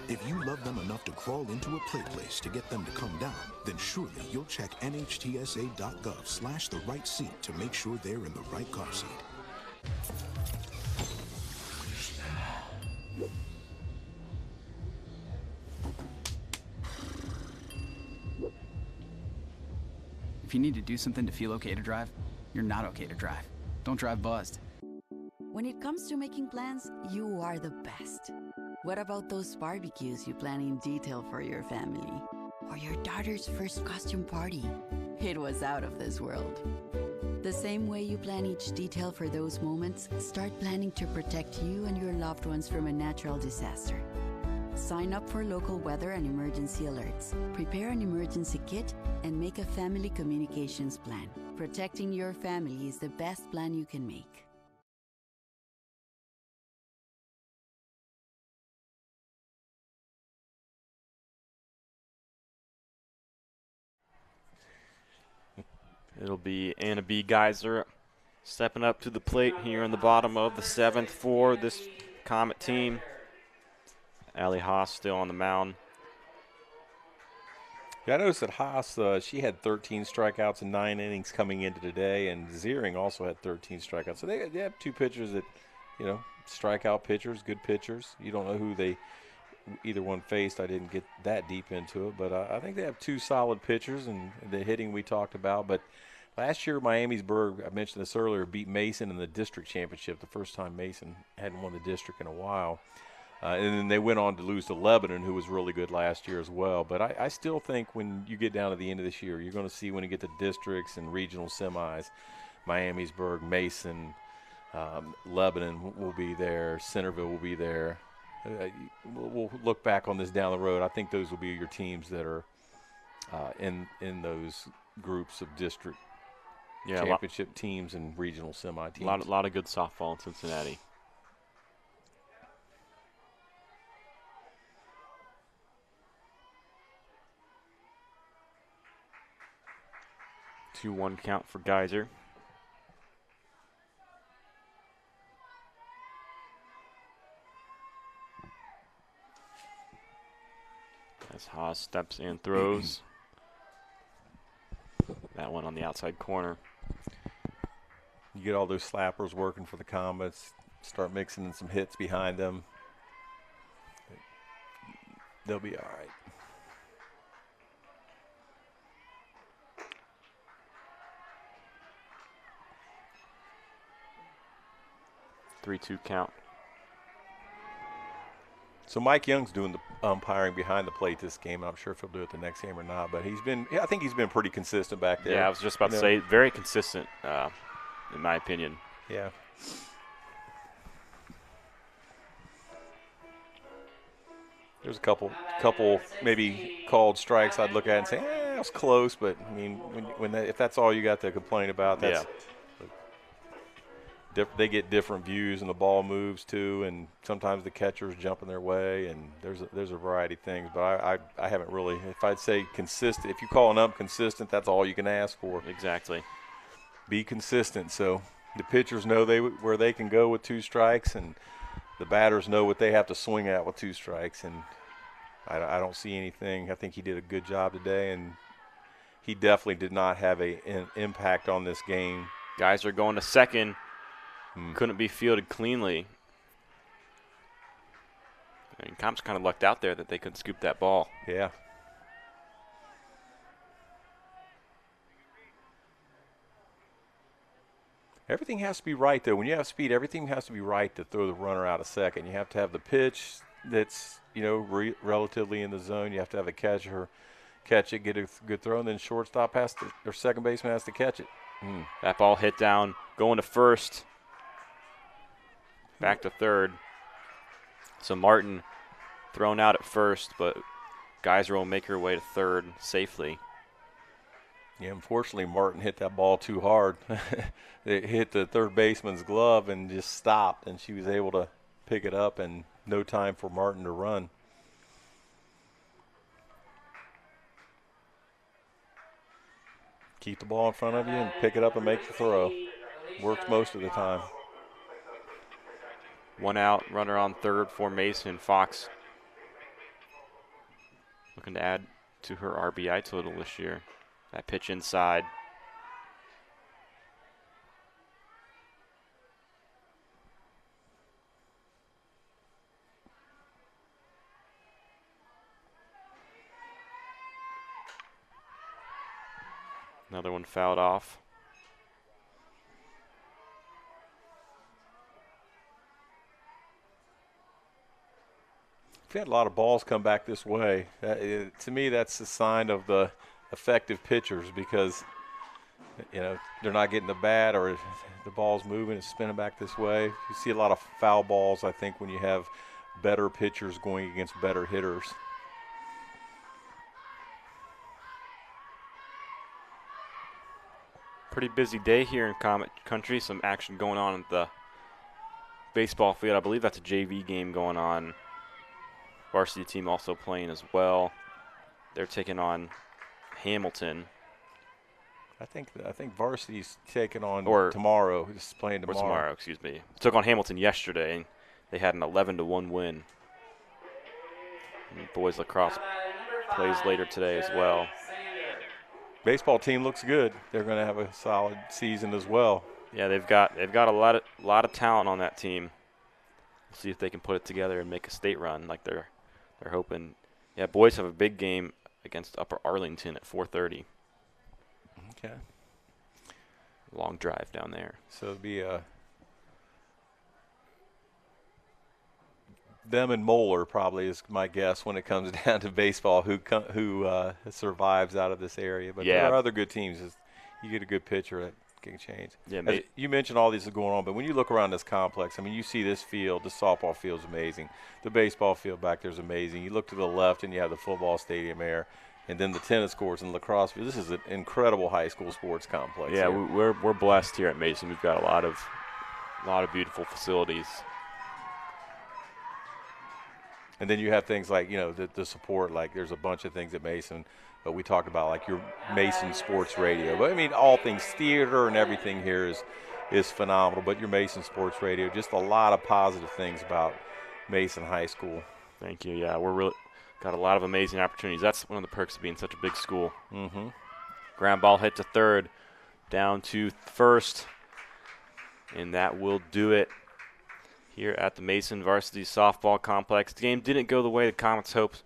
If you love them enough to crawl into a play place to get them to come down, then surely you'll check nhtsa.gov/the right seat to make sure they're in the right car seat. If you need to do something to feel okay to drive, you're not okay to drive. Don't drive buzzed. When it comes to making plans, you are the best. What about those barbecues you plan in detail for your family? Or your daughter's first costume party? It was out of this world. The same way you plan each detail for those moments, start planning to protect you and your loved ones from a natural disaster. Sign up for local weather and emergency alerts. Prepare an emergency kit and make a family communications plan. Protecting your family is the best plan you can make. It'll be Anna B. Geyser stepping up to the plate here in the bottom of the 7th for this Comet team. Allie Haas still on the mound. Yeah, I noticed that Haas, she had 13 strikeouts in 9 innings coming into today, and Ziering also had 13 strikeouts. So they have 2 pitchers that, strikeout pitchers, good pitchers. You don't know who either one faced. I didn't get that deep into it, but I think they have 2 solid pitchers, and the hitting we talked about. But last year, Miamisburg, I mentioned this earlier, beat Mason in the district championship, the first time Mason hadn't won the district in a while. And then they went on to lose to Lebanon, who was really good last year as well. But I still think when you get down to the end of this year, you're going to see when you get to districts and regional semis, Miamisburg, Mason, Lebanon will be there, Centerville will be there. We'll look back on this down the road. I think those will be your teams that are in those groups of district championship teams and regional semi teams. A lot of good softball in Cincinnati. 2-1 count for Geyser. As Haas steps and throws. That one on the outside corner. You get all those slappers working for the Comets, start mixing in some hits behind them. They'll be all right. 3-2 count. So Mike Young's doing the umpiring behind the plate this game. I'm sure if he'll do it the next game or not, but I think he's been pretty consistent back there. Yeah, I was just about to say, very consistent, in my opinion. Yeah. There's a couple maybe called strikes I'd look at and say, that was close, but I mean, if that's all you got to complain about, that's they get different views and the ball moves too, and sometimes the catcher's jumping their way, and there's a variety of things. But I haven't really. If I'd say consistent, if you call an ump consistent, that's all you can ask for. Exactly. Be consistent. So the pitchers know where they can go with 2 strikes, and the batters know what they have to swing at with 2 strikes. And I don't see anything. I think he did a good job today, and he definitely did not have an impact on this game. Guys are going to second. Couldn't be fielded cleanly. I mean, Comps kind of lucked out there that they couldn't scoop that ball. Yeah. Everything has to be right, though. When you have speed, everything has to be right to throw the runner out of second. You have to have the pitch that's, relatively in the zone. You have to have a catcher catch it, get a good throw, and then shortstop or second baseman has to catch it. That ball hit down, going to first. Back to third. So Martin thrown out at first, but Geyser will make her way to third safely. Yeah, unfortunately, Martin hit that ball too hard. It hit the third baseman's glove and just stopped, and she was able to pick it up, and no time for Martin to run. Keep the ball in front of you and pick it up and make the throw. Works most of the time. 1 out, runner on third for Mason. Fox looking to add to her RBI total this year. That pitch inside. Another one fouled off. We've had a lot of balls come back this way. To me, that's a sign of the effective pitchers because, they're not getting the bat or the ball's moving and spinning back this way. You see a lot of foul balls, I think, when you have better pitchers going against better hitters. Pretty busy day here in Comet Country. Some action going on at the baseball field. I believe that's a JV game going on. Varsity team also playing as well. They're taking on Hamilton. I think varsity's taking on tomorrow. It's playing tomorrow. Or tomorrow, excuse me. Took on Hamilton yesterday, and they had an 11-1 win. And boys lacrosse plays later today as well. baseball team looks good. They're going to have a solid season as well. Yeah, they've got a lot of talent on that team. We'll see if they can put it together and make a state run like they're hoping. Yeah, boys have a big game against Upper Arlington at 4:30. Okay. Long drive down there. So it'll be them and Moeller probably is my guess when it comes down to baseball. Who survives out of this area? But there are other good teams. You get a good pitcher that can change. Yeah, you mentioned all these are going on, but when you look around this complex, I mean, you see this field. The softball field is amazing. The baseball field back there is amazing. You look to the left, and you have the football stadium there. And then the tennis courts and lacrosse field. This is an incredible high school sports complex. Yeah, here. we're blessed here at Mason. We've got a lot of beautiful facilities. And then you have things like, the support. Like there's a bunch of things at Mason, but we talked about like your Mason Sports Radio. But I mean, all things theater and everything here is phenomenal. But your Mason Sports Radio, just a lot of positive things about Mason High School. Thank you. Yeah, we're really got a lot of amazing opportunities. That's one of the perks of being such a big school. Mm-hmm. Ground ball hit to third, down to first, and that will do it here at the Mason Varsity Softball Complex. The game didn't go the way the Comets hoped.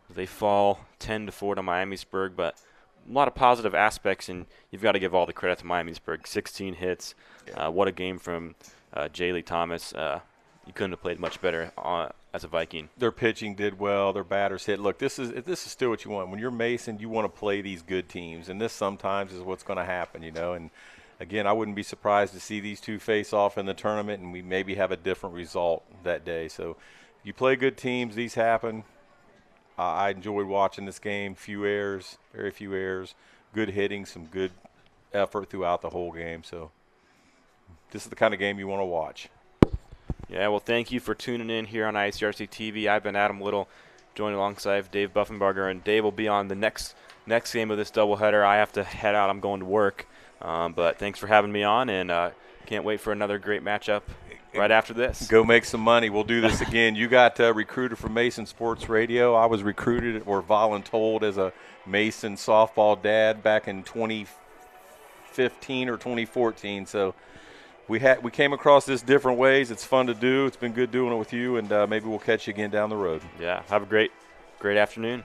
They fall 10-4 to Miamisburg, but a lot of positive aspects, and you've got to give all the credit to Miamisburg. 16 hits. What a game from Jaylee Thomas. You couldn't have played much better as a Viking. Their pitching did well. Their batters hit. Look, this is still what you want. When you're Mason, you want to play these good teams, and this sometimes is what's going to happen, And, again, I wouldn't be surprised to see these two face off in the tournament, and we maybe have a different result that day. So you play good teams. These happen. I enjoyed watching this game. Few errors, very few errors. Good hitting, some good effort throughout the whole game. So this is the kind of game you want to watch. Yeah, well, thank you for tuning in here on ICRC-TV. I've been Adam Little, joined alongside Dave Buffenbarger, and Dave will be on the next game of this doubleheader. I have to head out. I'm going to work. But thanks for having me on, and can't wait for another great matchup right after this. Go make some money. We'll do this again. You got recruited from Mason Sports Radio. I was recruited or voluntold as a Mason softball dad back in 2015 or 2014. So we came across this different ways. It's fun to do. It's been good doing it with you, and maybe we'll catch you again down the road. Yeah, have a great afternoon.